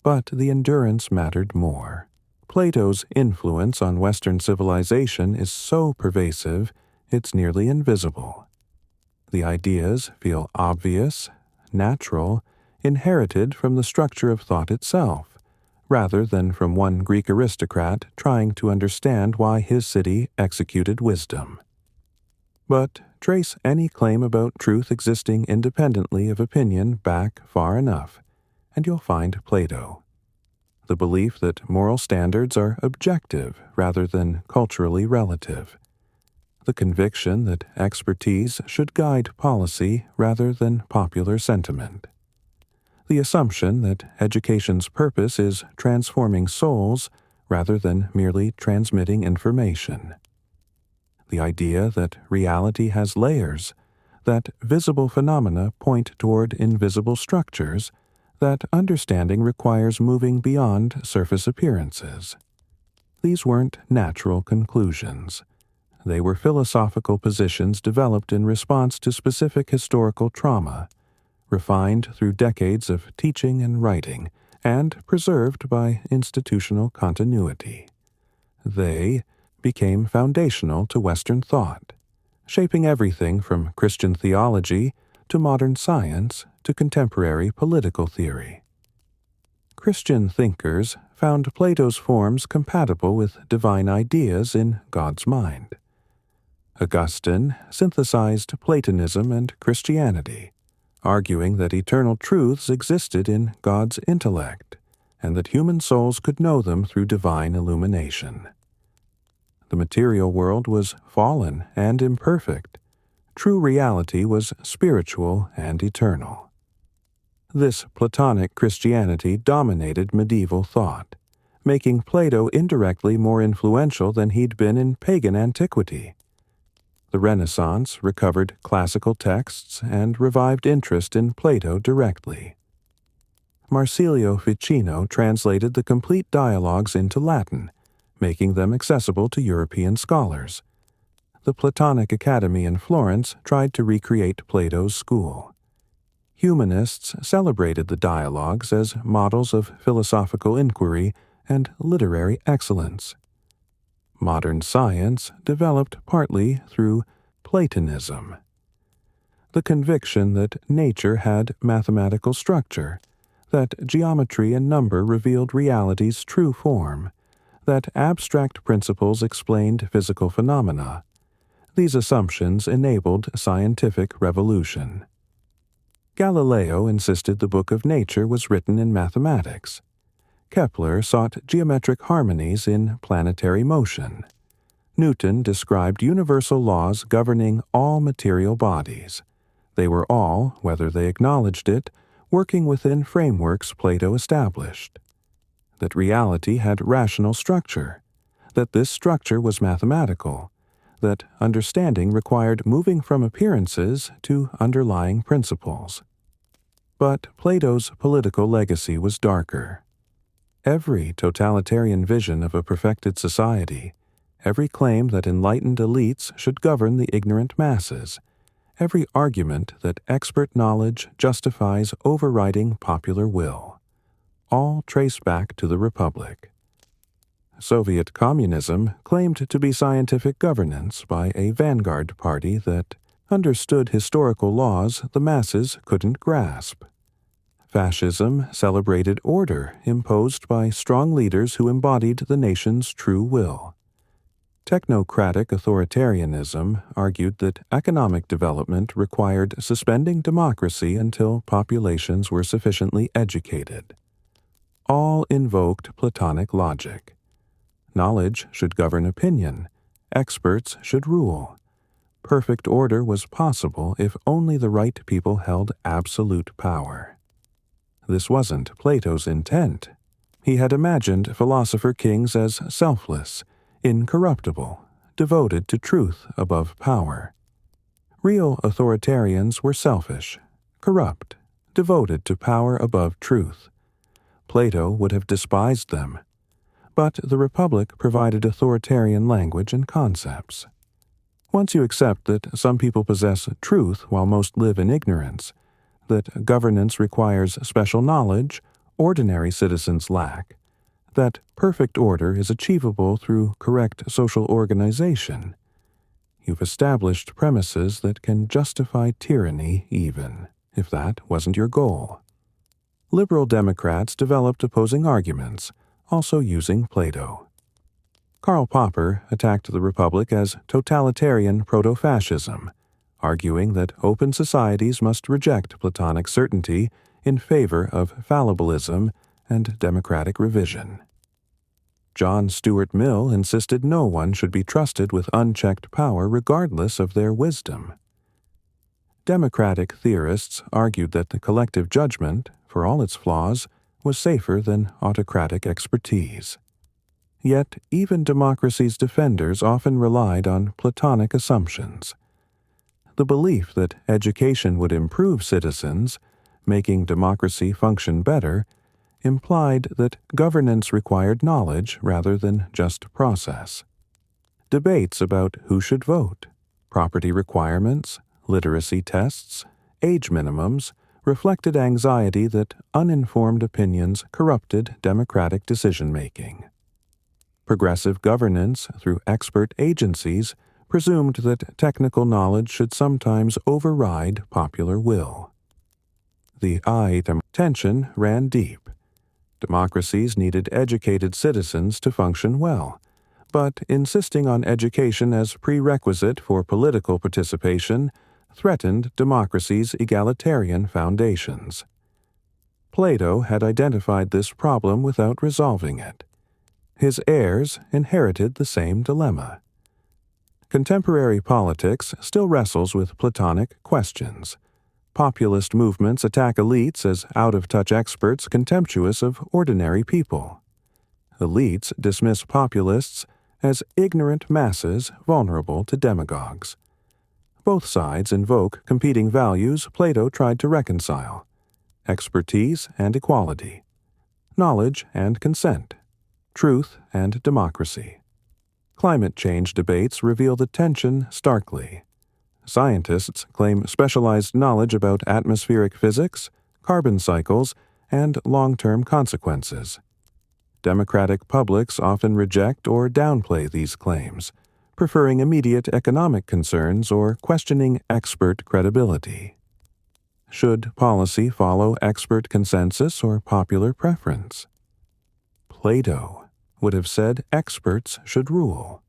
but the endurance mattered more. Plato's influence on Western civilization is so pervasive, it's nearly invisible. The ideas feel obvious, natural, inherited from the structure of thought itself, rather than from one Greek aristocrat trying to understand why his city executed wisdom. But trace any claim about truth existing independently of opinion back far enough, and you'll find Plato. The belief that moral standards are objective rather than culturally relative. The conviction that expertise should guide policy rather than popular sentiment. The assumption that education's purpose is transforming souls rather than merely transmitting information. The idea that reality has layers, that visible phenomena point toward invisible structures, that understanding requires moving beyond surface appearances. These weren't natural conclusions. They were philosophical positions developed in response to specific historical trauma, refined through decades of teaching and writing, and preserved by institutional continuity. They became foundational to Western thought, shaping everything from Christian theology to modern science to contemporary political theory. Christian thinkers found Plato's forms compatible with divine ideas in God's mind. Augustine synthesized Platonism and Christianity, arguing that eternal truths existed in God's intellect, and that human souls could know them through divine illumination. The material world was fallen and imperfect. True reality was spiritual and eternal. This Platonic Christianity dominated medieval thought, making Plato indirectly more influential than he'd been in pagan antiquity. The Renaissance recovered classical texts and revived interest in Plato directly. Marsilio Ficino translated the complete dialogues into Latin, making them accessible to European scholars. The Platonic Academy in Florence tried to recreate Plato's school. Humanists celebrated the dialogues as models of philosophical inquiry and literary excellence. Modern science developed partly through Platonism. The conviction that nature had mathematical structure, that geometry and number revealed reality's true form, that abstract principles explained physical phenomena. These assumptions enabled scientific revolution. Galileo insisted the book of nature was written in mathematics. Kepler sought geometric harmonies in planetary motion. Newton described universal laws governing all material bodies. They were all, whether they acknowledged it, working within frameworks Plato established. That reality had rational structure, that this structure was mathematical, that understanding required moving from appearances to underlying principles. But Plato's political legacy was darker. Every totalitarian vision of a perfected society, every claim that enlightened elites should govern the ignorant masses, every argument that expert knowledge justifies overriding popular will, all trace back to the Republic. Soviet communism claimed to be scientific governance by a vanguard party that understood historical laws the masses couldn't grasp. Fascism celebrated order imposed by strong leaders who embodied the nation's true will. Technocratic authoritarianism argued that economic development required suspending democracy until populations were sufficiently educated. all invoked Platonic logic. Knowledge should govern opinion. Experts should rule. Perfect order was possible if only the right people held absolute power. This wasn't Plato's intent. He had imagined philosopher kings as selfless, incorruptible, devoted to truth above power. Real authoritarians were selfish, corrupt, devoted to power above truth. Plato would have despised them. But the Republic provided authoritarian language and concepts. Once you accept that some people possess truth while most live in ignorance, that governance requires special knowledge ordinary citizens lack, that perfect order is achievable through correct social organization, you've established premises that can justify tyranny even if that wasn't your goal. Liberal Democrats developed opposing arguments, also using Plato. Karl Popper attacked the Republic as totalitarian proto-fascism, arguing that open societies must reject Platonic certainty in favor of fallibilism and democratic revision. John Stuart Mill insisted no one should be trusted with unchecked power regardless of their wisdom. Democratic theorists argued that the collective judgment, for all its flaws, was safer than autocratic expertise. Yet even democracy's defenders often relied on Platonic assumptions. The belief that education would improve citizens, making democracy function better, implied that governance required knowledge rather than just process. Debates about who should vote, property requirements, literacy tests, age minimums reflected anxiety that uninformed opinions corrupted democratic decision-making. Progressive governance through expert agencies presumed that technical knowledge should sometimes override popular will. The tension ran deep. Democracies needed educated citizens to function well, but insisting on education as prerequisite for political participation threatened democracy's egalitarian foundations. Plato had identified this problem without resolving it. His heirs inherited the same dilemma. Contemporary politics still wrestles with Platonic questions. Populist movements attack elites as out-of-touch experts contemptuous of ordinary people. Elites dismiss populists as ignorant masses vulnerable to demagogues. Both sides invoke competing values Plato tried to reconcile: expertise and equality, knowledge and consent, truth and democracy. Climate change debates reveal the tension starkly. Scientists claim specialized knowledge about atmospheric physics, carbon cycles, and long-term consequences. Democratic publics often reject or downplay these claims, preferring immediate economic concerns or questioning expert credibility. Should policy follow expert consensus or popular preference? Plato would have said experts should rule.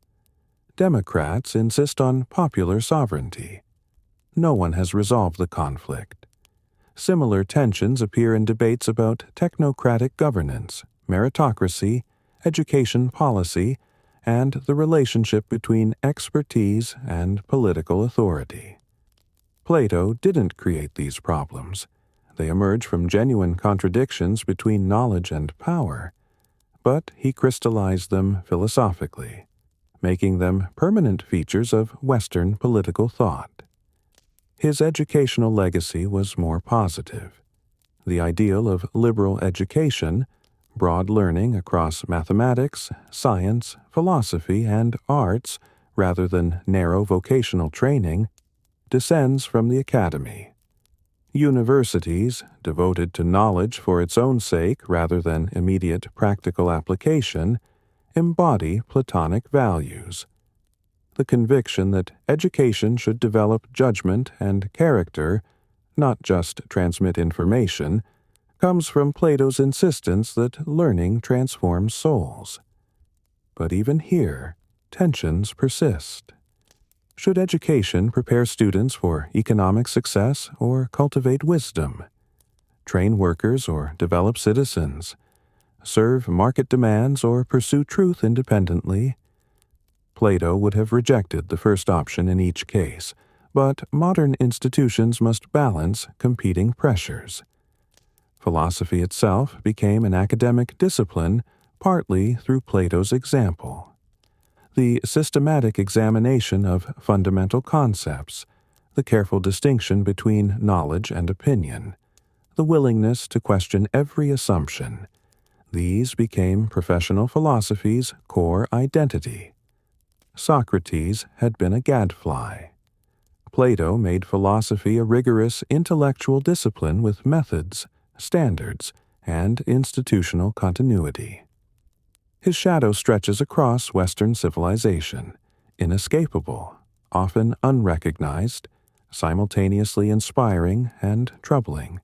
Democrats insist on popular sovereignty. No one has resolved the conflict. Similar tensions appear in debates about technocratic governance, meritocracy, education policy, and the relationship between expertise and political authority. Plato didn't create these problems. They emerge from genuine contradictions between knowledge and power, but he crystallized them philosophically, making them permanent features of Western political thought. His educational legacy was more positive. The ideal of liberal education, broad learning across mathematics, science, philosophy, and arts, rather than narrow vocational training, descends from the academy. Universities, devoted to knowledge for its own sake rather than immediate practical application, embody Platonic values. The conviction that education should develop judgment and character, not just transmit information, comes from Plato's insistence that learning transforms souls. But even here, tensions persist. Should education prepare students for economic success or cultivate wisdom? Train workers or develop citizens? serve market demands or pursue truth independently? Plato would have rejected the first option in each case, but modern institutions must balance competing pressures. Philosophy itself became an academic discipline partly through Plato's example. The systematic examination of fundamental concepts, the careful distinction between knowledge and opinion, the willingness to question every assumption, these became professional philosophy's core identity. Socrates had been a gadfly. Plato made philosophy a rigorous intellectual discipline with methods, standards, and institutional continuity. His shadow stretches across Western civilization, inescapable, often unrecognized, simultaneously inspiring and troubling.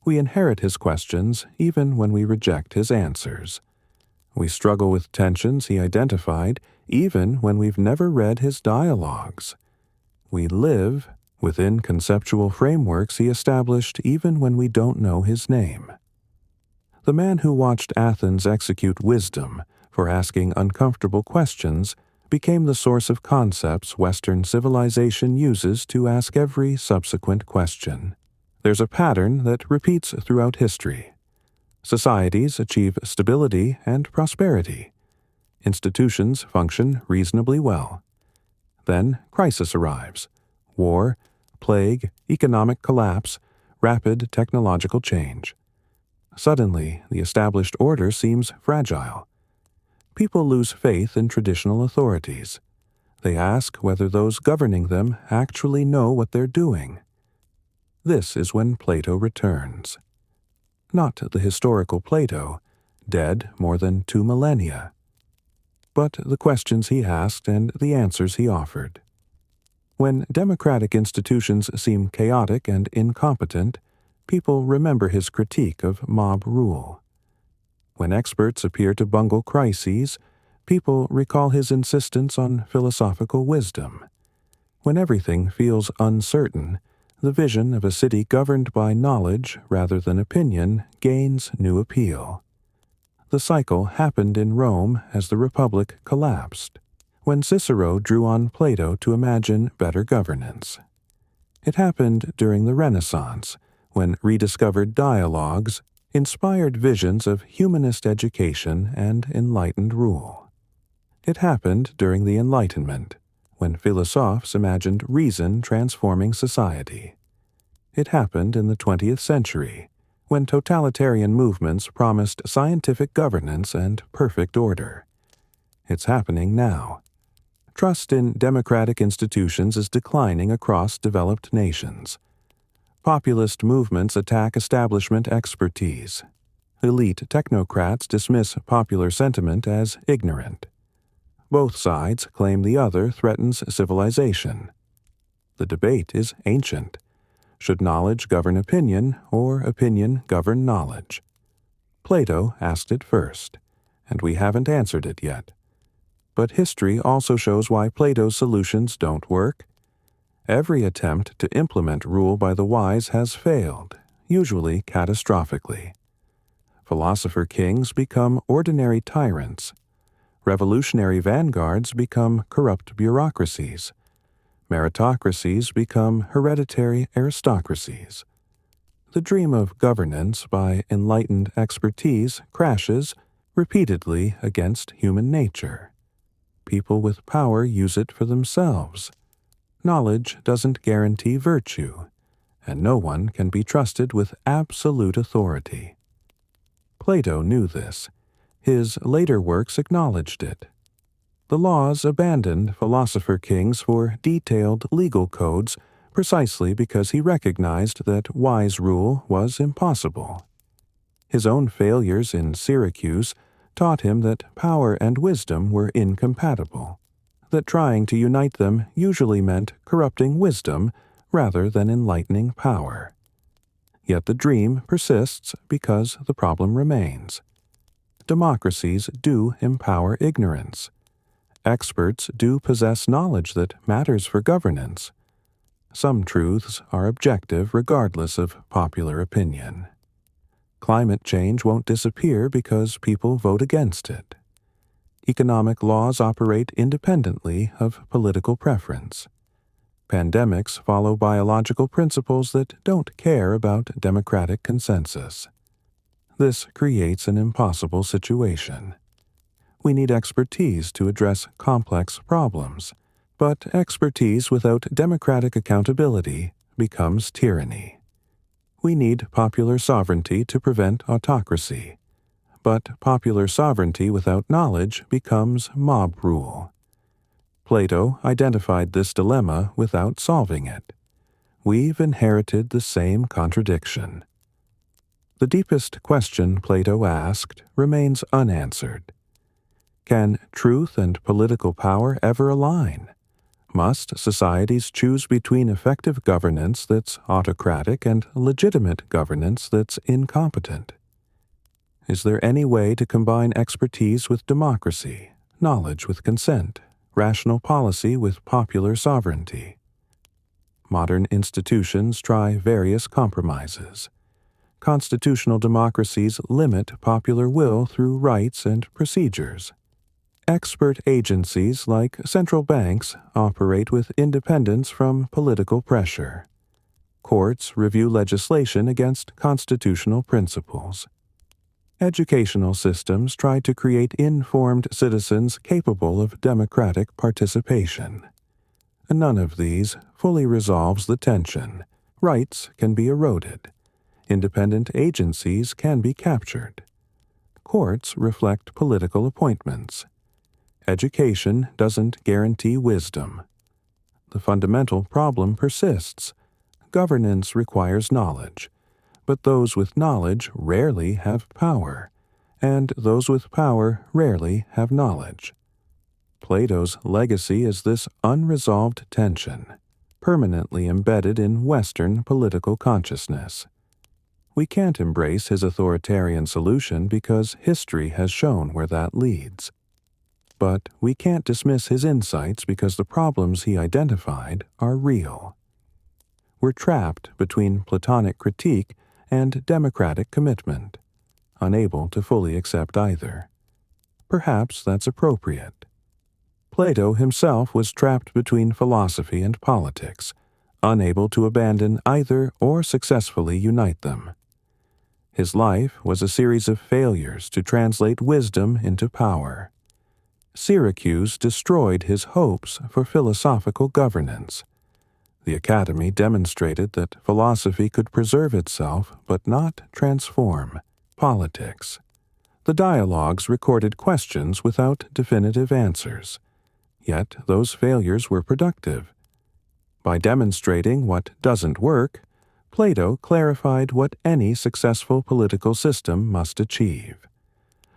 We inherit his questions even when we reject his answers. We struggle with tensions he identified even when we've never read his dialogues. We live within conceptual frameworks he established even when we don't know his name. The man who watched Athens execute wisdom for asking uncomfortable questions became the source of concepts Western civilization uses to ask every subsequent question. There's a pattern that repeats throughout history. Societies achieve stability and prosperity. Institutions function reasonably well. Then crisis arrives. War, plague, economic collapse, rapid technological change. Suddenly, the established order seems fragile. People lose faith in traditional authorities. They ask whether those governing them actually know what they're doing. This is when Plato returns. Not the historical Plato, dead more than 2 millennia, but the questions he asked and the answers he offered. When democratic institutions seem chaotic and incompetent, people remember his critique of mob rule. When experts appear to bungle crises, people recall his insistence on philosophical wisdom. When everything feels uncertain, the vision of a city governed by knowledge rather than opinion gains new appeal. The cycle happened in Rome as the Republic collapsed, when Cicero drew on Plato to imagine better governance. It happened during the Renaissance, when rediscovered dialogues inspired visions of humanist education and enlightened rule. It happened during the Enlightenment, when philosophers imagined reason transforming society. It happened in the 20th century, when totalitarian movements promised scientific governance and perfect order. It's happening now. Trust in democratic institutions is declining across developed nations. Populist movements attack establishment expertise. Elite technocrats dismiss popular sentiment as ignorant. Both sides claim the other threatens civilization. The debate is ancient. Should knowledge govern opinion, or opinion govern knowledge? Plato asked it first, and we haven't answered it yet. But history also shows why Plato's solutions don't work. Every attempt to implement rule by the wise has failed, usually catastrophically. Philosopher kings become ordinary tyrants. Revolutionary vanguards become corrupt bureaucracies. Meritocracies become hereditary aristocracies. The dream of governance by enlightened expertise crashes repeatedly against human nature. People with power use it for themselves. Knowledge doesn't guarantee virtue, and no one can be trusted with absolute authority. Plato knew this. His later works acknowledged it. The laws abandoned philosopher kings for detailed legal codes precisely because he recognized that wise rule was impossible. His own failures in Syracuse taught him that power and wisdom were incompatible, that trying to unite them usually meant corrupting wisdom rather than enlightening power. Yet the dream persists because the problem remains. Democracies do empower ignorance. Experts do possess knowledge that matters for governance. Some truths are objective regardless of popular opinion. Climate change won't disappear because people vote against it. Economic laws operate independently of political preference. Pandemics follow biological principles that don't care about democratic consensus. This creates an impossible situation. We need expertise to address complex problems, but expertise without democratic accountability becomes tyranny. We need popular sovereignty to prevent autocracy, but popular sovereignty without knowledge becomes mob rule. Plato identified this dilemma without solving it. We've inherited the same contradiction. The deepest question Plato asked remains unanswered. Can truth and political power ever align? Must societies choose between effective governance that's autocratic and legitimate governance that's incompetent? Is there any way to combine expertise with democracy, knowledge with consent, rational policy with popular sovereignty? Modern institutions try various compromises. Constitutional democracies limit popular will through rights and procedures. Expert agencies like central banks operate with independence from political pressure. Courts review legislation against constitutional principles. Educational systems try to create informed citizens capable of democratic participation. None of these fully resolves the tension. Rights can be eroded. Independent agencies can be captured. Courts reflect political appointments. Education doesn't guarantee wisdom. The fundamental problem persists. Governance requires knowledge, but those with knowledge rarely have power, and those with power rarely have knowledge. Plato's legacy is this unresolved tension, permanently embedded in Western political consciousness. We can't embrace his authoritarian solution because history has shown where that leads. But we can't dismiss his insights because the problems he identified are real. We're trapped between Platonic critique and democratic commitment, unable to fully accept either. Perhaps that's appropriate. Plato himself was trapped between philosophy and politics, unable to abandon either or successfully unite them. His life was a series of failures to translate wisdom into power. Syracuse destroyed his hopes for philosophical governance. The Academy demonstrated that philosophy could preserve itself but not transform politics. The dialogues recorded questions without definitive answers. Yet those failures were productive. By demonstrating what doesn't work, Plato clarified what any successful political system must achieve.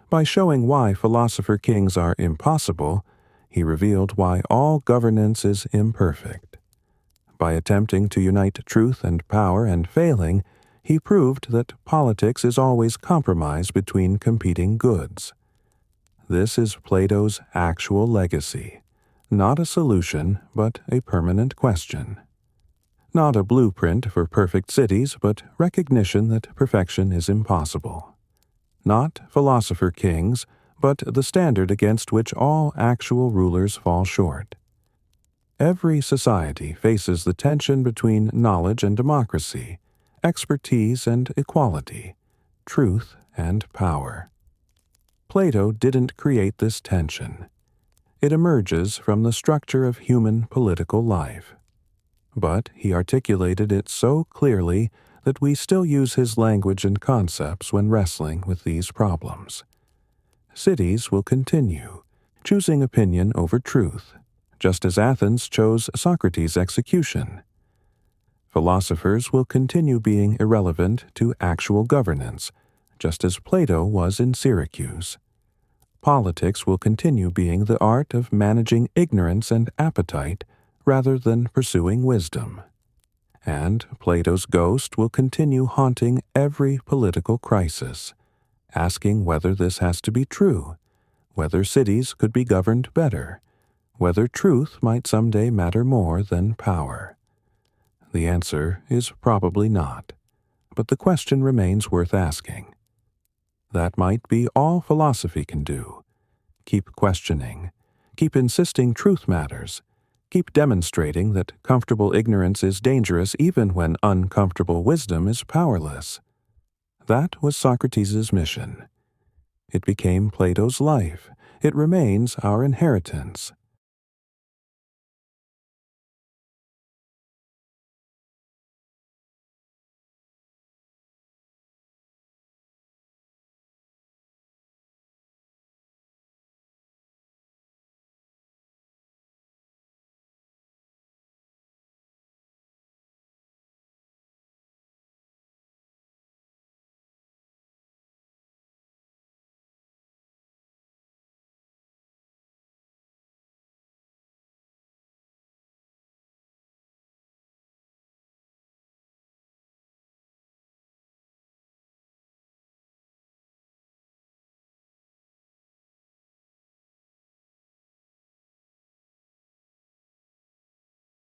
By showing why philosopher kings are impossible, he revealed why all governance is imperfect. By attempting to unite truth and power and failing, he proved that politics is always compromise between competing goods. This is Plato's actual legacy, not a solution, but a permanent question. Not a blueprint for perfect cities, but recognition that perfection is impossible. Not philosopher kings, but the standard against which all actual rulers fall short. Every society faces the tension between knowledge and democracy, expertise and equality, truth and power. Plato didn't create this tension. It emerges from the structure of human political life. But he articulated it so clearly that we still use his language and concepts when wrestling with these problems. Cities will continue, choosing opinion over truth, just as Athens chose Socrates' execution. Philosophers will continue being irrelevant to actual governance, just as Plato was in Syracuse. Politics will continue being the art of managing ignorance and appetite rather than pursuing wisdom. And Plato's ghost will continue haunting every political crisis, asking whether this has to be true, whether cities could be governed better, whether truth might someday matter more than power. The answer is probably not, but the question remains worth asking. That might be all philosophy can do. Keep questioning. Keep insisting truth matters. Keep demonstrating that comfortable ignorance is dangerous even when uncomfortable wisdom is powerless. That was Socrates' mission. It became Plato's life. It remains our inheritance.